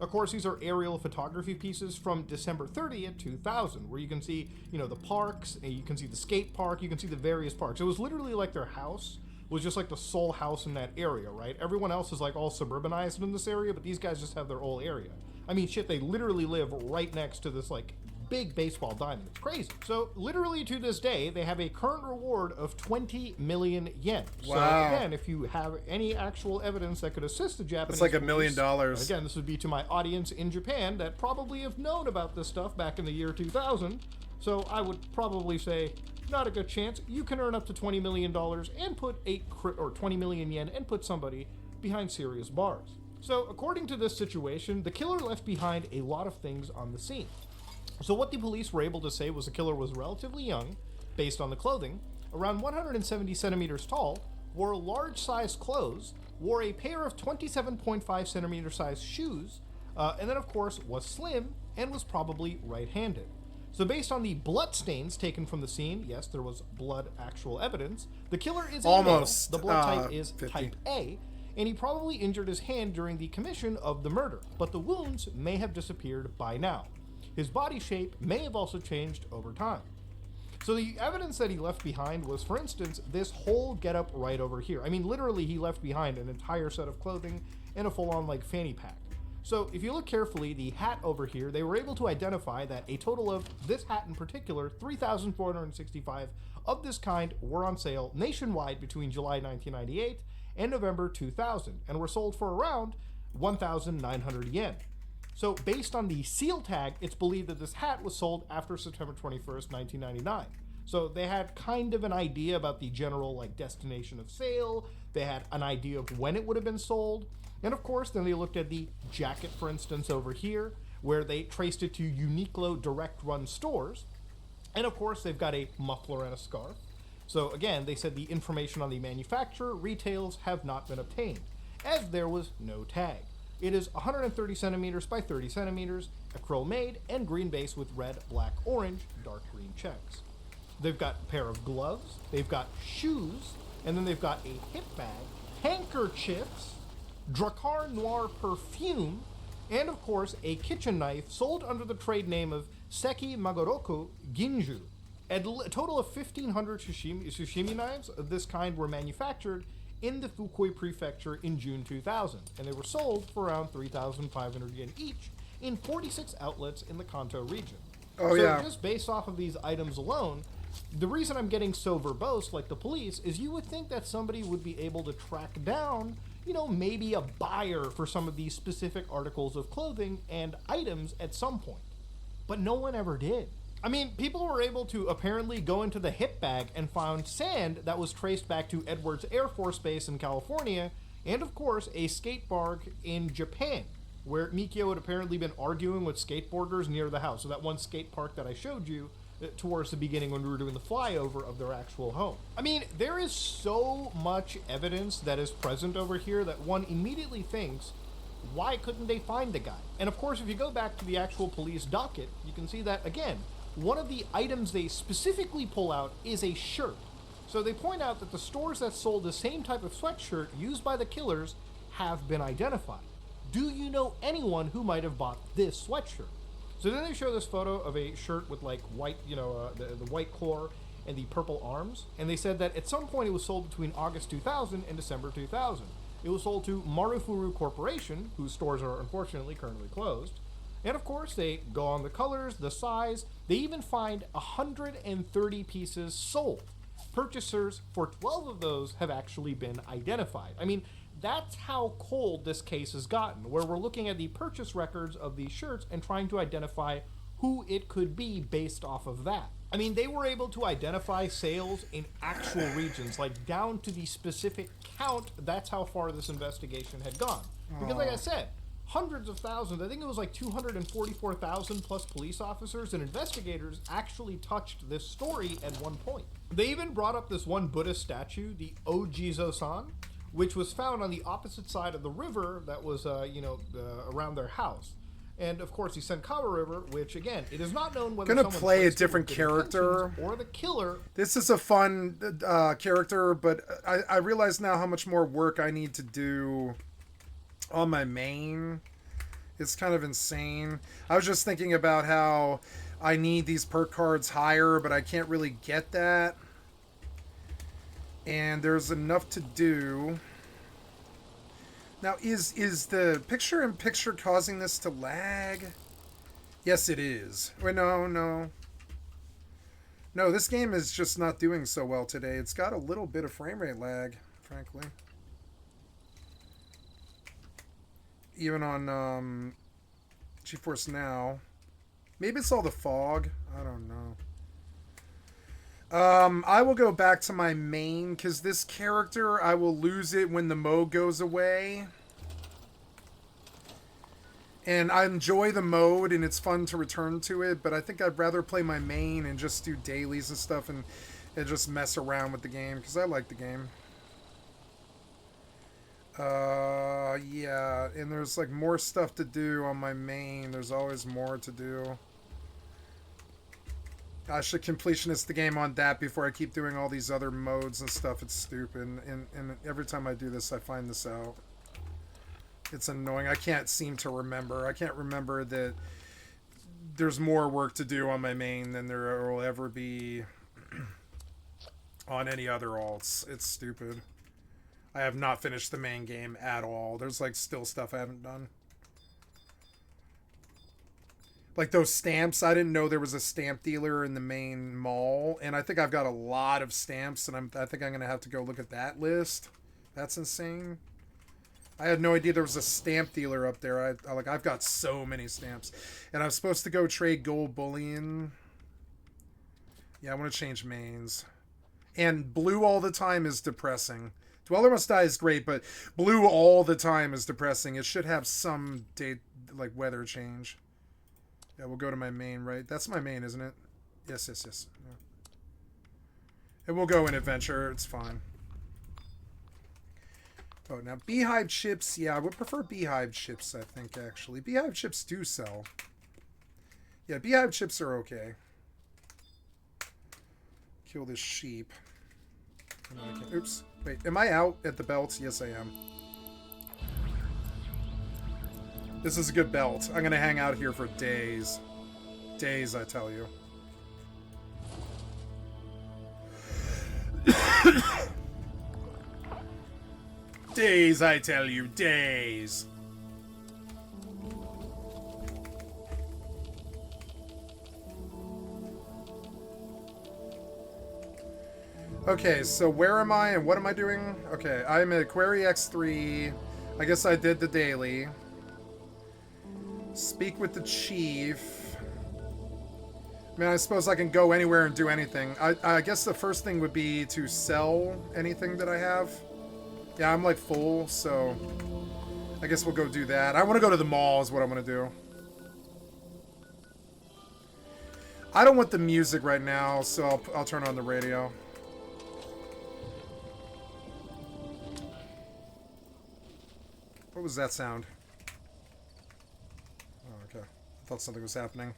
Speaker 6: Of course, these are aerial photography pieces from December 30th, 2000, where you can see, the parks, and you can see the skate park, you can see the various parks. It was literally like their house was just like the sole house in that area, right? Everyone else is like all suburbanized in this area, but these guys just have their whole area. I mean, shit, they literally live right next to this like big baseball diamond. It's crazy. So literally to this day, they have a current reward of 20 million yen. Wow. So again, if you have any actual evidence that could assist the Japanese,
Speaker 1: it's like $1 million.
Speaker 6: Again, this would be to my audience in Japan that probably have known about this stuff back in the year 2000. So I would probably say, not a good chance. You can earn up to $20 million and put 20 million yen and put somebody behind serious bars. So according to this situation, the killer left behind a lot of things on the scene. So what the police were able to say was the killer was relatively young, based on the clothing, around 170 centimeters tall, wore large-sized clothes, wore a pair of 27.5 centimeter sized shoes, and then of course was slim and was probably right-handed. So based on the blood stains taken from the scene, yes, there was blood actual evidence, the killer is almost male, the blood type is 50. Type A, and he probably injured his hand during the commission of the murder, but the wounds may have disappeared by now. His body shape may have also changed over time. So the evidence that he left behind was, for instance, this whole getup right over here. I mean, literally he left behind an entire set of clothing and a full-on like fanny pack. So if you look carefully, the hat over here, they were able to identify that a total of this hat in particular, 3,465 of this kind were on sale nationwide between July 1998 and November 2000, and were sold for around 1,900 yen. So based on the seal tag, it's believed that this hat was sold after September 21st, 1999. So they had kind of an idea about the general like destination of sale. They had an idea of when it would have been sold. And of course, then they looked at the jacket, for instance, over here, where they traced it to Uniqlo direct run stores. And of course, they've got a muffler and a scarf. So again, they said the information on the manufacturer, retails have not been obtained, as there was no tag. It is 130 centimeters by 30 centimeters, acrylic made, and green base with red, black, orange, dark green checks. They've got a pair of gloves, they've got shoes, and then they've got a hip bag, handkerchiefs, Drakkar Noir perfume, and of course a kitchen knife sold under the trade name of Seki Magoroku Ginju. A total of 1,500 sushimi knives of this kind were manufactured in the Fukui prefecture in June 2000, and they were sold for around 3,500 yen each in 46 outlets in the Kanto region.
Speaker 1: Oh,
Speaker 6: so
Speaker 1: yeah.
Speaker 6: just based off of these items alone, the reason I'm getting so verbose, like the police, is you would think that somebody would be able to track down, you know, maybe a buyer for some of these specific articles of clothing and items at some point. But no one ever did. I mean, people were able to apparently go into the hip bag and found sand that was traced back to Edwards Air Force Base in California, and of course, a skate park in Japan, where Mikio had apparently been arguing with skateboarders near the house. So that one skate park that I showed you towards the beginning when we were doing the flyover of their actual home. I mean, there is so much evidence that is present over here that one immediately thinks, why couldn't they find the guy? And of course, if you go back to the actual police docket, you can see that, again, one of the items they specifically pull out is a shirt. So they point out that the stores that sold the same type of sweatshirt used by the killers have been identified. Do you know anyone who might have bought this sweatshirt? So then they show this photo of a shirt with like white, the white core and the purple arms. And they said that at some point it was sold between August 2000 and December 2000. It was sold to Marufuru Corporation, whose stores are unfortunately currently closed. And of course, they go on the colors, the size. They even find 130 pieces sold. Purchasers for 12 of those have actually been identified. I mean, that's how cold this case has gotten, where we're looking at the purchase records of these shirts and trying to identify who it could be based off of that. I mean, they were able to identify sales in actual regions, like down to the specific count. That's how far this investigation had gone. Because like I said, hundreds of thousands, I think it was like 244,000 plus police officers and investigators actually touched this story at one point. They even brought up this one Buddhist statue, the Ojizo-san, which was found on the opposite side of the river that was, around their house. And of course, the Senkawa River, which again, it is not known whether
Speaker 1: Gonna
Speaker 6: someone
Speaker 1: play a
Speaker 6: placed it
Speaker 1: different
Speaker 6: with good
Speaker 1: character
Speaker 6: intentions or the killer.
Speaker 1: This is a fun character, but I realize now how much more work I need to do on my main. It's kind of insane. I was just thinking about how I need these perk cards higher, but I can't really get that. And there's enough to do. Now, is the picture-in-picture causing this to lag? Yes, it is. Wait, no. No, this game is just not doing so well today. It's got a little bit of frame rate lag, frankly. Even on GeForce Now. Maybe it's all the fog. I don't know. I will go back to my main, because this character, I will lose it when the mode goes away. And I enjoy the mode, and it's fun to return to it, but I think I'd rather play my main and just do dailies and stuff and just mess around with the game, because I like the game. Yeah, and there's like more stuff to do on my main. There's always more to do. I should completionist the game on that before I keep doing all these other modes and stuff. It's stupid. And every time I do this, I find this out. It's annoying. I can't seem to remember. I can't remember that there's more work to do on my main than there will ever be on any other alts. It's stupid. I have not finished the main game at all. There's like still stuff I haven't done. Like those stamps, I didn't know there was a stamp dealer in the main mall, and I think I've got a lot of stamps, and I think I'm gonna have to go look at that list. That's insane. I had no idea there was a stamp dealer up there. I've got so many stamps. And I'm supposed to go trade gold bullion. Yeah, I want to change mains. And blue all the time is depressing. Dweller Must Die is great, but blue all the time is depressing. It should have some date, like weather change. Yeah, we'll go to my main, right? That's my main, isn't it? Yes. Yeah. And we'll go in adventure. It's fine. Oh, now beehive chips. Yeah, I would prefer beehive chips, I think, actually. Beehive chips do sell. Yeah, beehive chips are okay. Kill this sheep. Oops. Wait, am I out at the belt? Yes, I am. This is a good belt. I'm going to hang out here for days. Days, I tell you. Days, I tell you. Days. Okay, so where am I and what am I doing? Okay, I'm at Query X3. I guess I did the daily. Speak with the chief. I mean, I suppose I can go anywhere and do anything. I guess the first thing would be to sell anything that I have. Yeah, I'm like full, so I guess we'll go do that. I want to go to the mall is what I want to do. I don't want the music right now, so I'll turn on the radio. What was that sound? Oh, okay. I thought something was happening.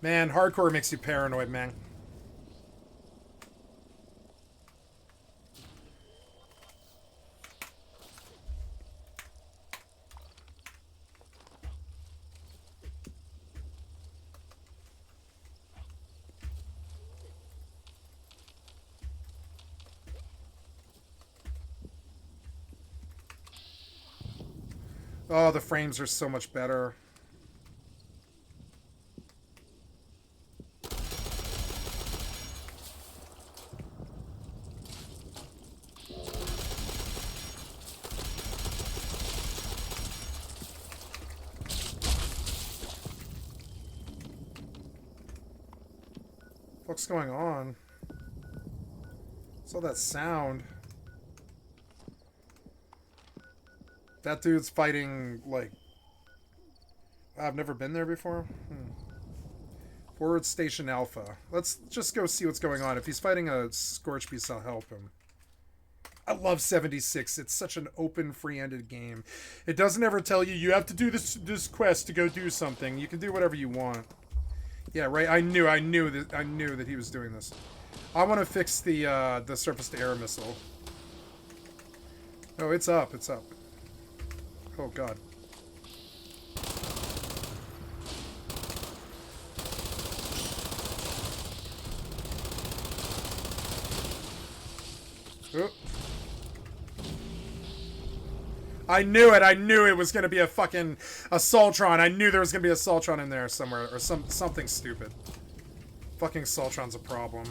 Speaker 1: Man, hardcore makes you paranoid, man. Oh, the frames are so much better. What's going on? What's all that sound? That dude's fighting, like... I've never been there before. Forward Station Alpha. Let's just go see what's going on. If he's fighting a Scorch Beast, I'll help him. I love 76. It's such an open, free-ended game. It doesn't ever tell you, you have to do this quest to go do something. You can do whatever you want. Yeah, right? I knew that he was doing this. I want to fix the surface-to-air missile. Oh, it's up. It's up. Oh, God. Oh. I knew it. I knew it was going to be a fucking Assaultron. I knew there was going to be a Assaultron in there somewhere. Or something stupid. Fucking Assaultron's a problem.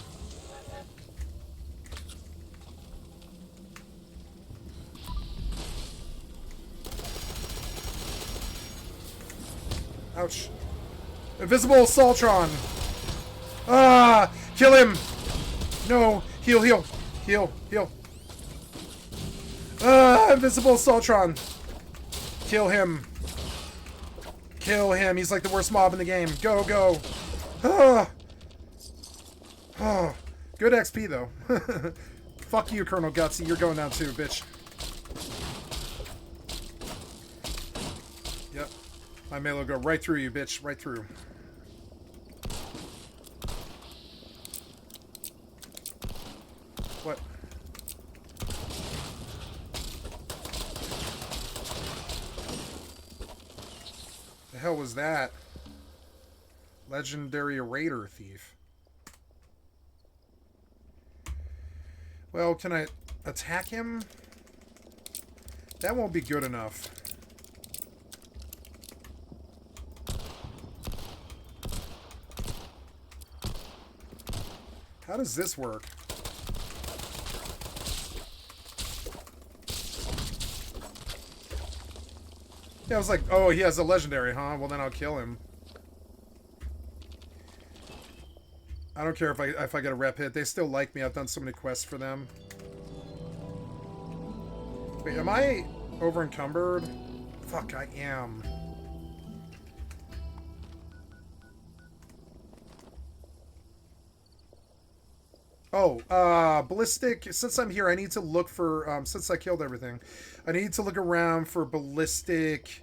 Speaker 1: Ouch. Invisible Assaultron. Ah! Kill him! No! Heal, heal. Heal, heal. Ah! Invisible Assaultron. Kill him. Kill him. He's like the worst mob in the game. Go, go. Ah! Oh. Good XP, though. Fuck you, Colonel Gutsy. You're going down too, bitch. Yep. My melee will go right through you, bitch. Right through. What? The hell was that? Legendary Raider Thief. Well, can I attack him? That won't be good enough. How does this work? Yeah, I was like, oh, he has a legendary, huh? Well, then I'll kill him. I don't care if I get a rep hit. They still like me. I've done so many quests for them. Wait, am I over encumbered? Fuck, I am. Oh, ballistic. Since I'm here, I need to look for, since I killed everything, I need to look around for ballistic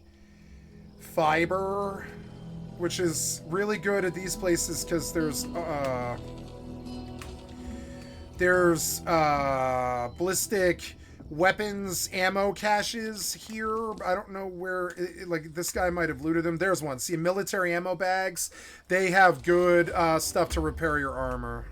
Speaker 1: fiber, which is really good at these places because there's ballistic weapons ammo caches here. I don't know where, like, this guy might have looted them. There's one. See, military ammo bags. They have good stuff to repair your armor.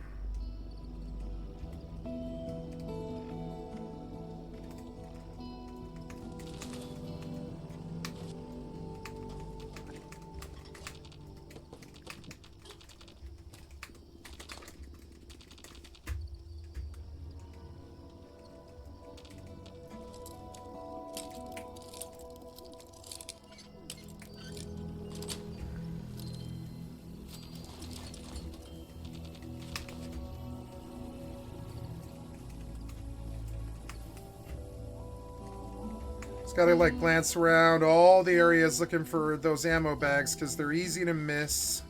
Speaker 1: Gotta like glance around all the areas looking for those ammo bags because they're easy to miss.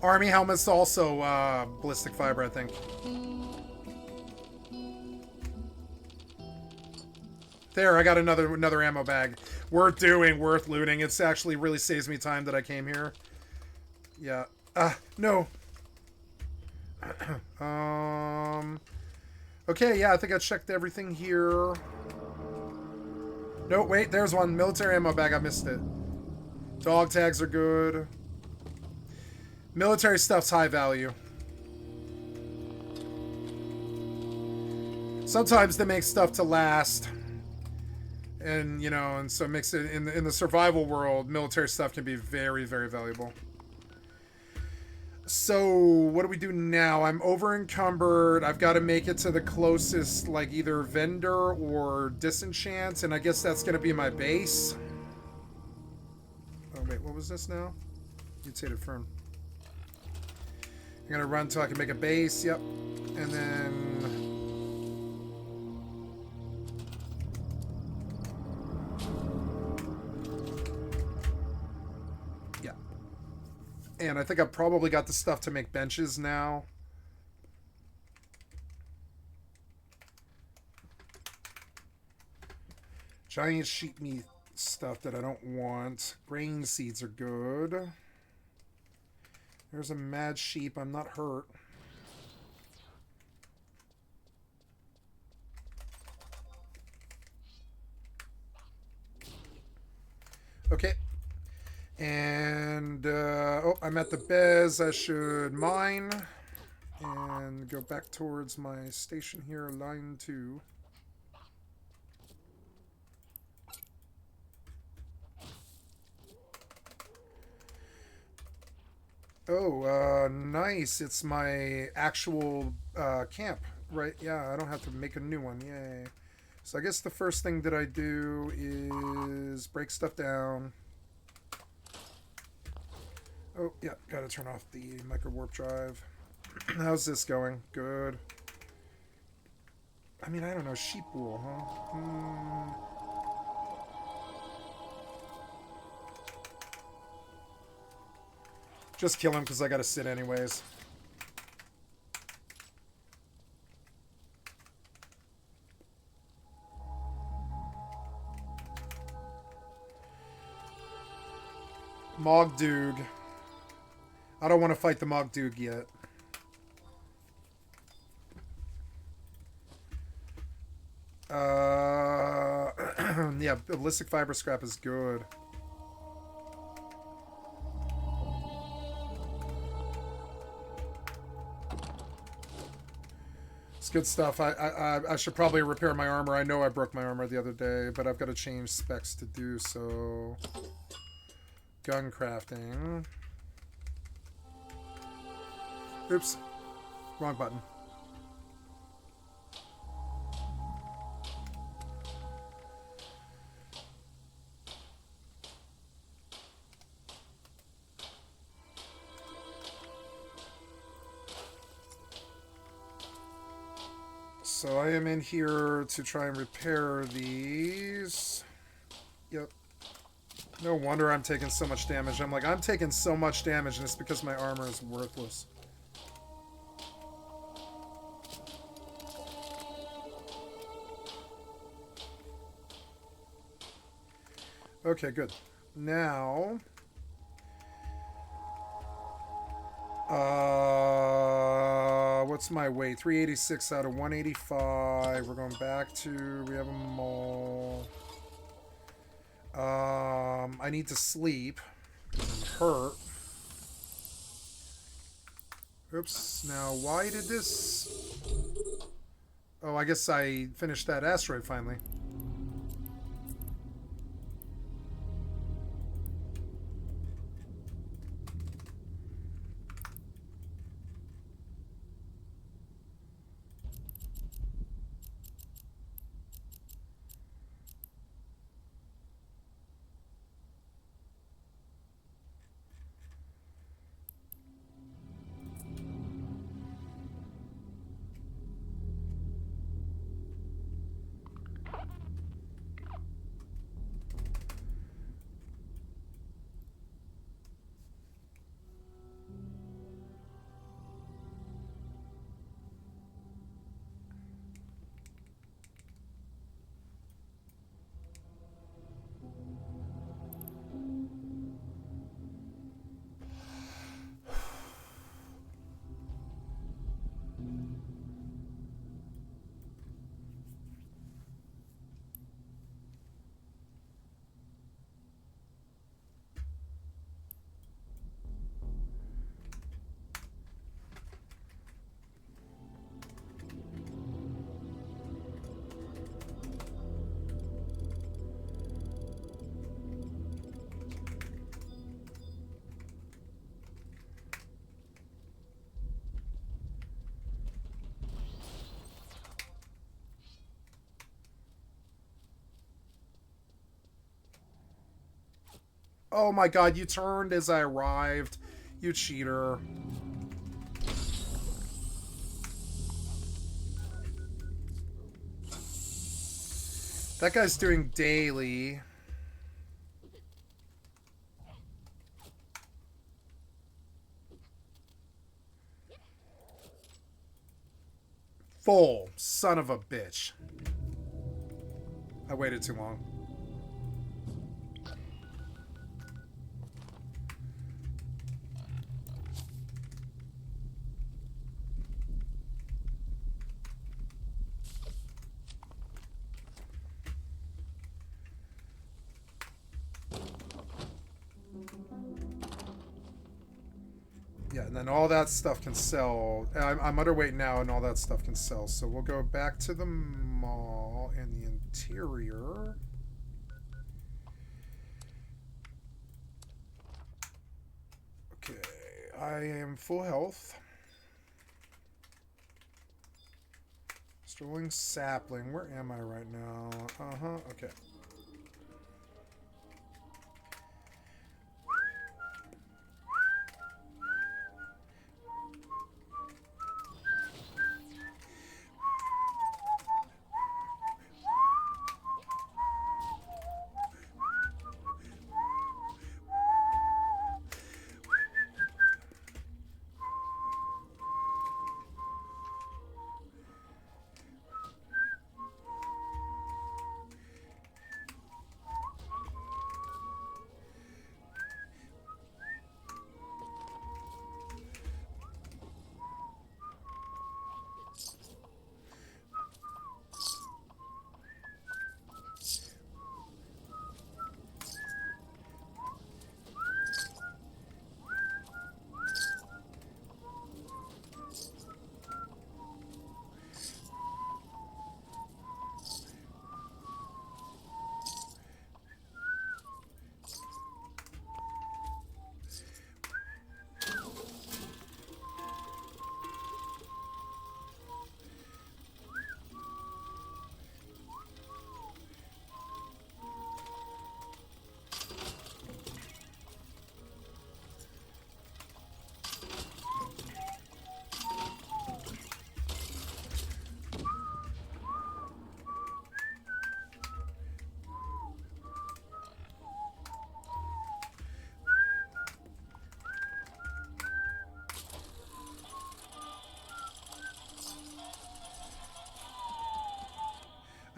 Speaker 1: Army helmets also ballistic fiber, I think. There, I got another ammo bag. Worth doing, worth looting. It's actually really saves me time that I came here. Yeah. No. Okay, yeah, I think I checked everything here. No, wait, there's one. Military ammo bag, I missed it. Dog tags are good. Military stuff's high value. Sometimes they make stuff to last. And, you know, and so it makes it, in the survival world, military stuff can be very, very valuable. So, what do we do now? I'm over encumbered. I've got to make it to the closest, like, either vendor or disenchant, and I guess that's going to be my base. Oh, wait, what was this now? Mutated fern. I'm going to run until I can make a base, yep. And then... And I think I've probably got the stuff to make benches now. Giant sheep meat stuff that I don't want. Grain seeds are good. There's a mad sheep. I'm not hurt. Okay. And, oh, I'm at the Bez. I should mine and go back towards my station here, line 2. Oh, nice. It's my actual camp, right? Yeah, I don't have to make a new one. Yay. So I guess the first thing that I do is break stuff down. Oh, yeah, gotta turn off the micro warp drive. How's this going? Good. I mean, I don't know, sheep wool, huh? Just kill him because I gotta sit anyways. Mogdug. I don't want to fight the Mogdug yet. Yeah, ballistic fiber scrap is good. It's good stuff. I should probably repair my armor. I know I broke my armor the other day, but I've got to change specs to do so. gun crafting. Oops. Wrong button. So I am in here to try and repair these. Yep. No wonder I'm taking so much damage. I'm like, I'm taking so much damage, and it's because my armor is worthless. Okay, good. Now... what's my weight? 386 out of 185. We're going back to... We have a mall. I need to sleep. I'm hurt. Oops. Now, why did this... Oh, I guess I finished that asteroid finally. Oh my god, you turned as I arrived. You cheater. That guy's doing daily. Full. Son of a bitch. I waited too long. Yeah, and then all that stuff can sell. I'm underweight now, and all that stuff can sell. So we'll go back to the mall and the interior. Okay, I am full health. Strolling sapling. Where am I right now? Okay.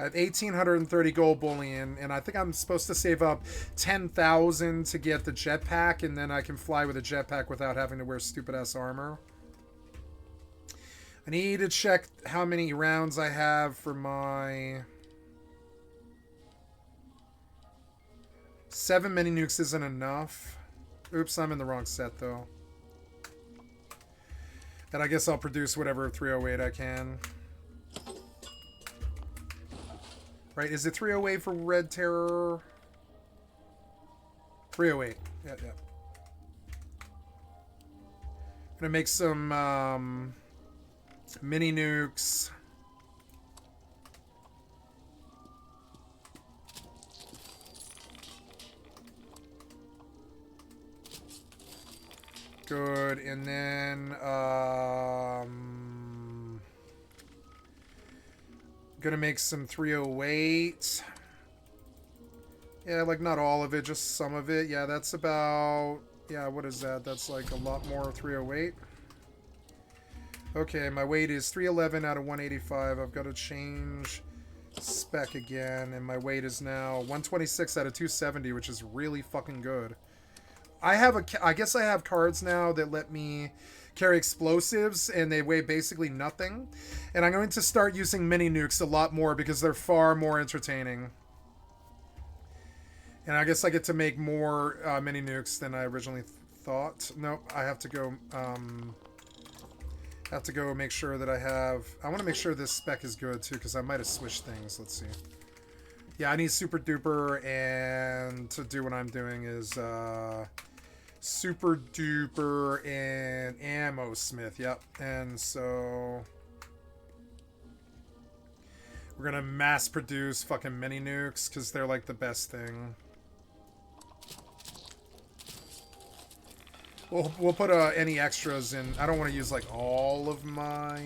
Speaker 1: I have 1,830 gold bullion, and I think I'm supposed to save up 10,000 to get the jetpack, and then I can fly with a jetpack without having to wear stupid-ass armor. I need to check how many rounds I have for my... 7 mini nukes isn't enough. Oops, I'm in the wrong set, though. And I guess I'll produce whatever 308 I can. Right, is it 308 for Red Terror? 308. Yeah. I'm gonna make some mini nukes. Good, and then gonna make some 308. Yeah, like not all of it, just some of it. Yeah, that's about, yeah, what is that? That's like a lot more 308. Okay, my weight is 311 out of 185. I've got to change spec again, and my weight is now 126 out of 270, which is really fucking good. I guess I have cards now that let me carry explosives, and they weigh basically nothing. And I'm going to start using mini nukes a lot more because they're far more entertaining. And I guess I get to make more mini nukes than I originally thought. Nope, I have to go make sure that I have... I want to make sure this spec is good too, because I might have switched things. Let's see. Yeah, I need Super Duper, and to do what I'm doing is Super Duper and Ammo Smith. Yep. And so we're gonna mass produce fucking mini nukes because they're like the best thing. We'll put any extras in. I don't want to use like all of my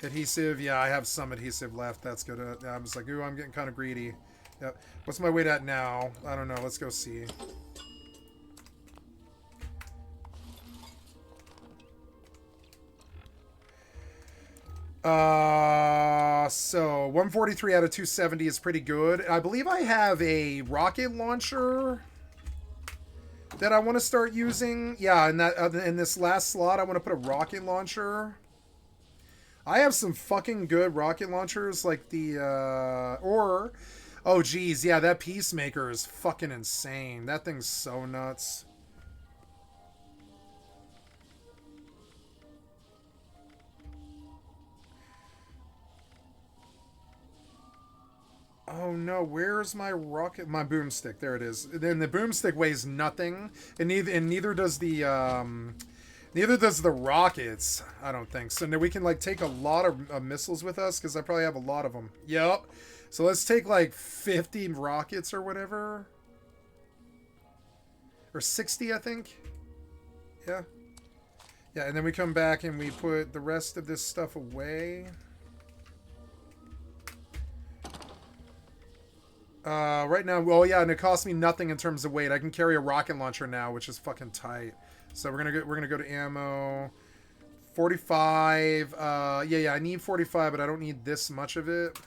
Speaker 1: adhesive. Yeah, I have some adhesive left. That's good. I was like, ooh, I'm getting kind of greedy. Yep. What's my weight at now? I don't know. Let's go see. So 143 out of 270 is pretty good. I believe I have a rocket launcher that I want to start using. Yeah, in this last slot, I want to put a rocket launcher. I have some fucking good rocket launchers, like the, oh geez, yeah, that Peacemaker is fucking insane. That thing's so nuts. Oh no, where's my rocket? My boomstick, there it is. Then the boomstick weighs nothing, and neither does the, neither does the rockets, I don't think. So now we can, like, take a lot of missiles with us, because I probably have a lot of them. Yep. So let's take, like, 50 rockets or whatever. Or 60, I think. Yeah. Yeah, and then we come back and we put the rest of this stuff away. Right now, well, yeah, and it costs me nothing in terms of weight. I can carry a rocket launcher now, which is fucking tight. So we're gonna go to ammo. 45. Yeah, I need 45, but I don't need this much of it.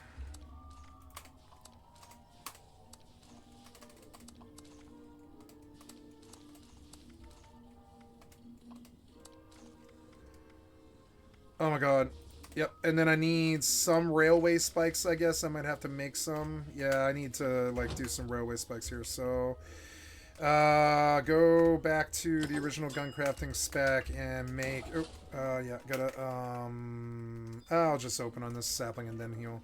Speaker 1: Oh my god. Yep, and then I need some railway spikes, I guess. I might have to make some. Yeah, I need to, like, do some railway spikes here. So, go back to the original gun crafting spec and make... Oh, yeah, gotta, I'll just open on this sapling and then he'll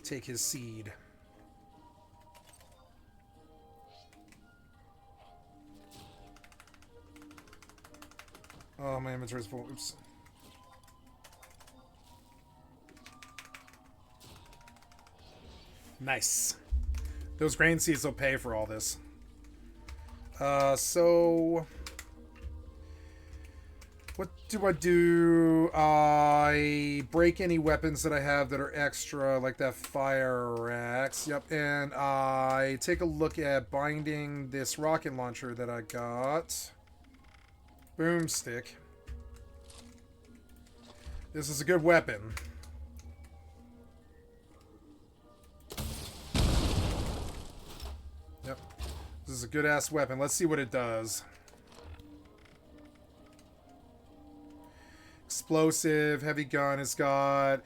Speaker 1: take his seed. Oh, my inventory's full. Oops. Nice. Those grain seeds will pay for all this. So... what do I do? I break any weapons that I have that are extra, like that fire axe. Yep, and I take a look at binding this rocket launcher that I got. Boomstick. This is a good weapon. This is a good-ass weapon. Let's see what it does. Explosive, heavy gun. It's got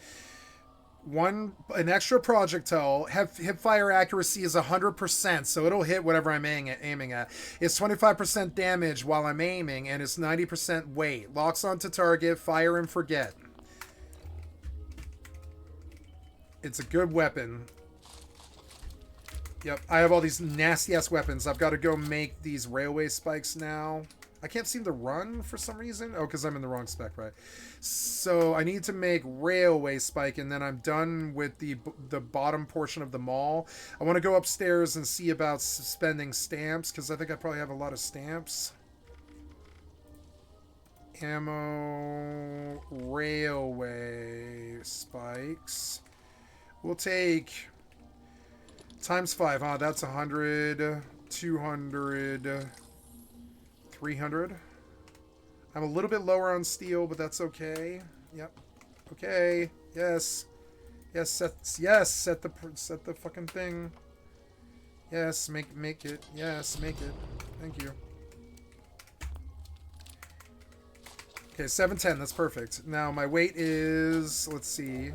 Speaker 1: an extra projectile. Hip fire accuracy is 100%, so it'll hit whatever I'm aiming at. It's 25% damage while I'm aiming, and it's 90% weight. Locks onto target, fire and forget. It's a good weapon. Yep, I have all these nasty-ass weapons. I've got to go make these railway spikes now. I can't seem to run for some reason. Oh, because I'm in the wrong spec, right? So I need to make railway spike, and then I'm done with the bottom portion of the mall. I want to go upstairs and see about spending stamps, because I think I probably have a lot of stamps. Ammo, railway spikes. We'll take times 5, huh? That's 100, 200, 300. I'm a little bit lower on steel, but that's okay. Yep. Okay. Yes. Yes. Set the fucking thing. Yes. Make it. Yes. Make it. Thank you. Okay. 710. That's perfect. Now my weight is. Let's see.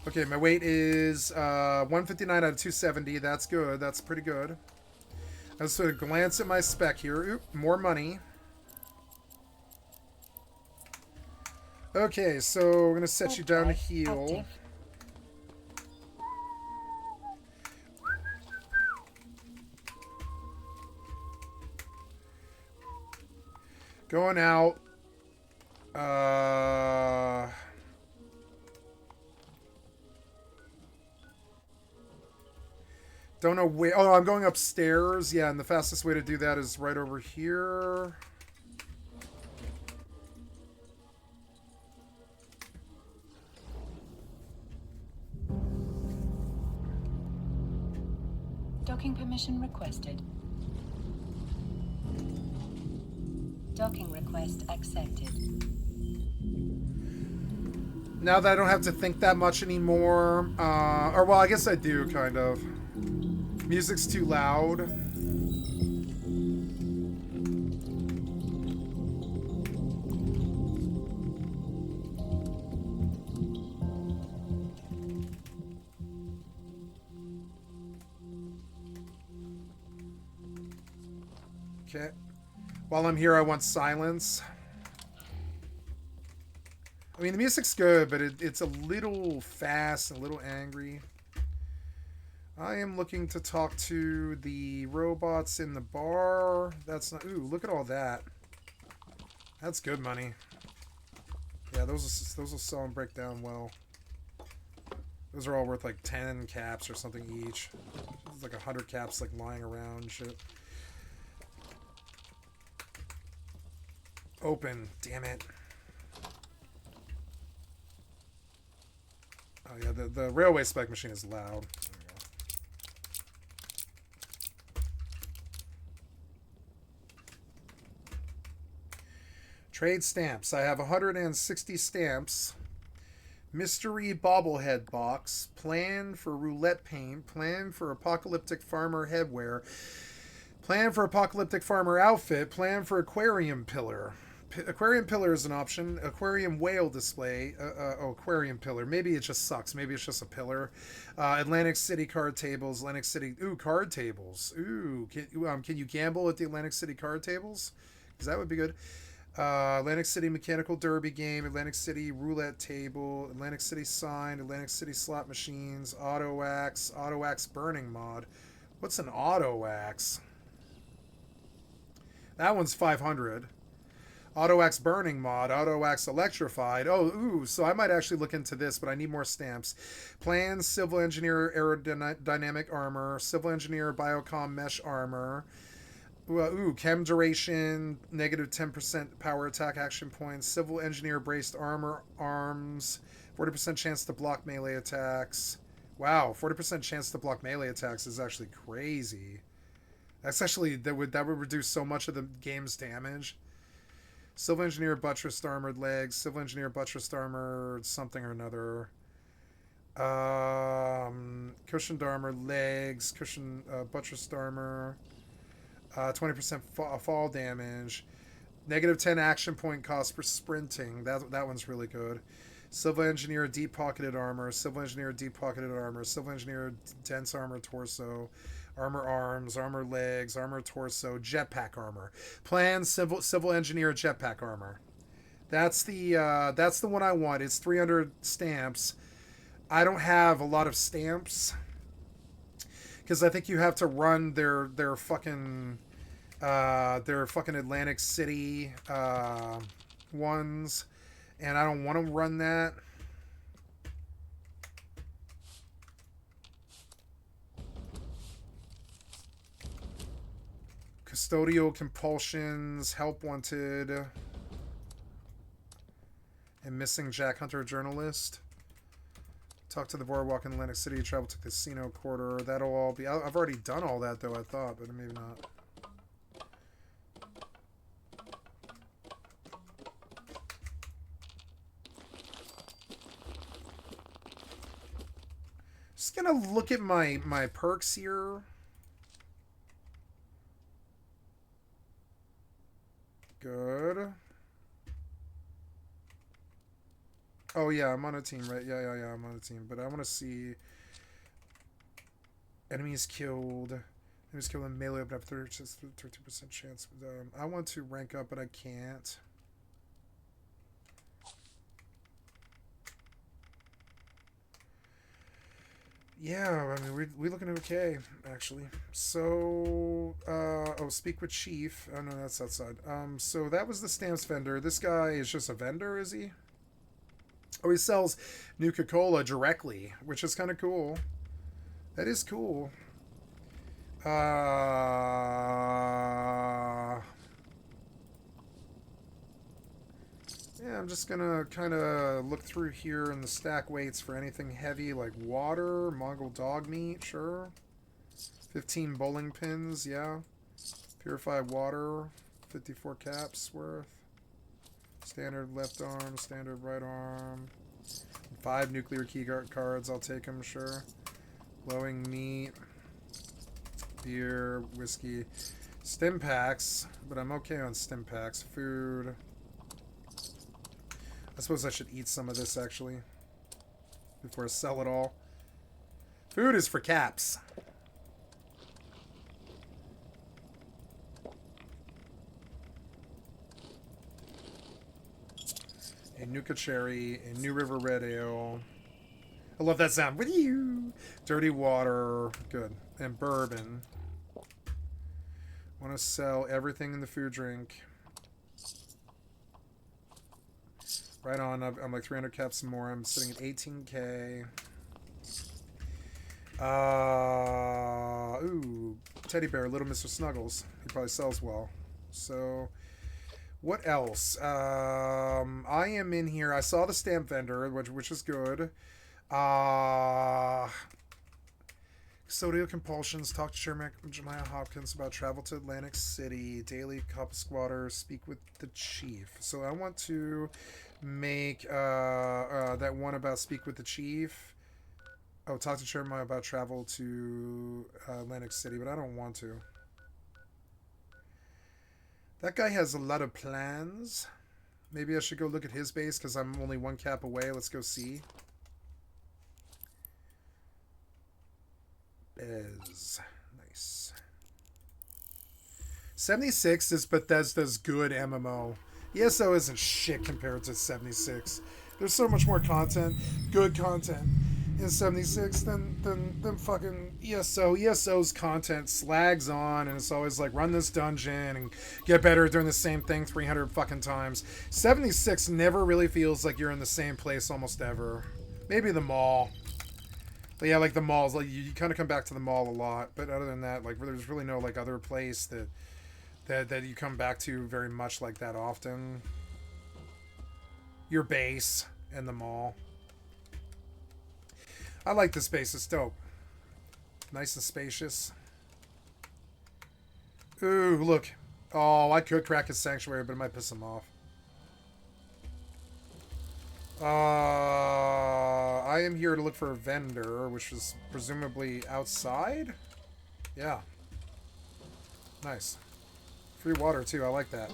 Speaker 1: Okay, my weight is 159 out of 270. That's good. That's pretty good. I just sort of glance at my spec here. Oop, more money. Okay, so we're going to set you down to heal. Going out. Don't know where. Oh, I'm going upstairs. Yeah, and the fastest way to do that is right over here.
Speaker 2: Docking permission requested. Docking request accepted.
Speaker 1: Now that I don't have to think that much anymore. Or, well, I guess I do, kind of. Music's too loud. Okay. While I'm here, I want silence. I mean, the music's good, but it's a little fast, a little angry. I am looking to talk to the robots in the bar. That's not... Ooh, look at all that. That's good money. Yeah, those will sell and break down well. Those are all worth like 10 caps or something each. There's like 100 caps like lying around and shit. Open. Damn it. Oh yeah, the railway spec machine is loud. Trade stamps. I have 160 stamps. Mystery bobblehead box. Plan for roulette paint. Plan for apocalyptic farmer headwear. Plan for apocalyptic farmer outfit. Plan for aquarium pillar. Aquarium pillar is an option. Aquarium whale display. Aquarium pillar. Maybe it just sucks. Maybe it's just a pillar. Atlantic City card tables. Atlantic City. Ooh, card tables. Ooh. Can you gamble at the Atlantic City card tables? Because that would be good. Atlantic City mechanical derby game, Atlantic City roulette table, Atlantic City sign, Atlantic City slot machines, auto axe burning mod. What's an auto axe? That one's 500. Auto axe burning mod, auto axe electrified. Oh, ooh, so I might actually look into this, but I need more stamps. Plans, civil engineer aerodynamic armor, civil engineer biocom mesh armor. Ooh, chem duration, negative 10% power attack action points, civil engineer braced armor arms, 40% chance to block melee attacks. Wow, 40% chance to block melee attacks is actually crazy. That's actually, that would reduce so much of the game's damage. Civil engineer buttressed armored legs, civil engineer buttressed armored something or another. Cushioned armor, legs, buttressed armor, 20% fall damage, negative 10 action point cost for sprinting. That one's really good. Civil Engineer, deep pocketed armor, Civil Engineer, deep pocketed armor, Civil Engineer, dense armor torso, armor arms, armor legs, armor torso, jetpack armor. Plan Civil Engineer jetpack armor. That's the one I want. It's 300 stamps. I don't have a lot of stamps because I think you have to run their fucking Atlantic City ones, and I don't want to run that. Custodial compulsions, help wanted, and missing Jack Hunter journalist. Talk to the boardwalk in Atlantic City, travel to casino quarter. That'll all be... I've already done all that, though, I thought, but maybe not. Just gonna look at my perks here. Good. Oh, yeah, I'm on a team, right? Yeah, I'm on a team. But I want to see... Enemies killed. Enemies killed in melee, but I have 32% chance. I want to rank up, but I can't. Yeah, I mean, we're looking okay, actually. So, oh, speak with Chief. Oh, no, that's outside. So that was the stamps vendor. This guy is just a vendor, is he? Oh, he sells Nuka-Cola directly, which is kind of cool. That is cool. Yeah, I'm just gonna kind of look through here in the stack weights for anything heavy like water, Mongol dog meat, sure. 15 bowling pins, yeah. Purified water, 54 caps worth. Standard left arm, standard right arm. 5 nuclear key cards, I'll take them, sure. Glowing meat. Beer, whiskey. Stim packs, but I'm okay on stim packs. Food. I suppose I should eat some of this, actually, before I sell it all. Food is for caps. A Nuka Cherry, a New River Red Ale. I love that sound. With you. Dirty water. Good. And bourbon. Want to sell everything in the food drink. Right on. I'm like 300 caps more. I'm sitting at 18k. Ooh. Teddy bear. Little Mr. Snuggles. He probably sells well. So... what else? I am in here. I saw the stamp vendor, which is good. Custodial compulsions. Talk to Jeremiah Hopkins about travel to Atlantic City. Daily cup squatter. Speak with the chief. So I want to make that one about speak with the chief. Oh, talk to Jeremiah about travel to Atlantic City, but I don't want to. That guy has a lot of plans. Maybe I should go look at his base because I'm only 1 cap away. Let's go see. Bez. Nice. 76 is Bethesda's good MMO. ESO isn't shit compared to 76. There's so much more content, good content, in 76 than fucking ESO. ESO's content slags on, and it's always like, run this dungeon and get better at doing the same thing 300 fucking times. 76 never really feels like you're in the same place almost ever. Maybe the mall. But yeah, like the malls, like you kind of come back to the mall a lot. But other than that, like there's really no like other place that you come back to very much like that often. Your base and the mall. I like this base. It's dope. Nice and spacious. Ooh, look. Oh, I could crack his sanctuary, but it might piss him off. I am here to look for a vendor, which is presumably outside? Yeah. Nice. Free water, too. I like that.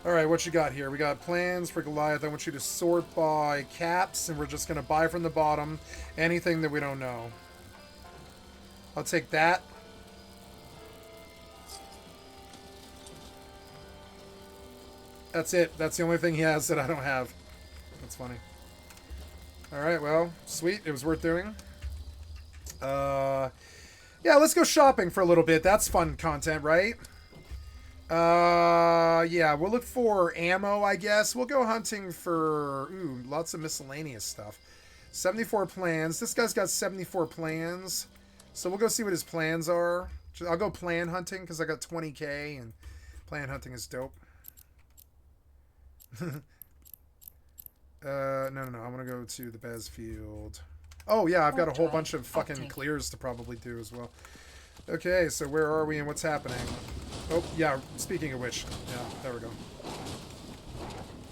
Speaker 1: Alright, what you got here? We got plans for Goliath. I want you to sort by caps, and we're just going to buy from the bottom anything that we don't know. I'll take that. That's it. That's the only thing he has that I don't have. That's funny. Alright, well, sweet. It was worth doing. Yeah, let's go shopping for a little bit. That's fun content, right? Yeah, we'll look for ammo, I guess. We'll go hunting for, ooh, lots of miscellaneous stuff. 74 plans. This guy's got 74 plans. So we'll go see what his plans are. I'll go plan hunting because I got 20k and plan hunting is dope. No. I want to go to the Bez field. Oh, yeah, I've got a whole bunch of fucking clears to probably do as well. Okay, so where are we and what's happening? Oh, yeah, speaking of which. Yeah, there we go.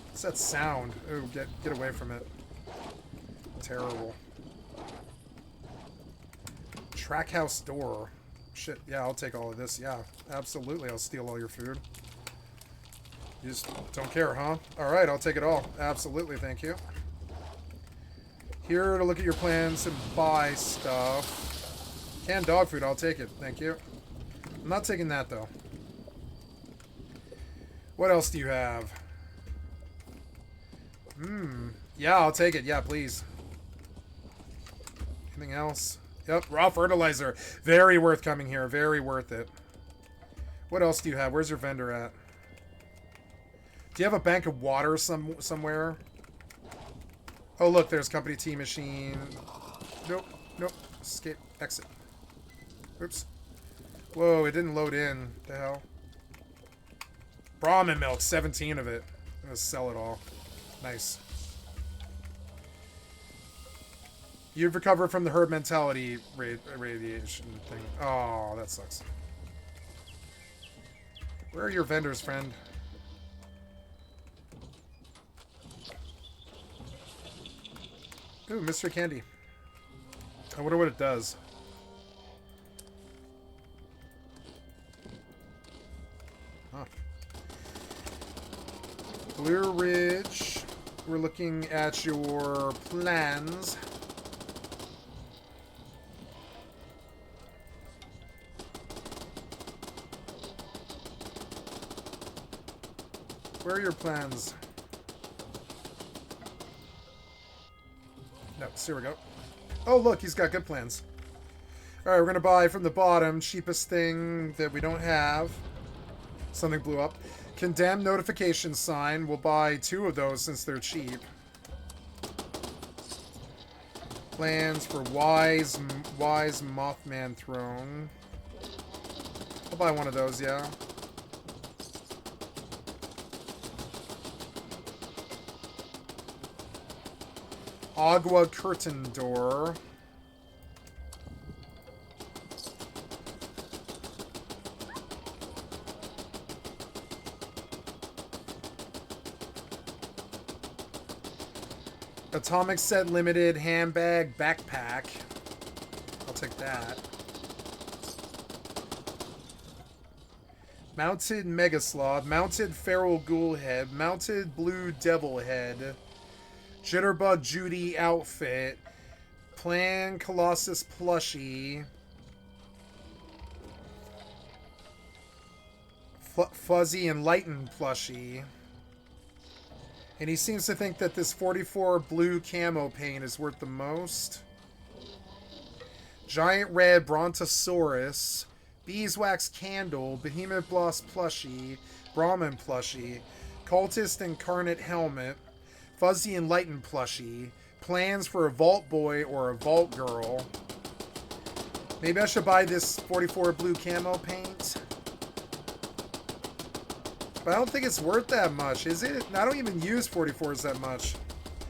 Speaker 1: What's that sound? Oh, get away from it. Terrible. Track house door. Shit, yeah, I'll take all of this. Yeah, absolutely, I'll steal all your food. You just don't care, huh? Alright, I'll take it all. Absolutely, thank you. Here to look at your plans and buy stuff. Canned dog food, I'll take it. Thank you. I'm not taking that, though. What else do you have? Yeah, I'll take it. Yeah, please. Anything else? Yep, raw fertilizer. Very worth coming here. Very worth it. What else do you have? Where's your vendor at? Do you have a bank of water somewhere? Oh, look, there's company tea machine. Nope, nope. Escape, exit. Oops. Whoa, it didn't load in. The hell? Brahmin milk, 17 of it. I'm gonna sell it all. Nice. You've recovered from the herd mentality radiation thing. Oh, that sucks. Where are your vendors, friend? Ooh, mystery candy. I wonder what it does. Huh. Blue Ridge. We're looking at your plans. Where are your plans? No, here we go. Oh, look, he's got good plans. Alright, we're going to buy from the bottom. Cheapest thing that we don't have. Something blew up. Condemned notification sign. We'll buy 2 of those since they're cheap. Plans for wise Mothman throne. I'll buy one of those, yeah. Agua curtain door. Atomic set limited handbag backpack. I'll take that. Mounted mega sloth. Mounted feral ghoul head. Mounted blue devil head. Jitterbug Judy outfit. Plan Colossus plushie. Fuzzy Enlightened plushie. And he seems to think that this 44 blue camo paint is worth the most. Giant red Brontosaurus. Beeswax candle. Behemoth Bloss plushie. Brahmin plushie. Cultist Incarnate helmet. Fuzzy Enlightened plushie. Plans for a Vault Boy or a Vault Girl. Maybe I should buy this 44 blue camo paint. But I don't think it's worth that much, is it? I don't even use 44s that much.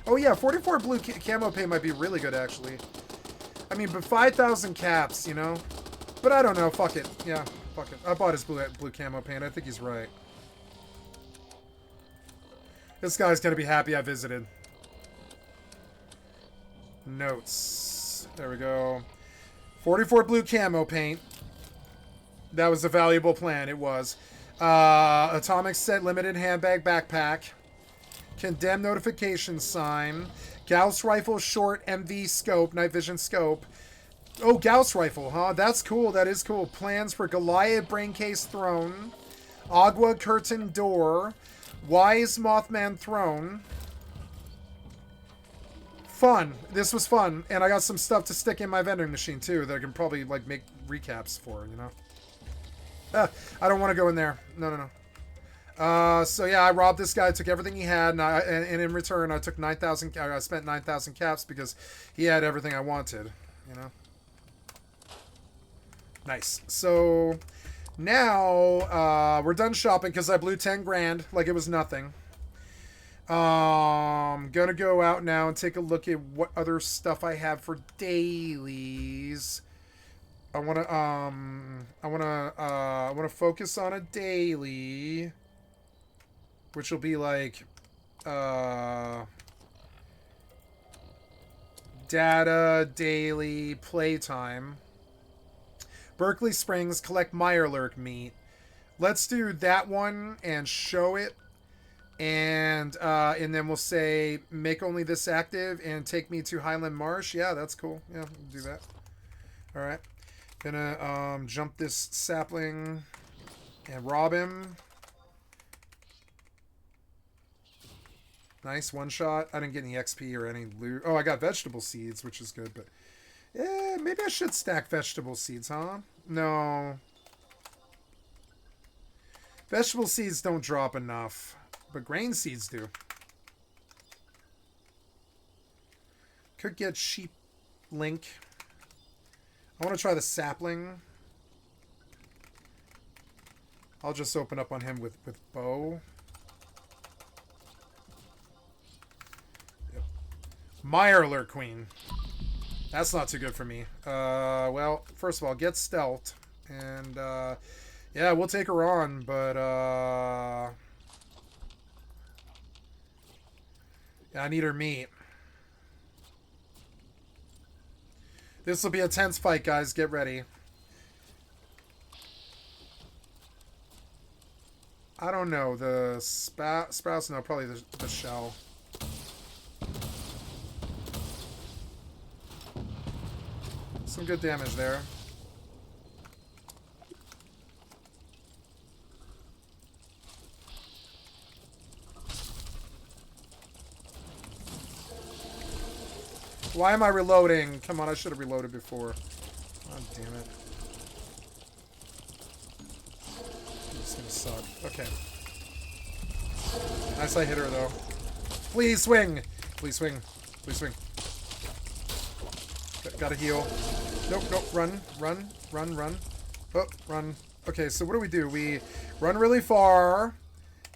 Speaker 1: Oh yeah, 44 blue camo paint might be really good, actually. I mean, but 5,000 caps, you know? But I don't know, fuck it. Yeah, fuck it. I bought his blue camo paint. I think he's right. This guy's gonna be happy I visited. Notes. There we go. 44 blue camo paint. That was a valuable plan. It was. Atomic set limited handbag backpack. Condemn notification sign. Gauss rifle short MV scope. Night vision scope. Oh, Gauss rifle, huh? That's cool. That is cool. Plans for Goliath brain case throne. Agua curtain door. Wise Mothman throne. Fun. This was fun. And I got some stuff to stick in my vending machine, too, that I can probably, like, make recaps for, you know? I don't want to go in there. No, no, no. So, yeah, I robbed this guy, took everything he had, and in return, I took 9,000... I spent 9,000 caps because he had everything I wanted, you know? Nice. So, now, we're done shopping because I blew 10 grand like it was nothing. Gonna go out now and take a look at what other stuff I have for dailies. I wanna focus on a daily, which will be like, data, daily, playtime. Berkeley Springs, collect Mirelurk meat. Let's do that one and show it. And then we'll say, make only this active and take me to Highland Marsh. Yeah, that's cool. Yeah, we'll do that. All right. Gonna jump this sapling and rob him. Nice, one shot. I didn't get any XP or any loot. Oh, I got vegetable seeds, which is good, but yeah, maybe I should stack vegetable seeds, huh? No. Vegetable seeds don't drop enough. But grain seeds do. Could get sheep link. I want to try the sapling. I'll just open up on him with bow. Yep. Mirelurk Queen. That's not too good for me. Well, first of all, get stealth. And, yeah, we'll take her on, but, I need her meat. This will be a tense fight, guys. Get ready. I don't know. The sprouts? No, probably the shell. Some good damage there. Why am I reloading? Come on, I should have reloaded before. God damn it. This is gonna suck. Okay. Nice, I hit her though. Please swing! Please swing. Please swing. Gotta heal. Nope, nope, run, run, run, run. Oh, run. Okay, so what do? We run really far,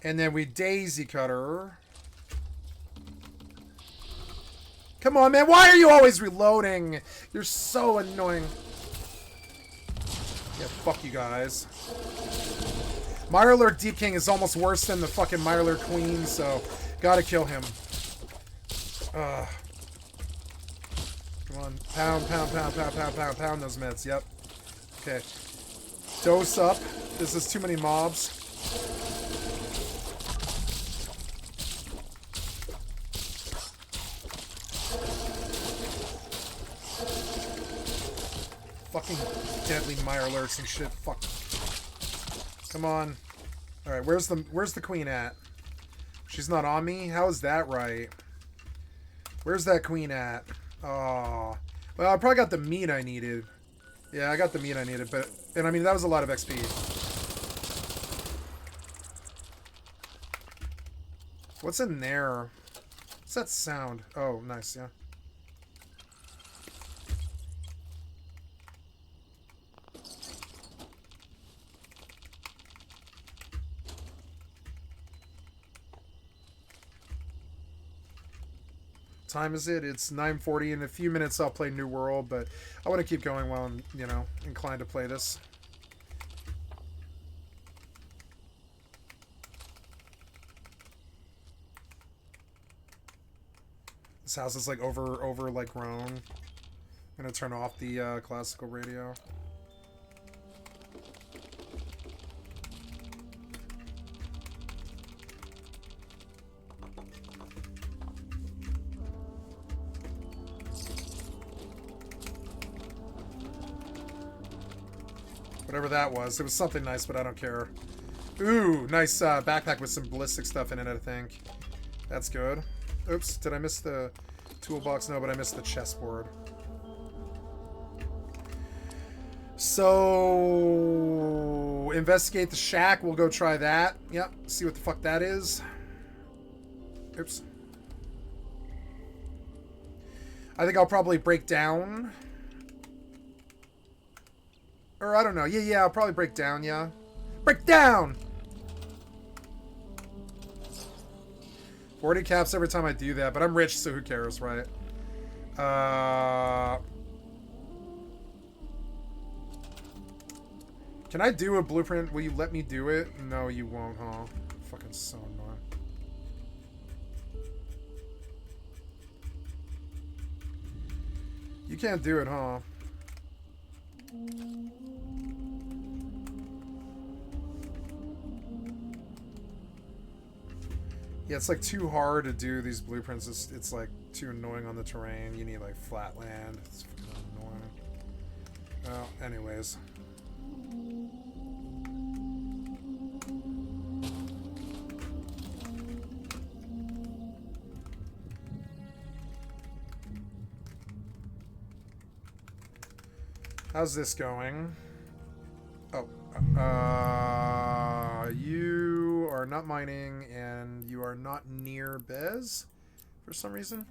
Speaker 1: and then we daisy cut her. Come on, man. Why are you always reloading? You're so annoying. Yeah, fuck you guys. Mirelurk Deep King is almost worse than the fucking Mirelurk Queen, so gotta kill him. Come on. Pound, pound, pound, pound, pound, pound, pound those meds. Yep. Okay. Dose up. This is too many mobs. Fucking deadly Mirelurks and shit. Fuck. Come on. Alright, where's the queen at? She's not on me? How is that right? Where's that queen at? Oh. Well, I probably got the meat I needed. Yeah, I got the meat I needed, but... And I mean, that was a lot of XP. What's in there? What's that sound? Oh, nice, yeah. Time is it? It's 9:40. In a few minutes I'll play New World, but I want to keep going while I'm, you know, inclined to play this. This house is like over like grown. I'm gonna turn off the classical radio. Whatever that was. It was something nice, but I don't care. Ooh, nice backpack with some ballistic stuff in it, I think. That's good. Oops, did I miss the toolbox? No, but I missed the chessboard. So, investigate the shack. We'll go try that. Yep, see what the fuck that is. Oops. I think I'll probably break down. Or, I don't know. Yeah, I'll probably break down, yeah. Break down! 40 caps every time I do that, but I'm rich, so who cares, right? Can I do a blueprint? Will you let me do it? No, you won't, huh? Fucking so annoying. You can't do it, huh? Yeah, it's like too hard to do these blueprints. It's like too annoying on the terrain. You need like flat land. It's fucking annoying. Well, anyways. How's this going? Oh, you are not mining, and you are not near Bez for some reason.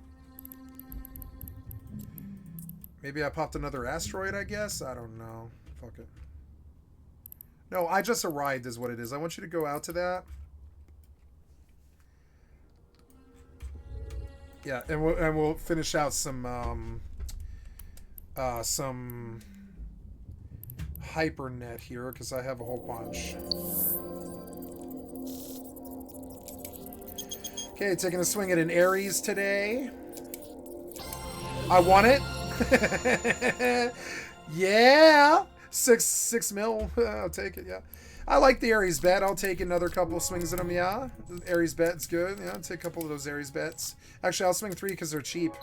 Speaker 1: Maybe I popped another asteroid, I guess? I don't know. Fuck it. No, I just arrived is what it is. I want you to go out to that. Yeah, and we'll finish out some hypernet here because I have a whole bunch. Okay, taking a swing at an Ares today. I want it. Yeah, six mil. I'll take it. Yeah, I like the Ares bet. I'll take another couple of swings at them. Yeah, the Ares bet's good. Yeah, I'll take a couple of those Ares bets. Actually, I'll swing 3 because they're cheap.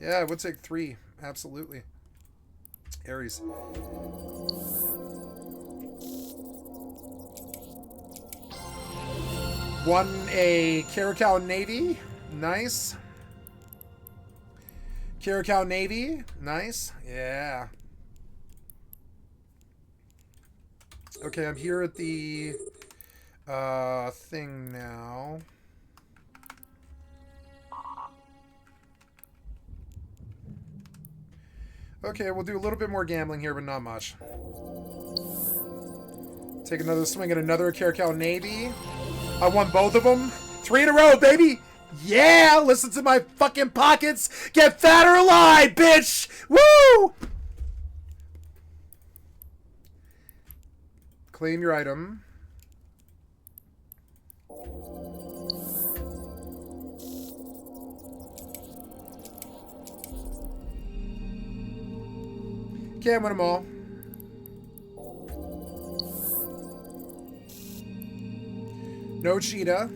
Speaker 1: Yeah, I would take 3. Absolutely. Ares. Won a Caracal Navy. Nice. Caracal Navy. Nice. Yeah. Okay, I'm here at the thing now. Okay, we'll do a little bit more gambling here, but not much. Take another swing at another Caracal Navy. I won both of them. 3 in a row, baby! Yeah! Listen to my fucking pockets! Get fat or alive, bitch! Woo! Claim your item. Can't win them all. No cheetah.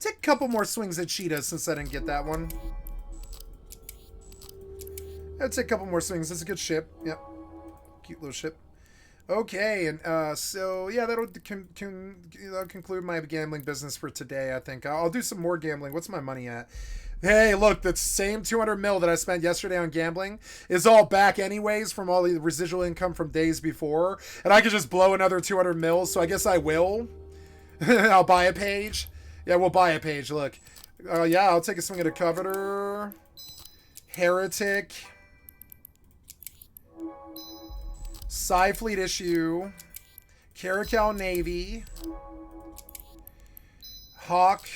Speaker 1: Take a couple more swings at cheetah since I didn't get that one. I'll take a couple more swings. It's a good ship. Yep. Cute little ship. Okay, and so yeah, that'll conclude my gambling business for today, I think. I'll do some more gambling. What's my money at? Hey, look, the same 200 mil that I spent yesterday on gambling is all back anyways from all the residual income from days before. And I could just blow another 200 mil, so I guess I will. I'll buy a page. Yeah, we'll buy a page, look. Yeah, I'll take a swing at a Coveter. Heretic. Fleet issue. Caracal Navy. Hawk.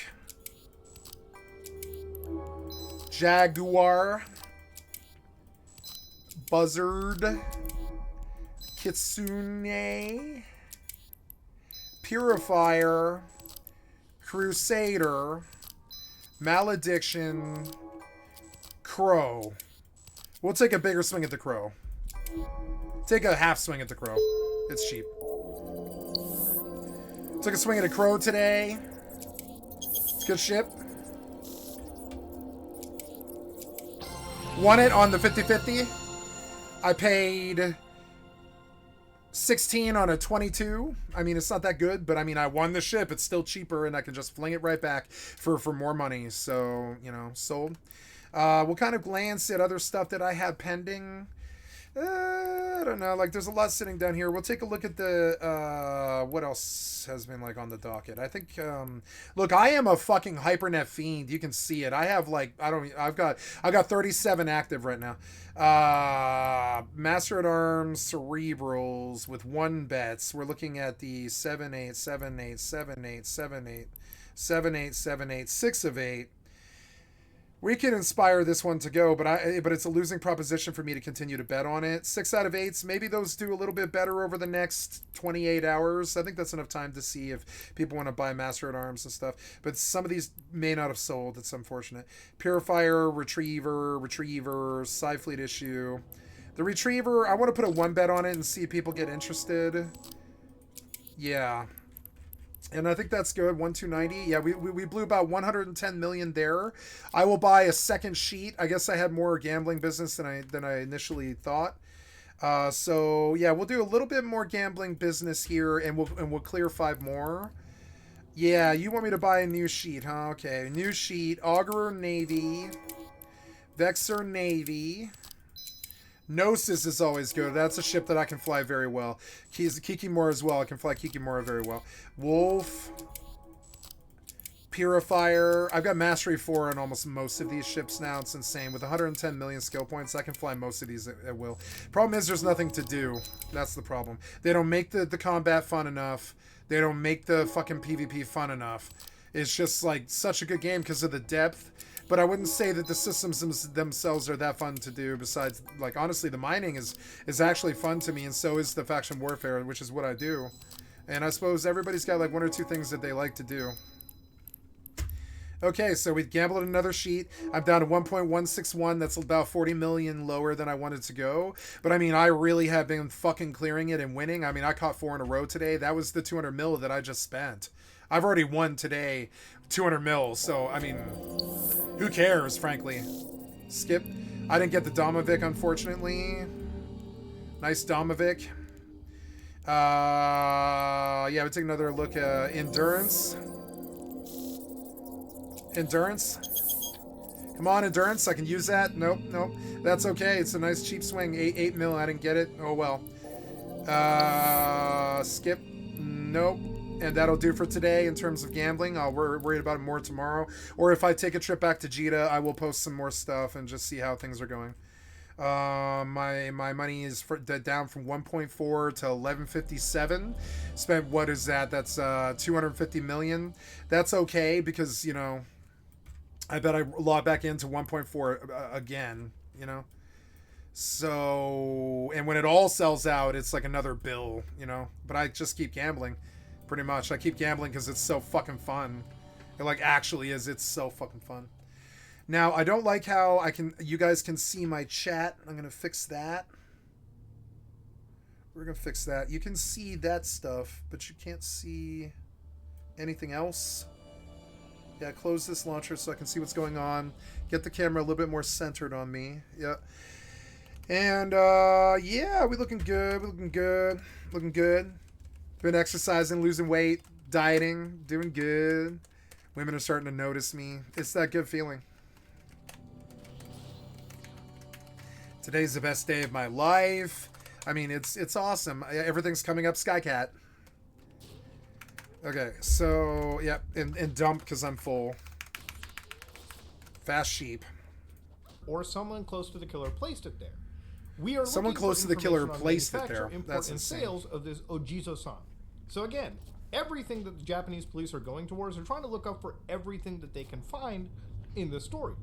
Speaker 1: Jaguar, Buzzard, Kitsune, Purifier, Crusader, Malediction. Crow. We'll take a bigger swing at the crow. Take a half swing at the crow. It's cheap. Took a swing at a crow today. It's a good ship. Won it on the 50-50. I paid 16 on a 22. I mean, it's not that good, but I mean, I won the ship. It's still cheaper, and I can just fling it right back for more money. So, you know, sold. We'll kind of glance at other stuff that I have pending. I don't know. Like, there's a lot sitting down here. We'll take a look at the, what else has been, like, on the docket. I think, look, I am a fucking HyperNet fiend. You can see it. I have, like, I've got 37 active right now. Master at Arms, Cerebrals with 1 bets. We're looking at the 7-8, 7-8, 7-8, 7-8, 7-8, 7-8, 6 of 8. We can inspire this one to go, but it's a losing proposition for me to continue to bet on it. 6 out of 8s, maybe those do a little bit better over the next 28 hours. I think that's enough time to see if people want to buy Master at Arms and stuff. But some of these may not have sold. It's unfortunate. Purifier, Retriever, Psyfleet issue. The Retriever, I want to put a 1 bet on it and see if people get interested. Yeah. And I think that's good. 1,290. Yeah, we blew about 110 million there. I will buy a second sheet. I guess I had more gambling business than I initially thought. So yeah, we'll do a little bit more gambling business here, and we'll clear 5 more. Yeah, you want me to buy a new sheet, huh? Okay, new sheet. Augurer Navy, Vexor Navy. Gnosis is always good. That's a ship that I can fly very well. Kikimora as well. I can fly Kikimora very well. Wolf. Purifier. I've got Mastery 4 on almost most of these ships now. It's insane. With 110 million skill points, I can fly most of these at will. Problem is there's nothing to do. That's the problem. They don't make the combat fun enough. They don't make the fucking PvP fun enough. It's just like such a good game because of the depth. But I wouldn't say that the systems themselves are that fun to do. Besides, like, honestly, the mining is actually fun to me, and so is the faction warfare, which is what I do. And I suppose everybody's got, like, 1 or 2 things that they like to do. Okay, so we gambled another sheet. I'm down to 1.161. That's about 40 million lower than I wanted to go. But, I mean, I really have been fucking clearing it and winning. I mean, I caught 4 in a row today. That was the 200 mil that I just spent. I've already won today 200 mil, so, I mean, who cares, frankly? Skip. I didn't get the Domovic, unfortunately. Nice Domovic. Yeah, we take another look at Endurance. Endurance. Come on, Endurance. I can use that. Nope. That's okay. It's a nice cheap swing. 8 mil. I didn't get it. Oh, well. Skip. Nope. And that'll do for today in terms of gambling. I'll worry about it more tomorrow. Or if I take a trip back to Jeddah, I will post some more stuff and just see how things are going. My money is down from 1.4 to 1157. Spent, what is that? That's 250 million. That's okay because, you know, I bet I log back into 1.4 again, you know. So, and when it all sells out, it's like another bill, you know. But I just keep gambling. Pretty much. I keep gambling because it's so fucking fun. It like actually is. It's so fucking fun. Now, I don't like how you guys can see my chat. I'm going to fix that. We're going to fix that. You can see that stuff, but you can't see anything else. Yeah, close this launcher so I can see what's going on. Get the camera a little bit more centered on me. Yeah. And, yeah, we're looking good. We're looking good. Looking good. Been exercising, losing weight, dieting, doing good. Women are starting to notice me. It's that good feeling. Today's the best day of my life. I mean, it's awesome. Everything's coming up Skycat. Okay, so, yep, and dump because I'm full. Fast sheep.
Speaker 6: Or someone close to the killer placed it there. We are
Speaker 1: someone close to the killer placed it there.
Speaker 6: That's insane. Sales of this Ojizo-san. So again, everything that the Japanese police are going towards, they're trying to look up for everything that they can find in the story.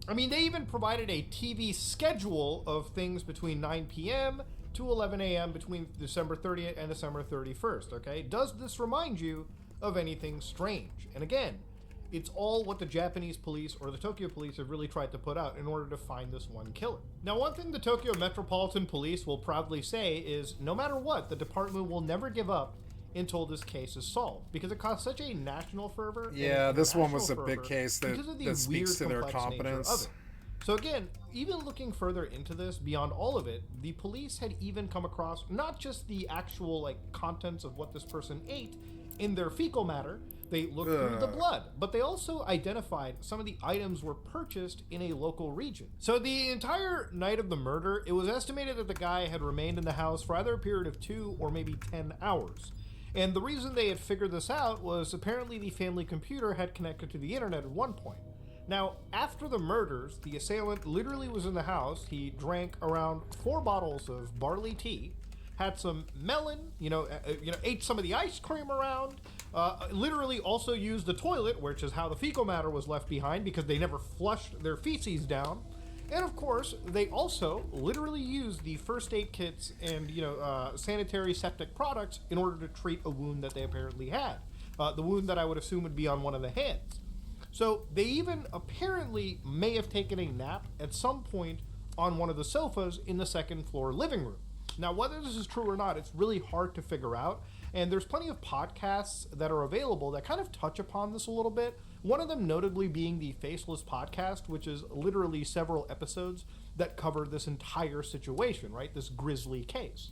Speaker 6: I mean, they even provided a TV schedule of things between 9 p.m. to 11 a.m. between December 30th and December 31st, okay? Does this remind you of anything strange? And again, It's all what the Japanese police or the Tokyo police have really tried to put out in order to find this one killer. Now, one thing the Tokyo Metropolitan Police will proudly say is no matter what, the department will never give up until this case is solved, because it caused such a national fervor.
Speaker 1: Yeah, this one was a big case that speaks to their competence.
Speaker 6: So again, even looking further into this, beyond all of it, the police had even come across not just the actual like contents of what this person ate in their fecal matter, they looked through the blood, but they also identified some of the items were purchased in a local region. So the entire night of the murder, it was estimated that the guy had remained in the house for either a period of 2 or maybe 10 hours. And the reason they had figured this out was apparently the family computer had connected to the internet at one point. Now, after the murders, the assailant literally was in the house. He drank around 4 bottles of barley tea, had some melon, ate some of the ice cream around, literally also used the toilet, which is how the fecal matter was left behind because they never flushed their feces down. And of course, they also literally used the first aid kits and, sanitary septic products in order to treat a wound that they apparently had. The wound that I would assume would be on one of the hands. So they even apparently may have taken a nap at some point on one of the sofas in the second floor living room. Now, whether this is true or not, it's really hard to figure out. And there's plenty of podcasts that are available that kind of touch upon this a little bit. One of them notably being the Faceless podcast, which is literally several episodes that cover this entire situation, right? This grisly case.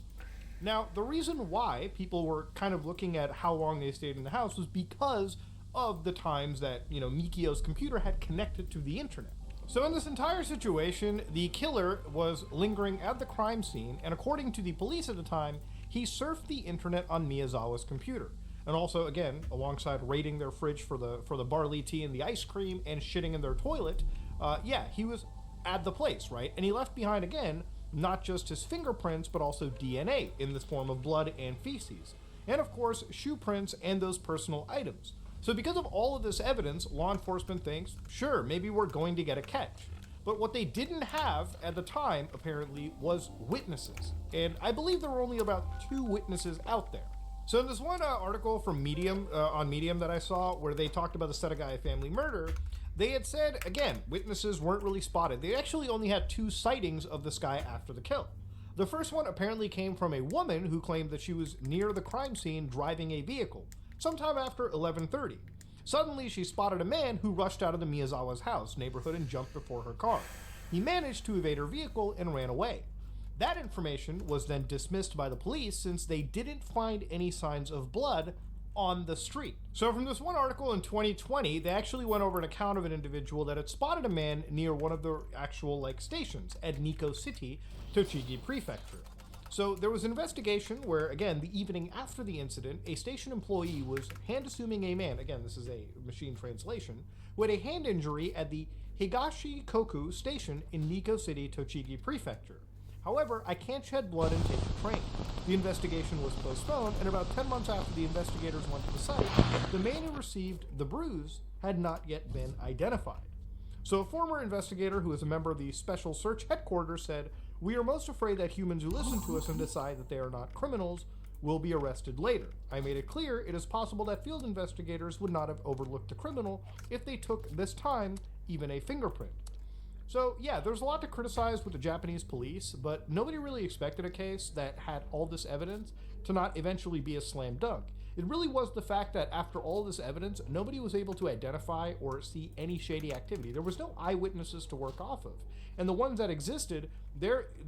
Speaker 6: Now, the reason why people were kind of looking at how long they stayed in the house was because of the times that, Mikio's computer had connected to the internet. So in this entire situation, the killer was lingering at the crime scene, and according to the police at the time, he surfed the internet on Miyazawa's computer. And also, again, alongside raiding their fridge for the barley tea and the ice cream and shitting in their toilet, he was at the place, right? And he left behind, again, not just his fingerprints, but also DNA in the form of blood and feces. And of course, shoe prints and those personal items. So because of all of this evidence, law enforcement thinks, sure, maybe we're going to get a catch. But what they didn't have at the time, apparently, was witnesses. And I believe there were only about 2 witnesses out there. So in this one article from Medium, on Medium that I saw, where they talked about the Setagaya family murder, they had said, again, witnesses weren't really spotted. They actually only had 2 sightings of this guy after the kill. The first one apparently came from a woman who claimed that she was near the crime scene driving a vehicle, sometime after 11:30. Suddenly, she spotted a man who rushed out of the Miyazawa's house neighborhood and jumped before her car. He managed to evade her vehicle and ran away. That information was then dismissed by the police since they didn't find any signs of blood on the street. So from this one article in 2020, they actually went over an account of an individual that had spotted a man near one of the actual stations at Nikko City, Tochigi Prefecture. So there was an investigation where, again, the evening after the incident, a station employee was hand-assuming a man, again, this is a machine translation, who had a hand injury at the Higashi Koku station in Nikko City, Tochigi Prefecture. However, I can't shed blood and take the train. The investigation was postponed, and about 10 months after the investigators went to the site, the man who received the bruise had not yet been identified. So a former investigator who is a member of the Special Search Headquarters said, "We are most afraid that humans who listen to us and decide that they are not criminals will be arrested later. I made it clear it is possible that field investigators would not have overlooked the criminal if they took this time, even a fingerprint." So yeah, there's a lot to criticize with the Japanese police, but nobody really expected a case that had all this evidence to not eventually be a slam dunk. It really was the fact that after all this evidence, nobody was able to identify or see any shady activity. There was no eyewitnesses to work off of. And the ones that existed,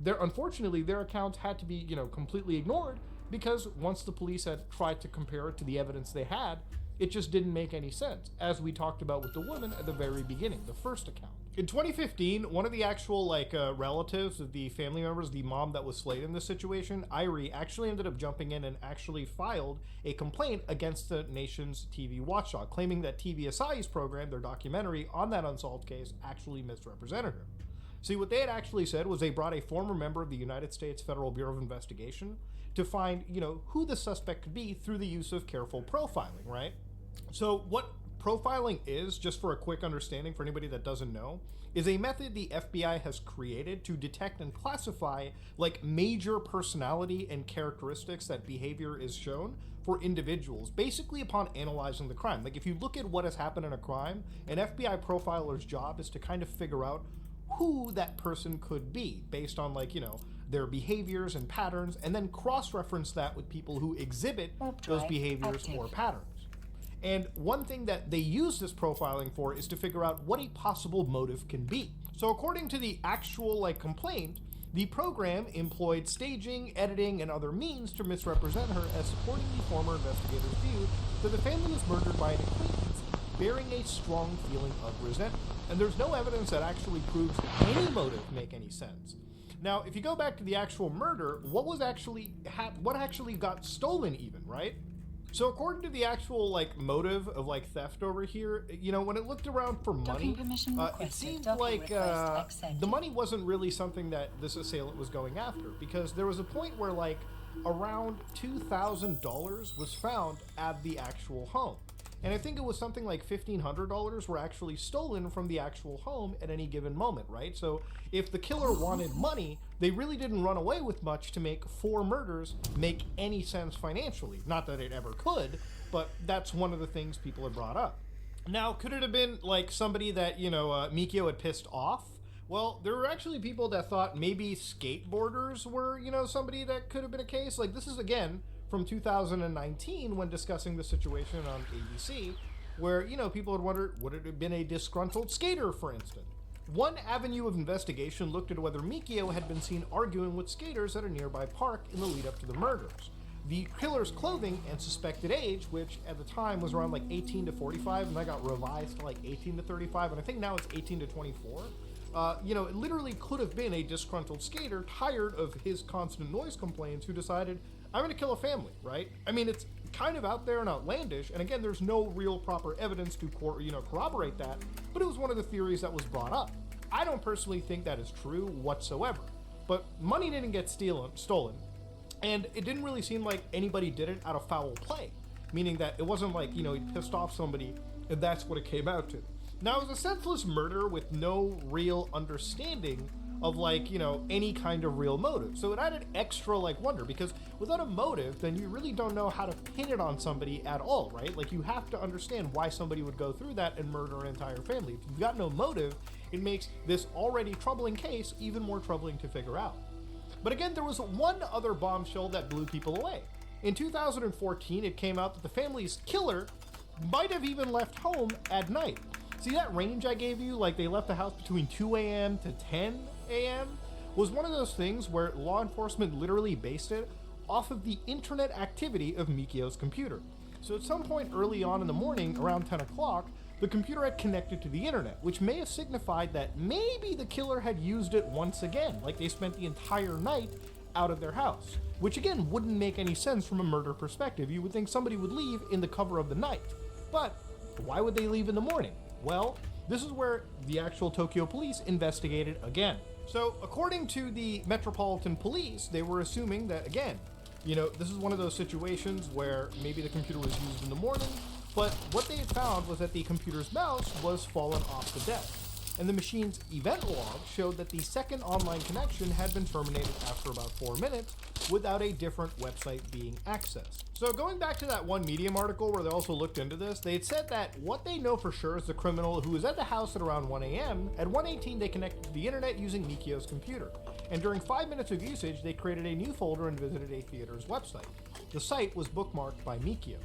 Speaker 6: unfortunately, their accounts had to be, completely ignored because once the police had tried to compare it to the evidence they had, it just didn't make any sense, as we talked about with the woman at the very beginning, the first account. In 2015, one of the actual relatives of the family members, the mom that was slayed in this situation, Irie, actually ended up jumping in and actually filed a complaint against the nation's TV watchdog, claiming that TV Asahi's program, their documentary on that unsolved case, actually misrepresented her. See, what they had actually said was they brought a former member of the United States Federal Bureau of Investigation to find, who the suspect could be through the use of careful profiling, right? So what profiling is, just for a quick understanding for anybody that doesn't know, is a method the FBI has created to detect and classify like major personality and characteristics that behavior is shown for individuals, basically upon analyzing the crime. Like if you look at what has happened in a crime, an FBI profiler's job is to kind of figure out who that person could be based on, like, you know, their behaviors and patterns, and then cross-reference that with people who exhibit those behaviors or patterns. And one thing that they use this profiling for is to figure out what a possible motive can be. So according to the actual complaint, the program employed staging, editing, and other means to misrepresent her as supporting the former investigator's view that the family was murdered by an acquaintance bearing a strong feeling of resentment. And there's no evidence that actually proves any motive make any sense. Now, if you go back to the actual murder, what actually got stolen even, right? So according to the actual motive of theft over here, you know, when it looked around for money, it seemed like the money wasn't really something that this assailant was going after, because there was a point where around $2,000 was found at the actual home. And I think it was something like $1,500 were actually stolen from the actual home at any given moment, right? So if the killer wanted money, they really didn't run away with much to make 4 murders make any sense financially. Not that it ever could, but that's one of the things people had brought up. Now, could it have been somebody that, you know, Mikio had pissed off? Well, there were actually people that thought maybe skateboarders were, you know, somebody that could have been a case. This is, again, from 2019 when discussing the situation on ABC, where, you know, people had wondered, would it have been a disgruntled skater, for instance? One avenue of investigation looked at whether Mikio had been seen arguing with skaters at a nearby park in the lead up to the murders. The killer's clothing and suspected age, which at the time was around 18 to 45, and that got revised to 18 to 35, and I think now it's 18 to 24. You know, it literally could have been a disgruntled skater tired of his constant noise complaints who decided, I'm going to kill a family, right? I mean, it's kind of out there and outlandish, and again, there's no real proper evidence to corroborate that, but it was one of the theories that was brought up. I don't personally think that is true whatsoever, but money didn't get stolen, and it didn't really seem like anybody did it out of foul play, meaning that it wasn't you know, he pissed off somebody, and that's what it came out to. Now, it was a senseless murder with no real understanding of you know, any kind of real motive. So it added extra wonder, because without a motive, then you really don't know how to pin it on somebody at all, right? You have to understand why somebody would go through that and murder an entire family. If you've got no motive, it makes this already troubling case even more troubling to figure out. But again, there was one other bombshell that blew people away. In 2014, it came out that the family's killer might have even left home at night. See that range I gave you, they left the house between 2 a.m. to 10 a.m., was one of those things where law enforcement literally based it off of the internet activity of Mikio's computer. So at some point early on in the morning, around 10 o'clock, the computer had connected to the internet, which may have signified that maybe the killer had used it once again, they spent the entire night out of their house, which again wouldn't make any sense from a murder perspective. You would think somebody would leave in the cover of the night, but why would they leave in the morning? Well, this is where the actual Tokyo police investigated again. So, according to the Metropolitan Police, they were assuming that, again, you know, this is one of those situations where maybe the computer was used in the morning, but what they had found was that the computer's mouse was fallen off the desk, and the machine's event log showed that the second online connection had been terminated after about 4 minutes without a different website being accessed. So going back to that one Medium article where they also looked into this, they had said that what they know for sure is the criminal who was at the house at around 1 a.m. At 1:18, they connected to the internet using Mikio's computer. And during 5 minutes of usage, they created a new folder and visited a theater's website. The site was bookmarked by Mikio,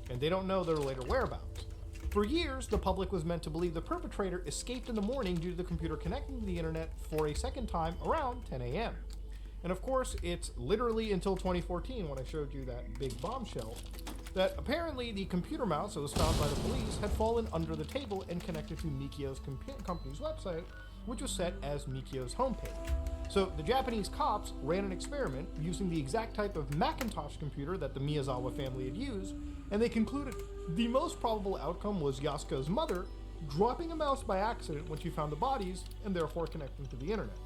Speaker 6: and they don't know their later whereabouts. For years, the public was meant to believe the perpetrator escaped in the morning due to the computer connecting to the internet for a second time around 10 a.m. And of course, it's literally until 2014, when I showed you that big bombshell, that apparently the computer mouse that was found by the police had fallen under the table and connected to Mikio's company's website, which was set as Mikio's homepage. So the Japanese cops ran an experiment using the exact type of Macintosh computer that the Miyazawa family had used, and they concluded the most probable outcome was Yasuka's mother dropping a mouse by accident when she found the bodies and therefore connecting to the internet.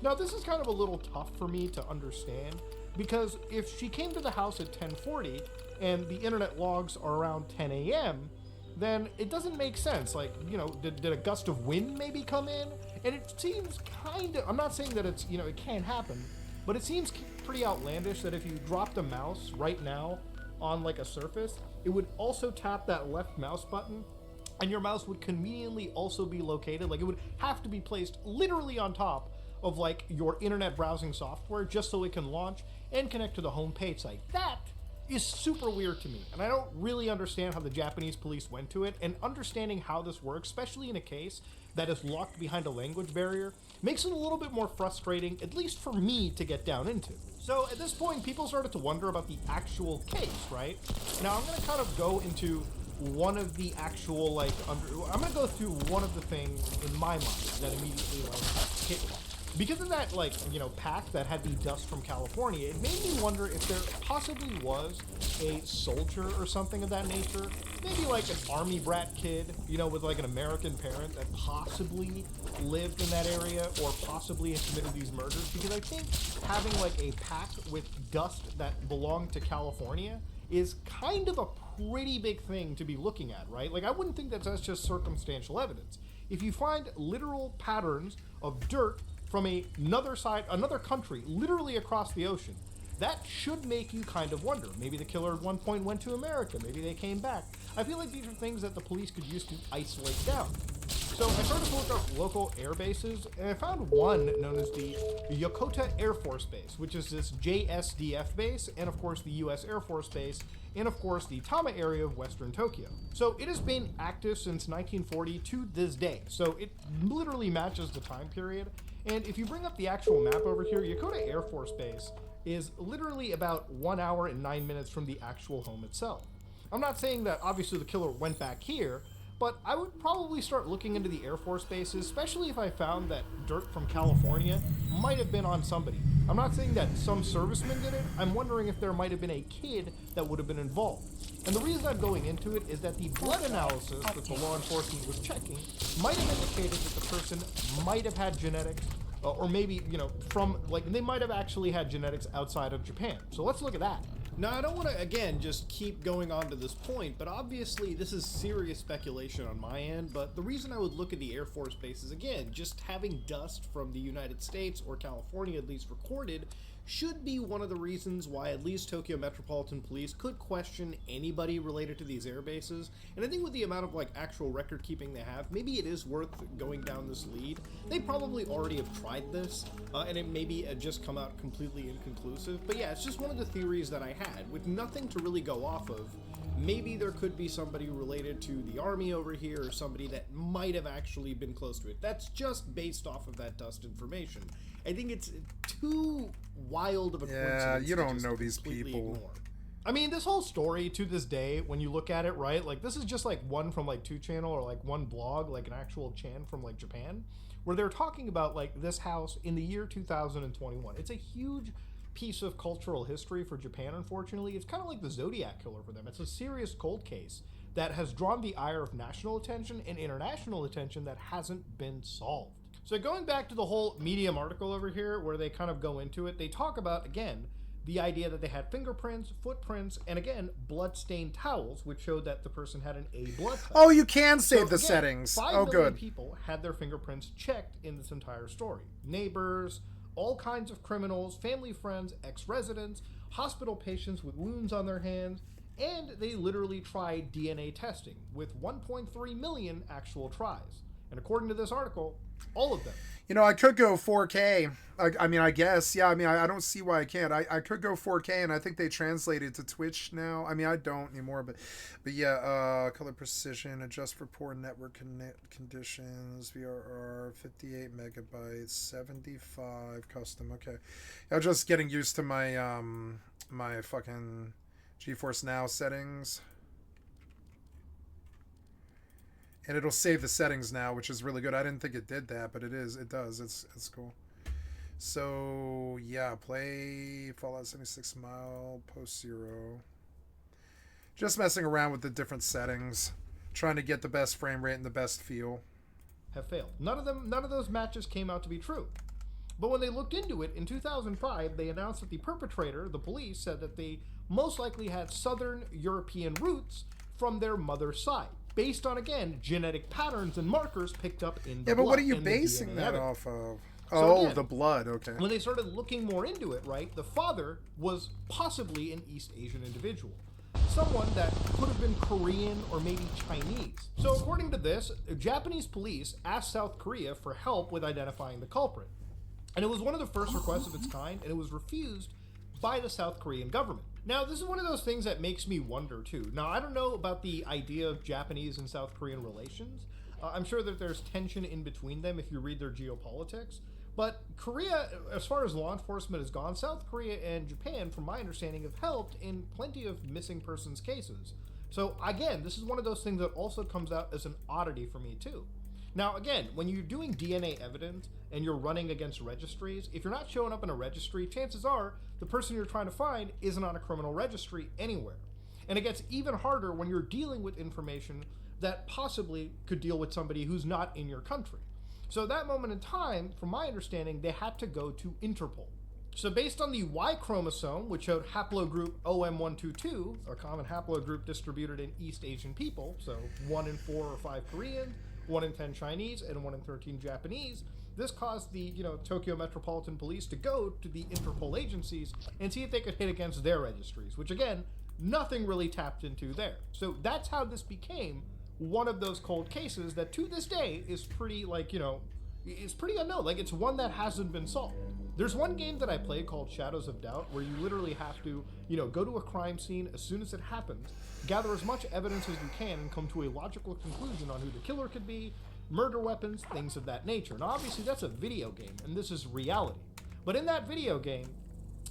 Speaker 6: Now, this is kind of a little tough for me to understand, because if she came to the house at 10:40 and the internet logs are around 10 a.m., then it doesn't make sense. Like, you know, did a gust of wind maybe come in? And it seems kind of, I'm not saying that it's, you know, it can't happen, but it seems pretty outlandish that if you dropped a mouse right now on like a surface, it would also tap that left mouse button, and your mouse would conveniently also be located, like it would have to be placed literally on top of like your internet browsing software just so it can launch and connect to the home page site. That is super weird to me, and I don't really understand how the Japanese police went to it, and understanding how this works, especially in a case that is locked behind a language barrier, makes it a little bit more frustrating, at least for me, to get down into. So at this point, people started to wonder about the actual case, right? Now I'm going to kind of go into one of the actual, like, I'm going to go through one of the things in my mind that immediately, like, hit me. Because of that, like, you know, pack that had the dust from California, it made me wonder if there possibly was a soldier or something of that nature. Maybe like an army brat kid, you know, with like an American parent that possibly lived in that area or possibly had committed these murders. Because I think having like a pack with dust that belonged to California is kind of a pretty big thing to be looking at, right? Like, I wouldn't think that that's just circumstantial evidence. If you find literal patterns of dirt from another country, literally across the ocean, that should make you kind of wonder. Maybe the killer at one point went to America, maybe they came back. I feel like these are things that the police could use to isolate down. So I started to look up local air bases, and I found one known as the Yokota Air Force Base, which is this JSDF base, and of course the US Air Force Base, and of course the Tama area of western Tokyo. So it has been active since 1940 to this day, so it literally matches the time period. And if you bring up the actual map over here, Yokota Air Force Base is literally about 1 hour and 9 minutes from the actual home itself. I'm not saying that obviously the killer went back here, but I would probably start looking into the Air Force bases, especially if I found that dirt from California might have been on somebody. I'm not saying that some serviceman did it, I'm wondering if there might have been a kid that would have been involved. And the reason I'm going into it is that the blood analysis that the law enforcement was checking might have indicated that the person might have had genetics, or maybe, you know, from, like, they might have actually had genetics outside of Japan. So let's look at that.
Speaker 7: Now, I don't want to, again, just keep going on to this point, but obviously this is serious speculation on my end, but the reason I would look at the Air Force Base is, again, just having dust from the United States, or California at least, recorded should be one of the reasons why at least Tokyo Metropolitan Police could question anybody related to these air bases. And I think with the amount of like actual record keeping they have, maybe it is worth going down this lead. They probably already have tried this, and it maybe just come out completely inconclusive. But yeah, it's just one of the theories that I had, with nothing to really go off of. Maybe there could be somebody related to the army over here, or somebody that might have actually been close to it. That's just based off of that dust information. I think it's too wild of a coincidence.
Speaker 1: Yeah, you don't know these people.
Speaker 7: Ignore.
Speaker 6: I mean, this whole story to this day, when you look at it, right, like this is just like one from like 2channel or like one blog, like an actual chan from like Japan, where they're talking about like this house in the year 2021. It's a huge piece of cultural history for Japan, unfortunately. It's kind of like the Zodiac Killer for them. It's a serious cold case that has drawn the ire of national attention and international attention that hasn't been solved. So going back to the whole Medium article over here, where they kind of go into it, they talk about, again, the idea that they had fingerprints, footprints, and again, blood-stained towels, which showed that the person had an A blood type.
Speaker 1: Oh, you can save the
Speaker 6: again,
Speaker 1: settings.
Speaker 6: 5
Speaker 1: Oh,
Speaker 6: million
Speaker 1: good.
Speaker 6: people had their fingerprints checked in this entire story. Neighbors, all kinds of criminals, family friends, ex-residents, hospital patients with wounds on their hands, and they literally tried DNA testing with 1.3 million actual tries. And according to this article, all of them.
Speaker 1: You know, I could go 4K. I mean, I guess. Yeah, I mean, I don't see why I can't. I could go 4K, and I think they translated to Twitch now. I mean, I don't anymore, but yeah, color precision, adjust for poor network conditions, VRR, 58 megabytes, 75 custom. Okay. I'm just getting used to my, my fucking GeForce Now settings. And it'll save the settings now, which is really good. I didn't think it did that, but it is. It does. It's cool. So, yeah, play Fallout 76 Mile, post 0. Just messing around with the different settings. Trying to get the best frame rate and the best feel.
Speaker 6: Have failed. None of those matches came out to be true. But when they looked into it, in 2005, they announced that the perpetrator, the police, said that they most likely had Southern European roots from their mother's side. based on, again, genetic patterns and markers picked up in the
Speaker 1: Yeah, but
Speaker 6: blood,
Speaker 1: what are you
Speaker 6: in the
Speaker 1: basing
Speaker 6: DNA
Speaker 1: that
Speaker 6: evidence.
Speaker 1: off of?
Speaker 6: So
Speaker 1: Oh,
Speaker 6: again,
Speaker 1: the blood, okay.
Speaker 6: When they started looking more into it, right, the father was possibly an East Asian individual. Someone that could have been Korean or maybe Chinese. So according to this, Japanese police asked South Korea for help with identifying the culprit. And it was one of the first requests of its kind, and it was refused by the South Korean government. Now, this is one of those things that makes me wonder, too. Now, I don't know about the idea of Japanese and South Korean relations. I'm sure that there's tension in between them if you read their geopolitics. But Korea, as far as law enforcement has gone, South Korea and Japan, from my understanding, have helped in plenty of missing persons cases. So, again, this is one of those things that also comes out as an oddity for me, too. Now, again, when you're doing DNA evidence and you're running against registries, if you're not showing up in a registry, chances are the person you're trying to find isn't on a criminal registry anywhere. And it gets even harder when you're dealing with information that possibly could deal with somebody who's not in your country. So at that moment in time, from my understanding, they had to go to Interpol. So based on the Y chromosome, which showed haplogroup OM122, a common haplogroup distributed in East Asian people, so 1 in 4 or 5 Korean, 1 in 10 Chinese, and 1 in 13 Japanese, this caused the Tokyo Metropolitan Police to go to the Interpol agencies and see if they could hit against their registries, which again, nothing really tapped into there. So that's how this became one of those cold cases that to this day is pretty, it's pretty unknown. Like, it's one that hasn't been solved. There's one game that I play called Shadows of Doubt where you literally have to, go to a crime scene as soon as it happens, gather as much evidence as you can, and come to a logical conclusion on who the killer could be, murder weapons, things of that nature. Now, obviously, that's a video game, and this is reality. But in that video game,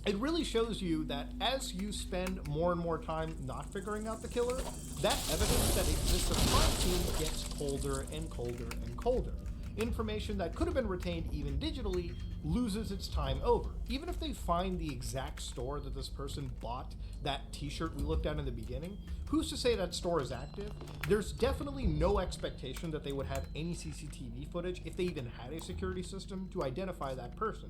Speaker 6: it really shows you that as you spend more and more time not figuring out the killer, that evidence that exists at the crime scene gets colder and colder and colder. Information that could have been retained even digitally loses its time over. Even if they find the exact store that this person bought that t-shirt we looked at in the beginning, who's to say that store is active? There's definitely no expectation that they would have any CCTV footage, if they even had a security system, to identify that person.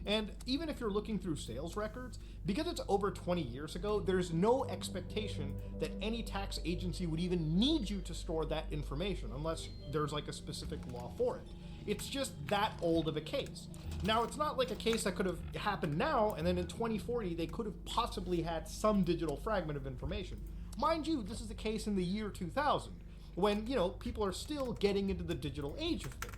Speaker 6: And even if you're looking through sales records, because it's over 20 years ago, there's no expectation that any tax agency would even need you to store that information unless there's like a specific law for it. It's just that old of a case. Now, it's not like a case that could have happened now and then in 2040 they could have possibly had some digital fragment of information. Mind you, this is the case in the year 2000 when, people are still getting into the digital age of things.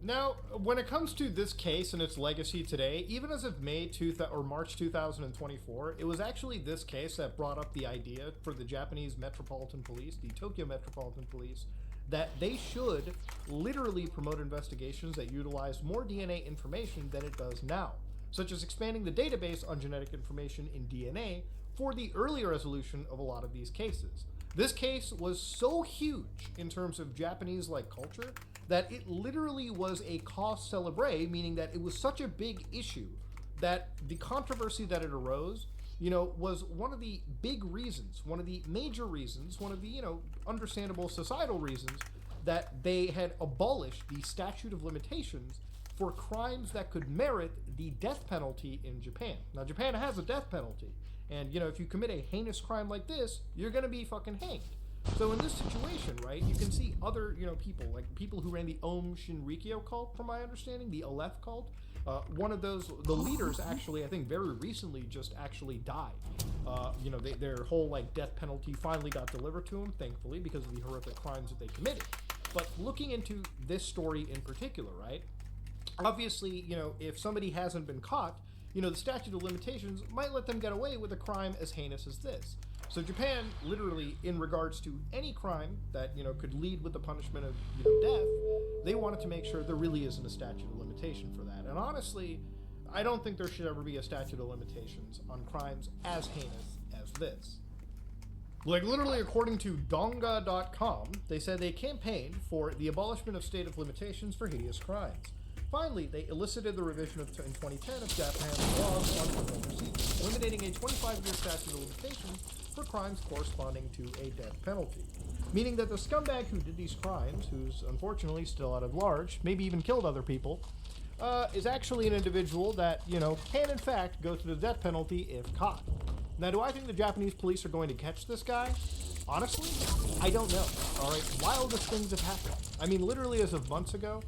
Speaker 6: Now, when it comes to this case and its legacy today, even as of March 2024, it was actually this case that brought up the idea for the Japanese Metropolitan Police, the Tokyo Metropolitan Police, that they should literally promote investigations that utilize more DNA information than it does now, such as expanding the database on genetic information in DNA for the early resolution of a lot of these cases. This case was so huge in terms of Japanese culture that it literally was a cause celebre, meaning that it was such a big issue that the controversy that it arose, was one of the big reasons, one of the major reasons, one of the, understandable societal reasons that they had abolished the statute of limitations for crimes that could merit the death penalty in Japan. Now, Japan has a death penalty, and, if you commit a heinous crime like this, you're gonna be fucking hanged. So in this situation, right, you can see other, people, like people who ran the Om Shinrikyo cult, from my understanding, the Aleph cult. One of those, the leaders actually, I think very recently just actually died. Their whole death penalty finally got delivered to them, thankfully, because of the horrific crimes that they committed. But looking into this story in particular, right, obviously, if somebody hasn't been caught, the statute of limitations might let them get away with a crime as heinous as this. So Japan, literally, in regards to any crime that, could lead with the punishment of, death, they wanted to make sure there really isn't a statute of limitation for that. And honestly, I don't think there should ever be a statute of limitations on crimes as heinous as this. Literally, according to donga.com, they said they campaigned for the abolishment of state of limitations for hideous crimes. Finally, they elicited the revision in 2010 of Japan's laws on criminal procedure, eliminating a 25-year statute of limitations for crimes corresponding to a death penalty. Meaning that the scumbag who did these crimes, who's unfortunately still out at large, maybe even killed other people, is actually an individual that, can in fact go to the death penalty if caught. Now, do I think the Japanese police are going to catch this guy? Honestly, I don't know. All right, wildest things have happened. I mean, literally as of months ago,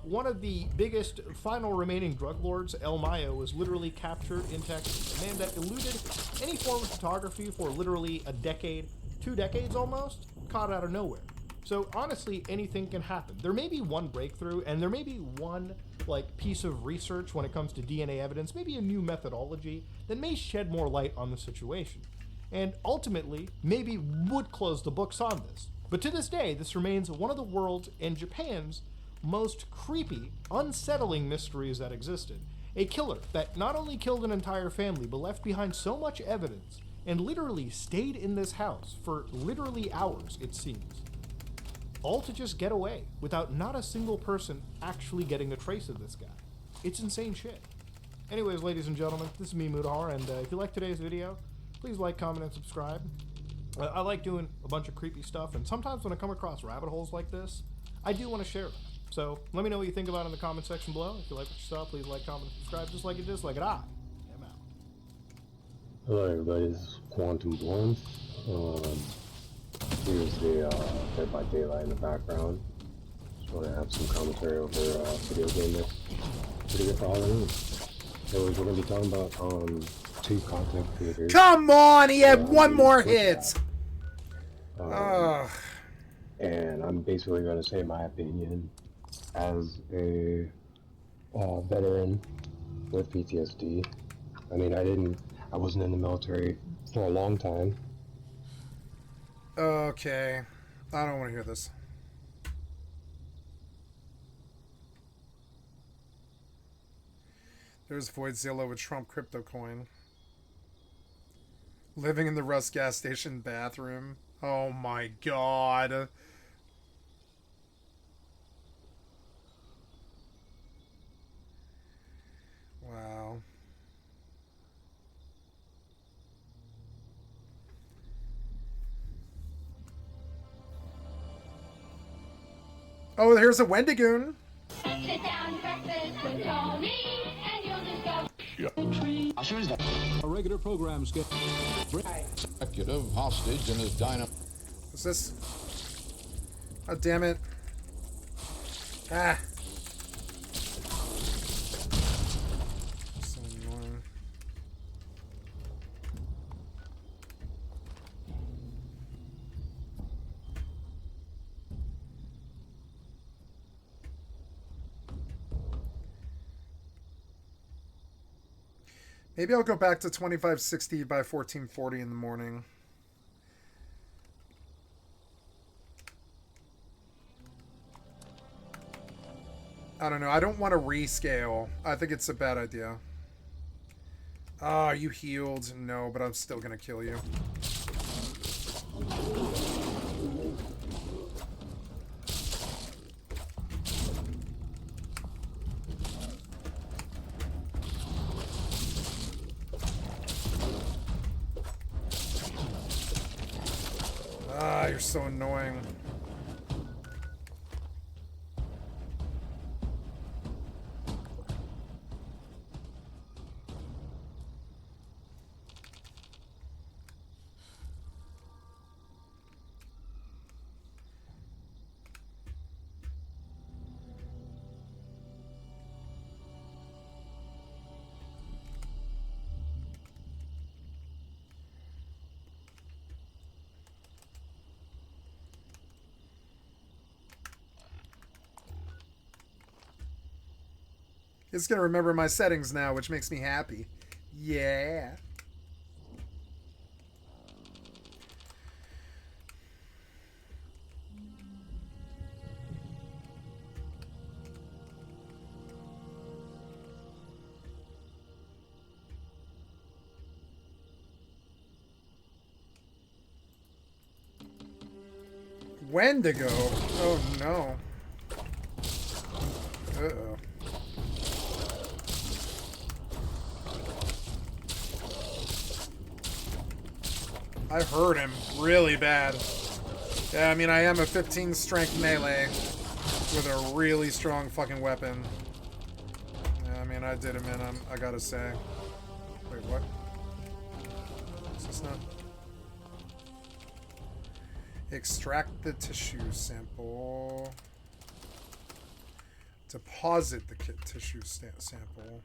Speaker 6: one of the biggest final remaining drug lords, El Mayo, was literally captured in Texas. A man that eluded any form of photography for literally a decade, 2 decades almost, caught out of nowhere. So honestly, anything can happen. There may be one breakthrough, and there may be one like piece of research when it comes to DNA evidence, maybe a new methodology that may shed more light on the situation, and ultimately maybe would close the books on this. But to this day, this remains one of the world's and Japan's most creepy, unsettling mysteries that existed. A killer that not only killed an entire family, but left behind so much evidence and literally stayed in this house for literally hours, it seems. All to just get away without not a single person actually getting a trace of this guy. It's insane shit. Anyways, ladies and gentlemen, this is me, Mudahar, and if you like today's video, please like, comment, and subscribe. I like doing a bunch of creepy stuff, and sometimes when I come across rabbit holes like this, I do want to share them. So let me know what you think about it in the comment section below. If you like what you saw, please like, comment, and subscribe. Just like you dislike it. I am out.
Speaker 10: Hello everybody, this is Quantum Blunt. Here's the Dead by Daylight in the background. Just want to have some commentary over video game that's pretty good for Halloween. So we're going to be talking about 2 content creators.
Speaker 1: Come on, he had one more hit.
Speaker 10: And I'm basically going to say my opinion as a veteran with PTSD. I mean, I wasn't in the military for a long time.
Speaker 1: Okay, I don't want to hear this. There's Voidzilla with Trump crypto coin. Living in the Rust gas station bathroom. Oh my god. Wow. Oh, here's a Wendigoon.
Speaker 11: Sit down, breakfast with Tony, and you'll just go.
Speaker 12: A regular program schedule. Executive hostage in his dynamo.
Speaker 1: What's this? Oh, damn it. Ah. So annoying. Maybe I'll go back to 2560 by 1440 in the morning. I don't know. I don't want to rescale. I think it's a bad idea. Ah, you healed. No, but I'm still going to kill you. Ah, you're so annoying. It's gonna remember my settings now, which makes me happy. Yeah. Wendigo? Oh no. Uh-oh. I hurt him really bad. Yeah, I mean, I am a 15 strength melee with a really strong fucking weapon. Yeah, I mean, I did him in, I gotta say. Wait, what? Is this not? Extract the tissue sample. Deposit the tissue sample.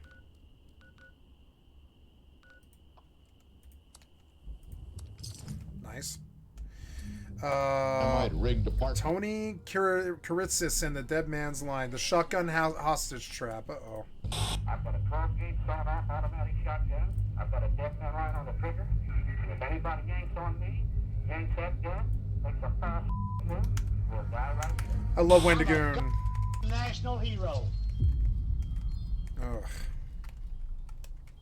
Speaker 1: Nice.
Speaker 12: I might rig department.
Speaker 1: Tony Karitsis and the Dead Man's Line. The shotgun hostage trap. Uh-oh.
Speaker 13: I've got a 12-gauge sawed-off automatic shotgun. I've got a dead man line on the trigger. And if anybody yanks on me, yanks that gun, makes a fast move, we'll die right here.
Speaker 1: I love Wendigoon.
Speaker 13: National hero.
Speaker 1: Ugh.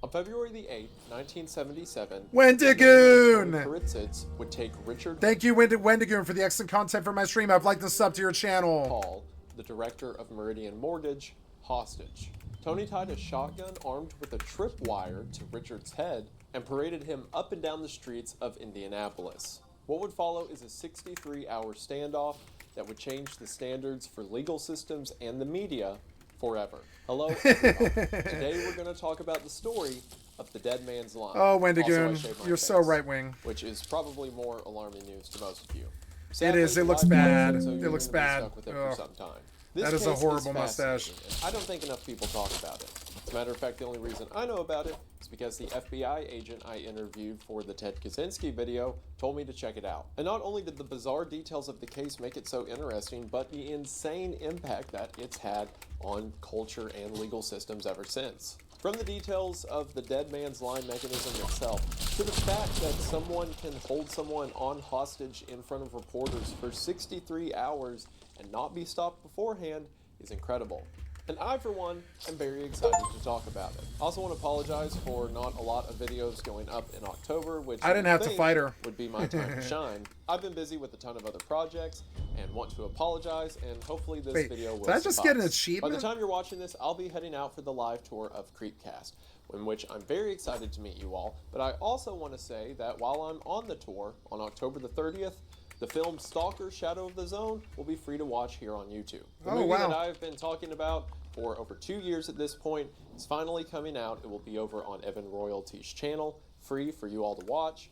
Speaker 14: On February the 8th, 1977,
Speaker 1: Wendigoon!
Speaker 14: Karitsis would take Richard
Speaker 1: Thank you, Wendigoon, for the excellent content for my stream. I've liked the sub to your channel.
Speaker 14: Hall, the director of Meridian Mortgage, hostage. Tony tied a shotgun armed with a tripwire to Richard's head and paraded him up and down the streets of Indianapolis. What would follow is a 63-hour standoff that would change the standards for legal systems and the media forever. Hello, everyone. Today we're going to talk about the story of the Dead Man's Line.
Speaker 1: Oh, Wendigoon,
Speaker 14: Also, I shaved my
Speaker 1: you're
Speaker 14: face,
Speaker 1: so right-wing.
Speaker 14: Which is probably more alarming news to most of you.
Speaker 1: It
Speaker 14: Sadly,
Speaker 1: is. It looks
Speaker 14: I've
Speaker 1: bad.
Speaker 14: noticed, so
Speaker 1: It
Speaker 14: you're
Speaker 1: looks
Speaker 14: gonna be
Speaker 1: bad.
Speaker 14: stuck with it for
Speaker 1: Ugh.
Speaker 14: some time. This
Speaker 1: That is a
Speaker 14: case
Speaker 1: horrible mustache.
Speaker 14: fascinating, and I don't think enough people talk about it. As a matter of fact, the only reason I know about it is because the FBI agent I interviewed for the Ted Kaczynski video told me to check it out. And not only did the bizarre details of the case make it so interesting, but the insane impact that it's had on culture and legal systems ever since. From the details of the Dead Man's Line mechanism itself, to the fact that someone can hold someone on hostage in front of reporters for 63 hours and not be stopped beforehand is incredible. And I, for one, am very excited to talk about it. I also want to apologize for not a lot of videos going up in October, which
Speaker 1: I didn't have to fight her.
Speaker 14: would be my time to shine. I've been busy with a ton of other projects and want to apologize, and hopefully this video will
Speaker 1: did I just get an
Speaker 14: suffice.
Speaker 1: achievement?
Speaker 14: By the time you're watching this, I'll be heading out for the live tour of Creepcast, in which I'm very excited to meet you all, but I also want to say that while I'm on the tour on October the 30th, the film Stalker: Shadow of the Zone will be free to watch here on YouTube. The movie that I've been talking about for over 2 years at this point is finally coming out. It will be over on Evan Royalty's channel, free for you all to watch.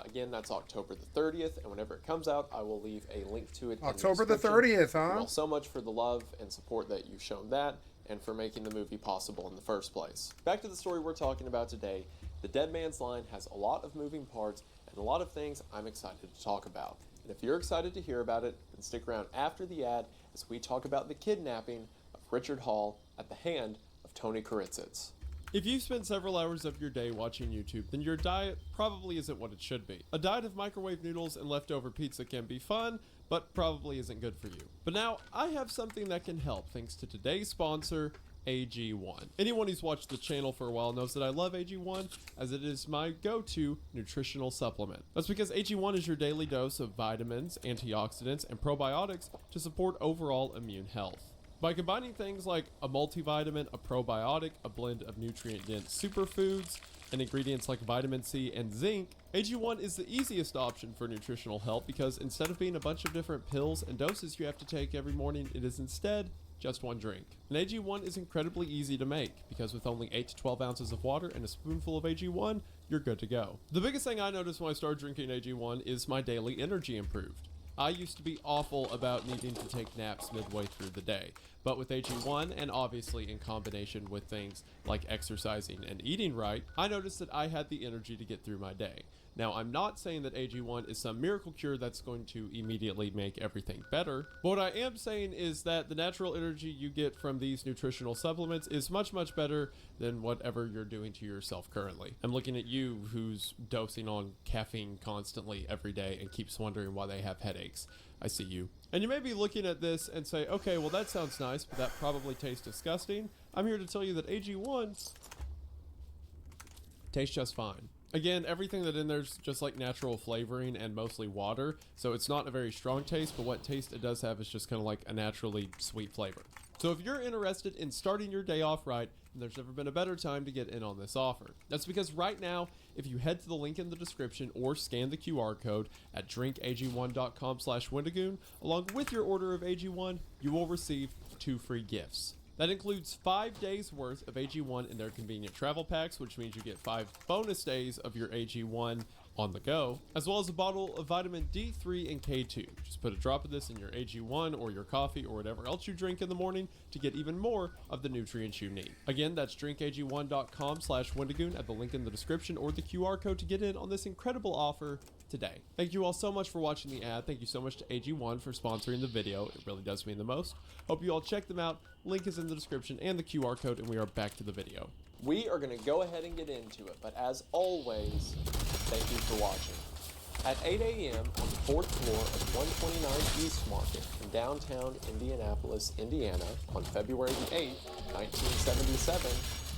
Speaker 14: Again, that's October the 30th, and whenever it comes out, I will leave a link to it
Speaker 1: October
Speaker 14: in the
Speaker 1: the
Speaker 14: description.
Speaker 1: 30th, huh?
Speaker 14: Thank you all so much for the love and support that you've shown that, and for making the movie possible in the first place. Back to the story we're talking about today. The Dead Man's Line has a lot of moving parts and a lot of things I'm excited to talk about. And if you're excited to hear about it, then stick around after the ad as we talk about the kidnapping of Richard Hall at the hand of Tony Karitsis.
Speaker 15: If you've spent several hours of your day watching YouTube, then your diet probably isn't what it should be. A diet of microwave noodles and leftover pizza can be fun, but probably isn't good for you. But now, I have something that can help thanks to today's sponsor, AG1. Anyone who's watched the channel for a while knows that I love AG1, as it is my go-to nutritional supplement. That's because AG1 is your daily dose of vitamins, antioxidants, and probiotics to support overall immune health. By combining things like a multivitamin, a probiotic, a blend of nutrient-dense superfoods, and ingredients like vitamin C and zinc, AG1 is the easiest option for nutritional help because instead of being a bunch of different pills and doses you have to take every morning, it is instead just one drink. And AG1 is incredibly easy to make because with only 8 to 12 ounces of water and a spoonful of AG1, you're good to go. The biggest thing I noticed when I started drinking AG1 is my daily energy improved. I used to be awful about needing to take naps midway through the day, but with AG1 and obviously in combination with things like exercising and eating right, I noticed that I had the energy to get through my day. Now, I'm not saying that AG1 is some miracle cure that's going to immediately make everything better, but what I am saying is that the natural energy you get from these nutritional supplements is much, much better than whatever you're doing to yourself currently. I'm looking at you who's dosing on caffeine constantly every day and keeps wondering why they have headaches. I see you. And you may be looking at this and say, okay, well that sounds nice, but that probably tastes disgusting. I'm here to tell you that AG1 tastes just fine. Again, everything that in there's just like natural flavoring and mostly water, so it's not a very strong taste, but what taste it does have is just kind of like a naturally sweet flavor. So if you're interested in starting your day off right, there's never been a better time to get in on this offer. That's because right now, if you head to the link in the description or scan the QR code at drinkag1.com/Wendigoon, along with your order of AG1, you will receive 2 free gifts. That includes 5 days worth of AG1 in their convenient travel packs, which means you get 5 bonus days of your AG1 on the go, as well as a bottle of vitamin D3 and K2. Just put a drop of this in your AG1 or your coffee or whatever else you drink in the morning to get even more of the nutrients you need. Again, that's drinkag1.com/Wendigoon at the link in the description or the QR code to get in on this incredible offer today. Thank you all so much for watching the ad. Thank you so much to AG1 for sponsoring the video. It really does mean the most. Hope you all check them out. Link is in the description and the QR code, and we are back to the video.
Speaker 14: We are going to go ahead and get into it, but as always, thank you for watching. At 8 a.m. on the 4th floor of 129 East Market in downtown Indianapolis, Indiana, on February the 8th, 1977,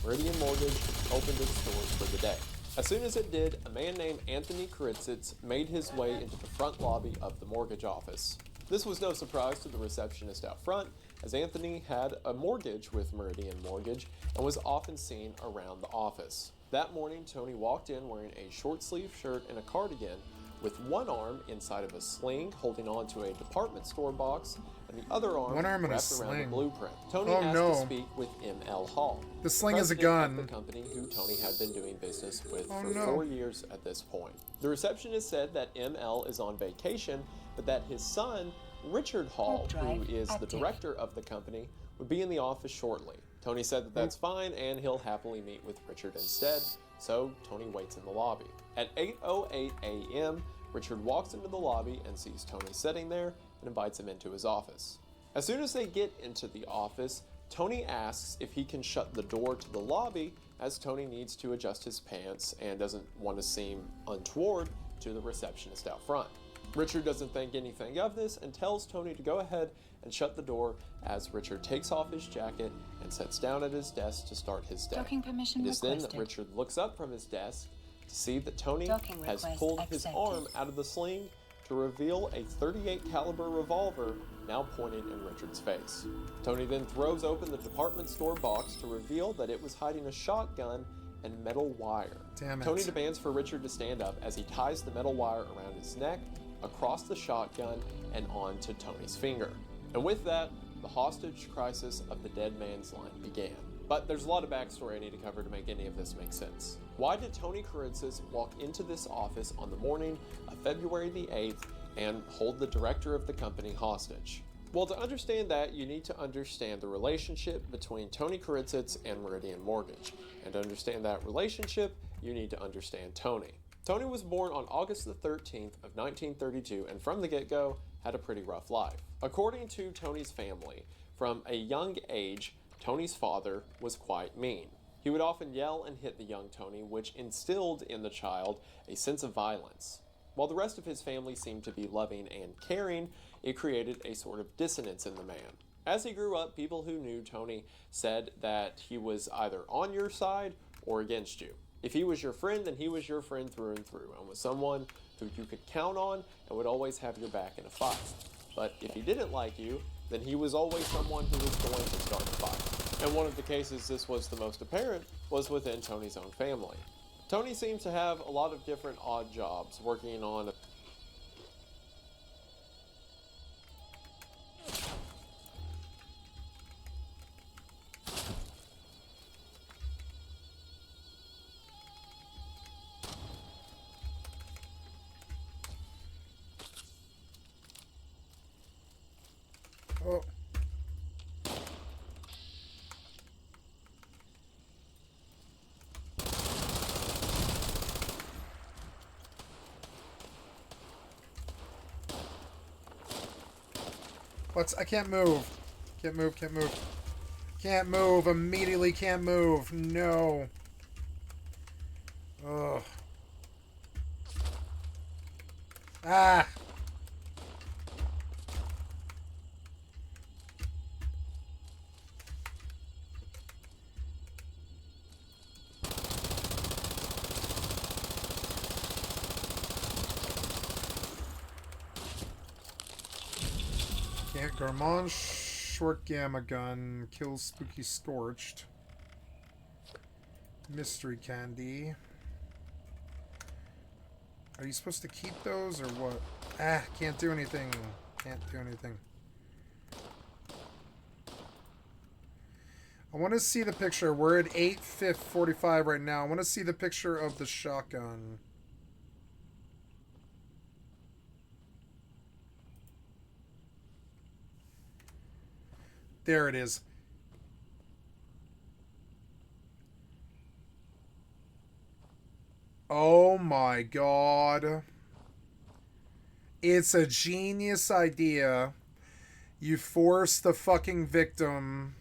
Speaker 14: Meridian Mortgage opened its doors for the day. As soon as it did, a man named Anthony Karitzits made his way into the front lobby of the mortgage office. This was no surprise to the receptionist out front, as Anthony had a mortgage with Meridian Mortgage and was often seen around the office. That morning, Tony walked in wearing a short-sleeved shirt and a cardigan, with one arm inside of a sling holding on to a department store box, and the other arm wrapped around the blueprint. Tony asked to speak with M.L. Hall,
Speaker 1: the sling is a
Speaker 14: gun, of the company who Tony had been doing business with for 4 years at this point. The receptionist said that M.L. is on vacation, but that his son, Richard Hall, who is the director of the company, would be in the office shortly. Tony said that that's fine and he'll happily meet with Richard instead, so Tony waits in the lobby. At 8:08 a.m., Richard walks into the lobby and sees Tony sitting there and invites him into his office. As soon as they get into the office, Tony asks if he can shut the door to the lobby, as Tony needs to adjust his pants and doesn't want to seem untoward to the receptionist out front. Richard doesn't think anything of this and tells Tony to go ahead and shut the door, as Richard takes off his jacket and sits down at his desk to start his day. It is then that Richard looks up from his desk to see that Tony has pulled his arm out of the sling to reveal a .38 caliber revolver now pointed in Richard's face. Tony then throws open the department store box to reveal that it was hiding a shotgun and metal wire.
Speaker 1: Damn it.
Speaker 14: Tony demands for Richard to stand up as he ties the metal wire around his neck, across the shotgun, and onto Tony's finger. And with that, the hostage crisis of the dead man's line began. But there's a lot of backstory I need to cover to make any of this make sense. Why did Tony Karitzis walk into this office on the morning of February the 8th and hold the director of the company hostage? Well, to understand that, you need to understand the relationship between Tony Karitzis and Meridian Mortgage. And to understand that relationship, you need to understand Tony. Tony was born on August the 13th of 1932 and from the get-go had a pretty rough life. According to Tony's family, from a young age, Tony's father was quite mean. He would often yell and hit the young Tony, which instilled in the child a sense of violence. While the rest of his family seemed to be loving and caring, it created a sort of dissonance in the man. As he grew up, people who knew Tony said that he was either on your side or against you. If he was your friend, then he was your friend through and through, and was someone who you could count on and would always have your back in a fight. But if he didn't like you, then he was always someone who was going to start a fight. And one of the cases this was the most apparent was within Tony's own family. Tony seems to have a lot of different odd jobs, working on
Speaker 1: Oh. I can't move. Can't move, can't move. Can't move, immediately can't move. No. Ugh. Ah! Garmon, short gamma gun, kills spooky scorched. Mystery candy. Are you supposed to keep those or what? Ah, can't do anything. Can't do anything. I want to see the picture. We're at 8:45 right now. I want to see the picture of the shotgun. There it is. Oh my god. It's a genius idea. You force the fucking victim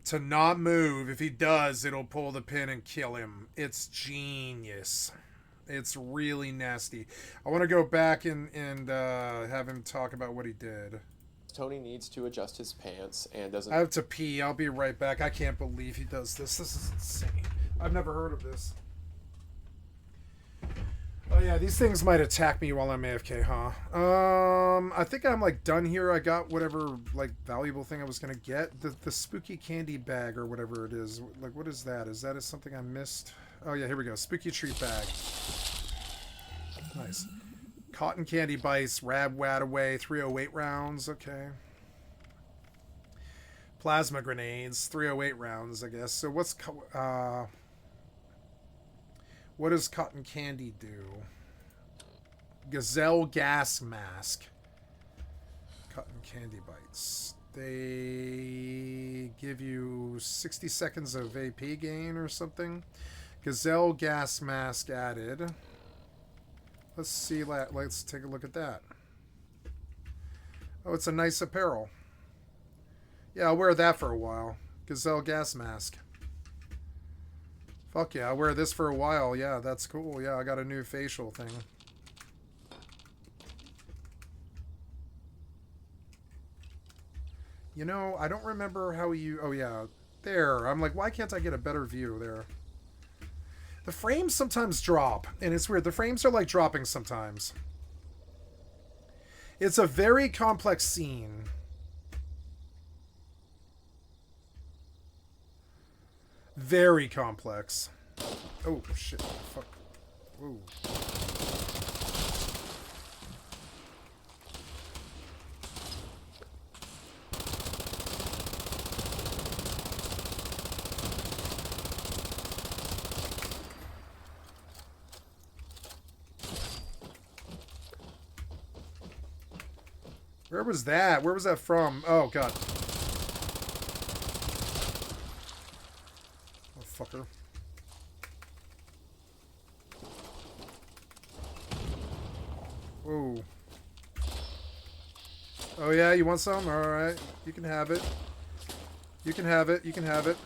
Speaker 1: to not move. If he does, it'll pull the pin and kill him. It's genius. It's really nasty. I want to go back and have him talk about what he did.
Speaker 14: Tony needs to adjust his pants and doesn't...
Speaker 1: I have to pee. I'll be right back. I can't believe he does this. This is insane. I've never heard of this. Oh yeah, these things might attack me while I'm AFK, huh? I think I'm like done here. I got whatever like valuable thing I was gonna get. The spooky candy bag or whatever it is. Like, what is that? Is that something I missed? Oh yeah, here we go. Spooky treat bag. Nice. Cotton candy bites, rab wad away, 308 rounds. Okay. Plasma grenades, 308 rounds, I guess. So what does cotton candy do? Gazelle gas mask. Cotton candy bites. They give you 60 seconds of AP gain or something. Gazelle gas mask added. Let's see. Let's take a look at that. Oh, it's a nice apparel. Yeah, I'll wear that for a while. Gazelle gas mask. Fuck yeah, I'll wear this for a while. Yeah, that's cool. Yeah, I got a new facial thing. You know, I don't remember how you... Oh, yeah. There. I'm like, why can't I get a better view there? The frames sometimes drop, and it's weird. The frames are like dropping sometimes. It's a very complex scene. Very complex. Oh, shit. Fuck. Ooh. Where was that? Where was that from? Oh, God. Oh, fucker. Whoa. Oh, yeah? You want some? Alright. You can have it. You can have it. You can have it.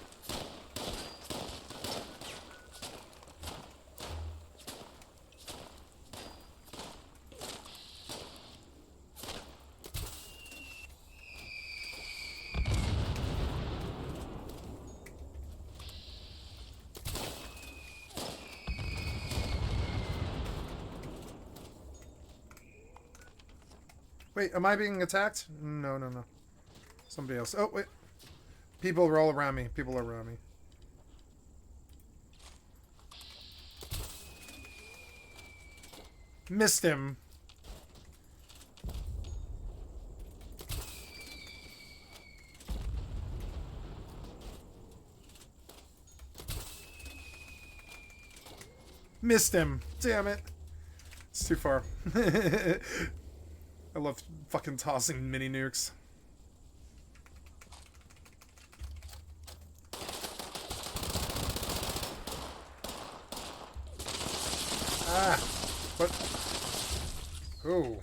Speaker 1: Wait, am I being attacked? No, no, no. Somebody else. Oh, wait. People are all around me. People are around me. Missed him. Missed him. Damn it. It's too far. I love fucking tossing mini nukes. Ah! What? Oh.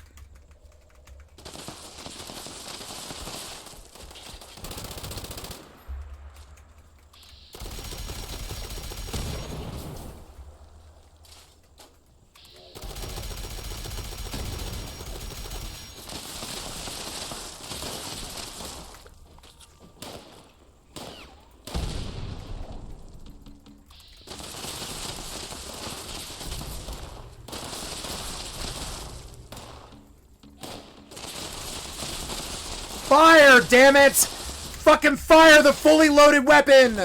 Speaker 1: Fire, damn it! Fucking fire the fully loaded weapon!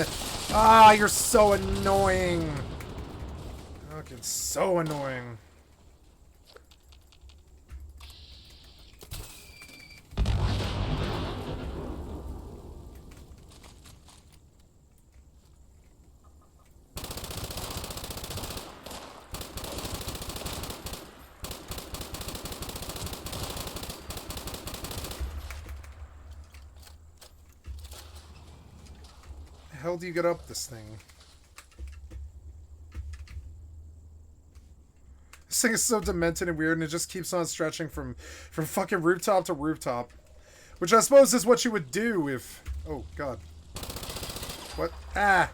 Speaker 1: Ah, you're so annoying. Fucking so annoying. hell do you get up this thing? This thing is so demented and weird, and it just keeps on stretching from fucking rooftop to rooftop. Which I suppose is what you would do if... Oh, God. What? Ah!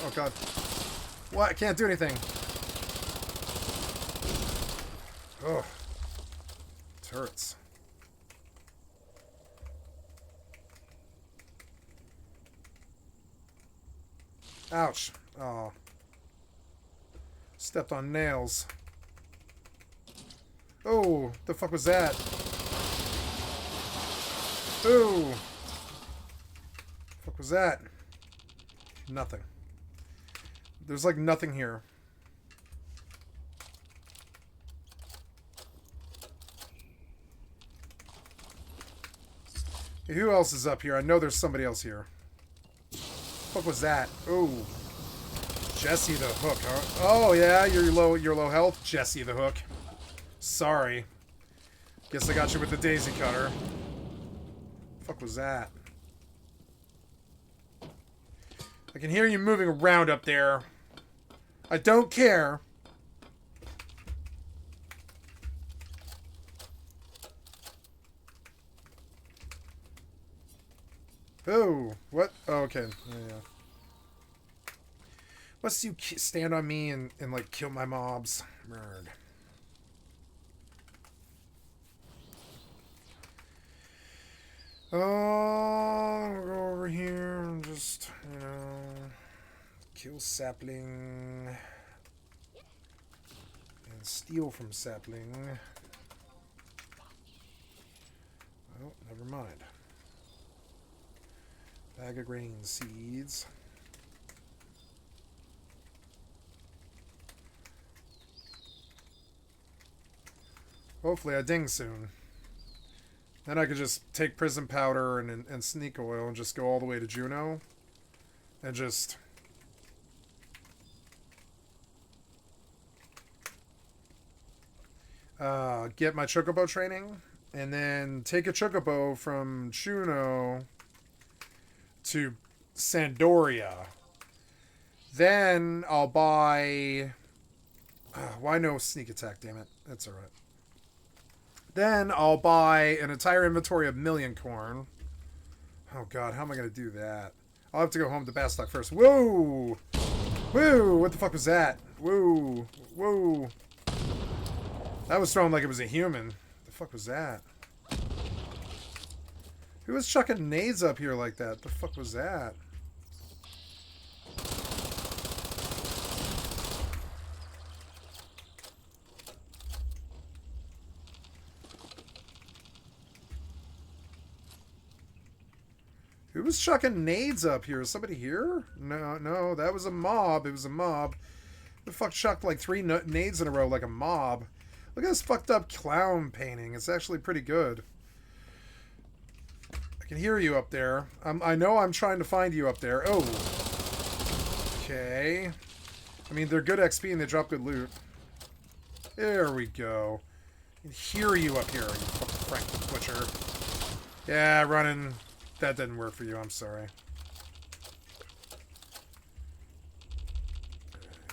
Speaker 1: Oh, God. What? I can't do anything. Oh. Turrets. Ouch. Oh. Stepped on nails. Oh, the fuck was that? Ooh. Fuck was that? Nothing. There's like nothing here. Hey, who else is up here? I know there's somebody else here. What was that? Ooh. Jesse the Hook, huh? Oh yeah, you're low health? Jesse the Hook. Sorry. Guess I got you with the daisy cutter. Fuck was that? I can hear you moving around up there. I don't care. Oh, what? Oh, okay. Yeah. Must you stand on me and like kill my mobs? Murd. Oh, I'll go over here and just, you know, kill sapling and steal from sapling. Oh, never mind. Bag of grain seeds. Hopefully I ding soon. Then I could just take prison powder and sneak oil and just go all the way to Juno. And just... get my Chocobo training. And then take a Chocobo from Juno to Sandoria. Then I'll buy... why no sneak attack, damn it. That's alright. Then I'll buy an entire inventory of million corn. Oh god, how am I going to do that? I'll have to go home to Bastock first. Whoa! Whoa! What the fuck was that? Whoa! Whoa! That was thrown like it was a human. What the fuck was that? Who was chucking nades up here like that? The fuck was that? Who was chucking nades up here? Is somebody here? No, that was a mob. It was a mob. The fuck chucked like 3 nades in a row like a mob. Look at this fucked up clown painting. It's actually pretty good. I can hear you up there. I know I'm trying to find you up there. Oh. Okay. I mean, they're good XP and they drop good loot. There we go. I can hear you up here, you fucking Frank Butcher. Yeah, running... That didn't work for you, I'm sorry.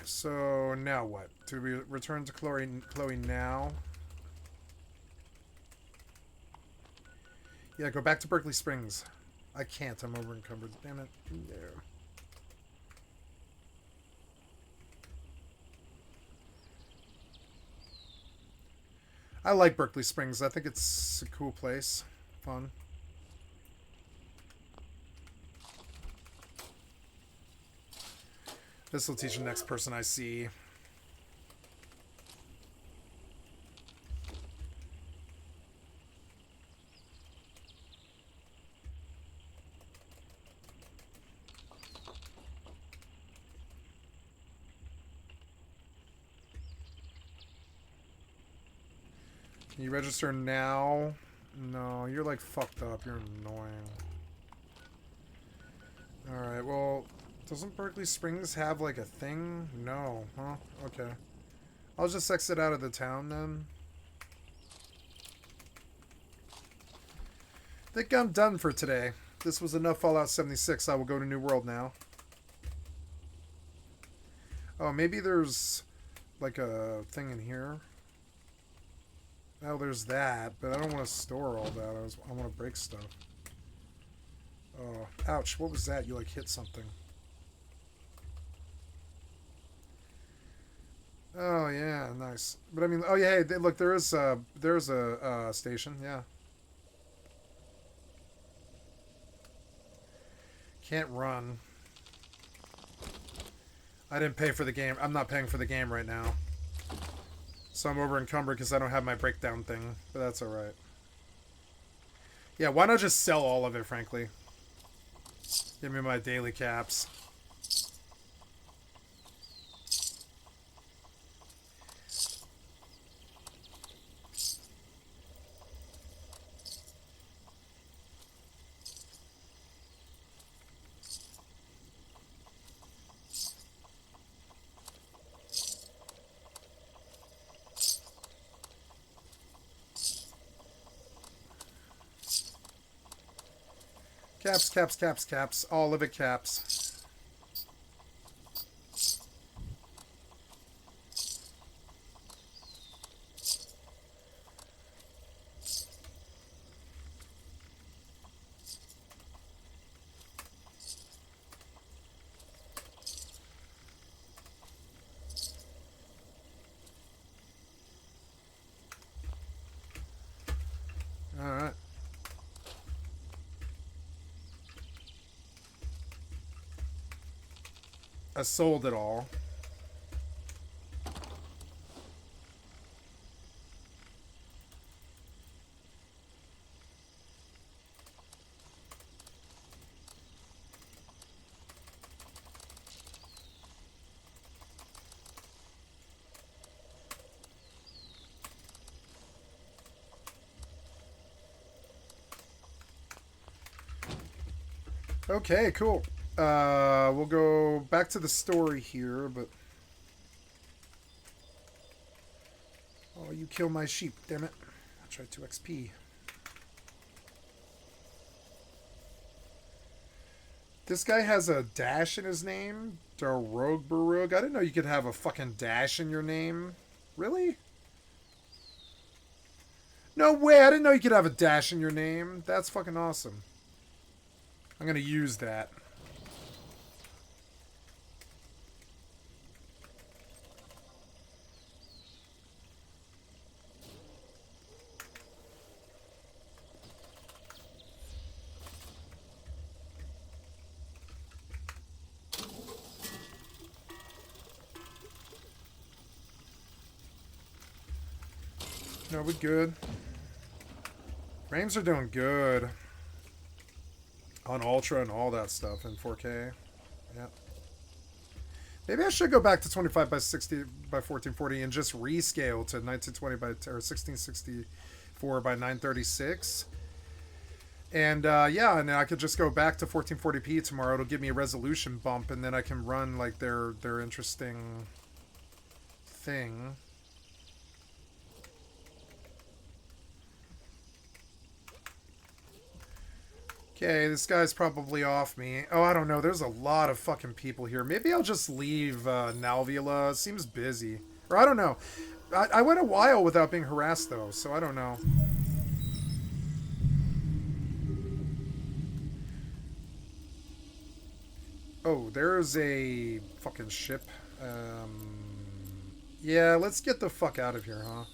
Speaker 1: So, now what? Do we return to Chloe now? Yeah, go back to Berkeley Springs. I can't, I'm over encumbered. Damn it. No. I like Berkeley Springs. I think it's a cool place. Fun. This will teach the next person I see. Can you register now? No, you're like fucked up. You're annoying. Alright, well... Doesn't Berkeley Springs have, like, a thing? No. Huh? Okay. I'll just exit out of the town, then. I think I'm done for today. This was enough Fallout 76. I will go to New World now. Oh, maybe there's like a thing in here. Oh, there's that, but I don't want to store all that. I want to break stuff. Oh, ouch. What was that? You like hit something. Oh, yeah, nice. But I mean, oh yeah, hey, look, there's a station, yeah. Can't run. I didn't pay for the game. I'm not paying for the game right now. So I'm over encumbered because I don't have my breakdown thing, but that's alright. Yeah, why not just sell all of it, frankly? Give me my daily caps. Caps, caps, caps, caps. All of it caps. Alright. I sold it all. Okay, cool. We'll go back to the story here, but... Oh, you killed my sheep, damn it. I tried to XP. This guy has a dash in his name? Darog Barug? I didn't know you could have a fucking dash in your name. Really? No way, I didn't know you could have a dash in your name. That's fucking awesome. I'm gonna use that. No, we're good. Frames are doing good. On Ultra and all that stuff in 4K. Yeah. Maybe I should go back to 25 by 60 by 1440 and just rescale to 1920 by or 1664 by 936. And yeah, and I could just go back to 1440p tomorrow. It'll give me a resolution bump, and then I can run like their interesting thing. Okay, this guy's probably off me. Oh, I don't know. There's a lot of fucking people here. Maybe I'll just leave Nalvula. It seems busy. Or I don't know. I went a while without being harassed, though, so I don't know. Oh, there's a fucking ship. Yeah, let's get the fuck out of here, huh?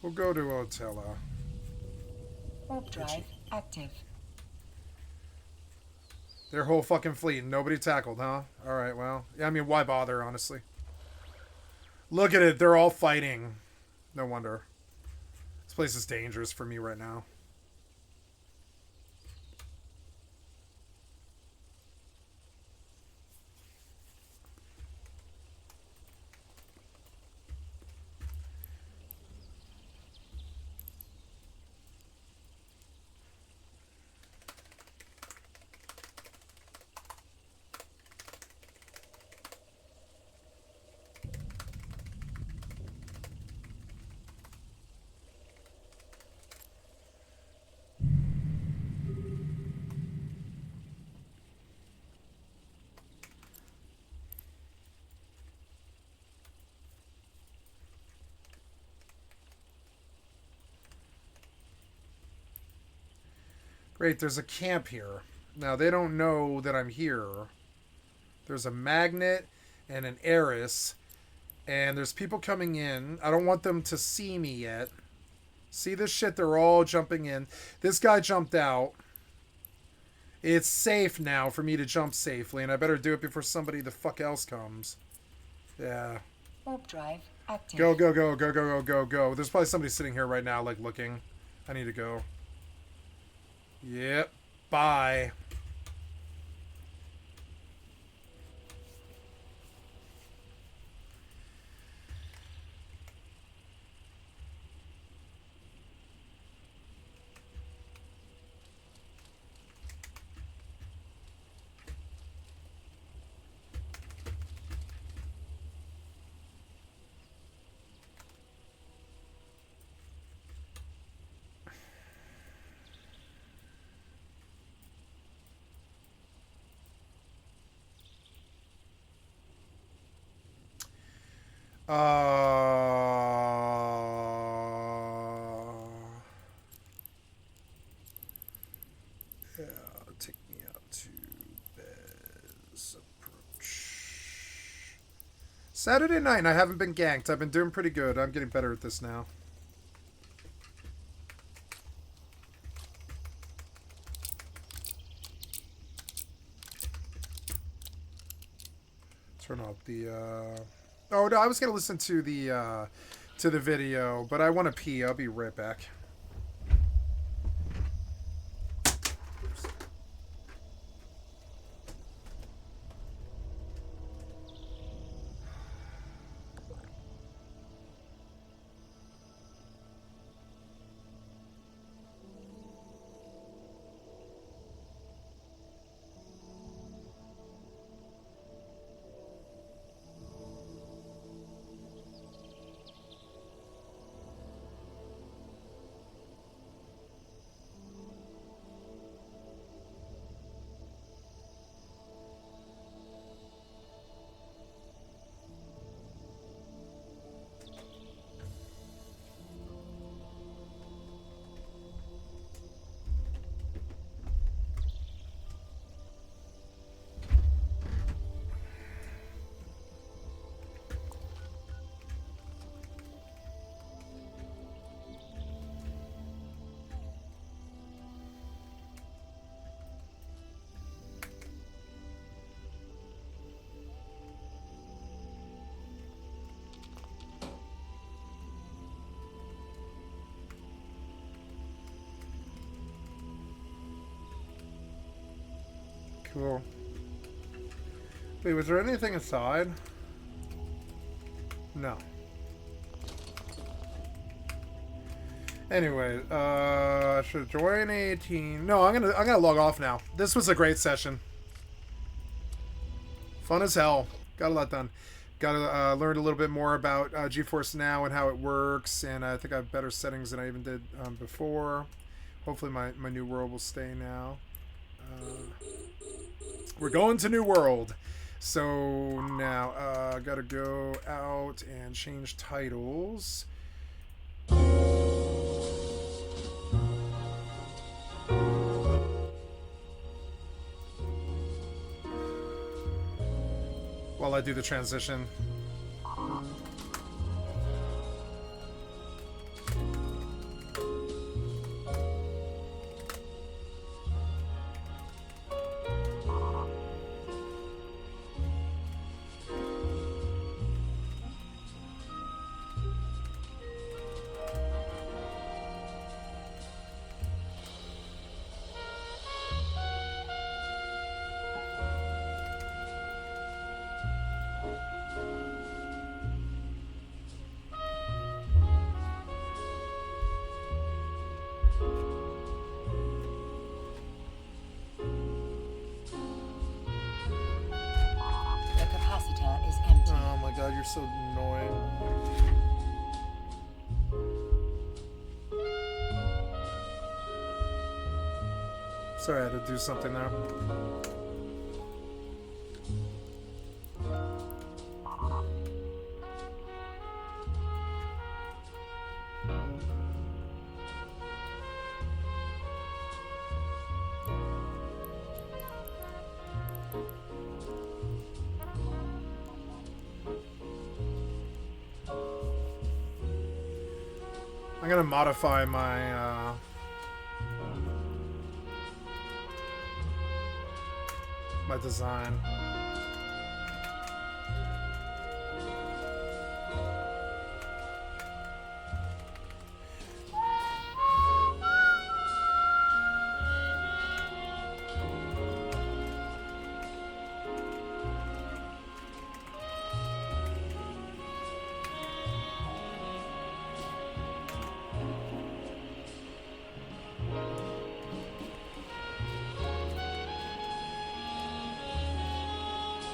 Speaker 1: We'll go to Otella.
Speaker 2: Warp drive active.
Speaker 1: Their whole fucking fleet, nobody tackled, huh? Alright, well. Yeah, I mean, why bother, honestly? Look at it, they're all fighting. No wonder. This place is dangerous for me right now. Great, there's a camp here. Now, they don't know that I'm here. There's a magnet and an heiress. And there's people coming in. I don't want them to see me yet. See this shit? They're all jumping in. This guy jumped out. It's safe now for me to jump safely. And I better do it before somebody the fuck else comes. Yeah.
Speaker 2: Warp drive active.
Speaker 1: Go, go, go, go, go, go, go, go. There's probably somebody sitting here right now, like, looking. I need to go. Yep. Bye. Yeah, take me out to Bez approach. Saturday night, and I haven't been ganked. I've been doing pretty good. I'm getting better at this now. Turn off the oh no, I was gonna listen to the video, but I want to pee. I'll be right back. Cool. Wait, was there anything inside? No. Anyway, should join 18. No, I'm gonna log off now. This was a great session. Fun as hell. Got a lot done. Got to learn a little bit more about GeForce Now and how it works, and I think I have better settings than I even did before. Hopefully my new world will stay now. We're going to New World. So now, gotta go out and change titles. While I do the transition. God, you're so annoying. Sorry, I had to do something there. I'm gonna modify my my design.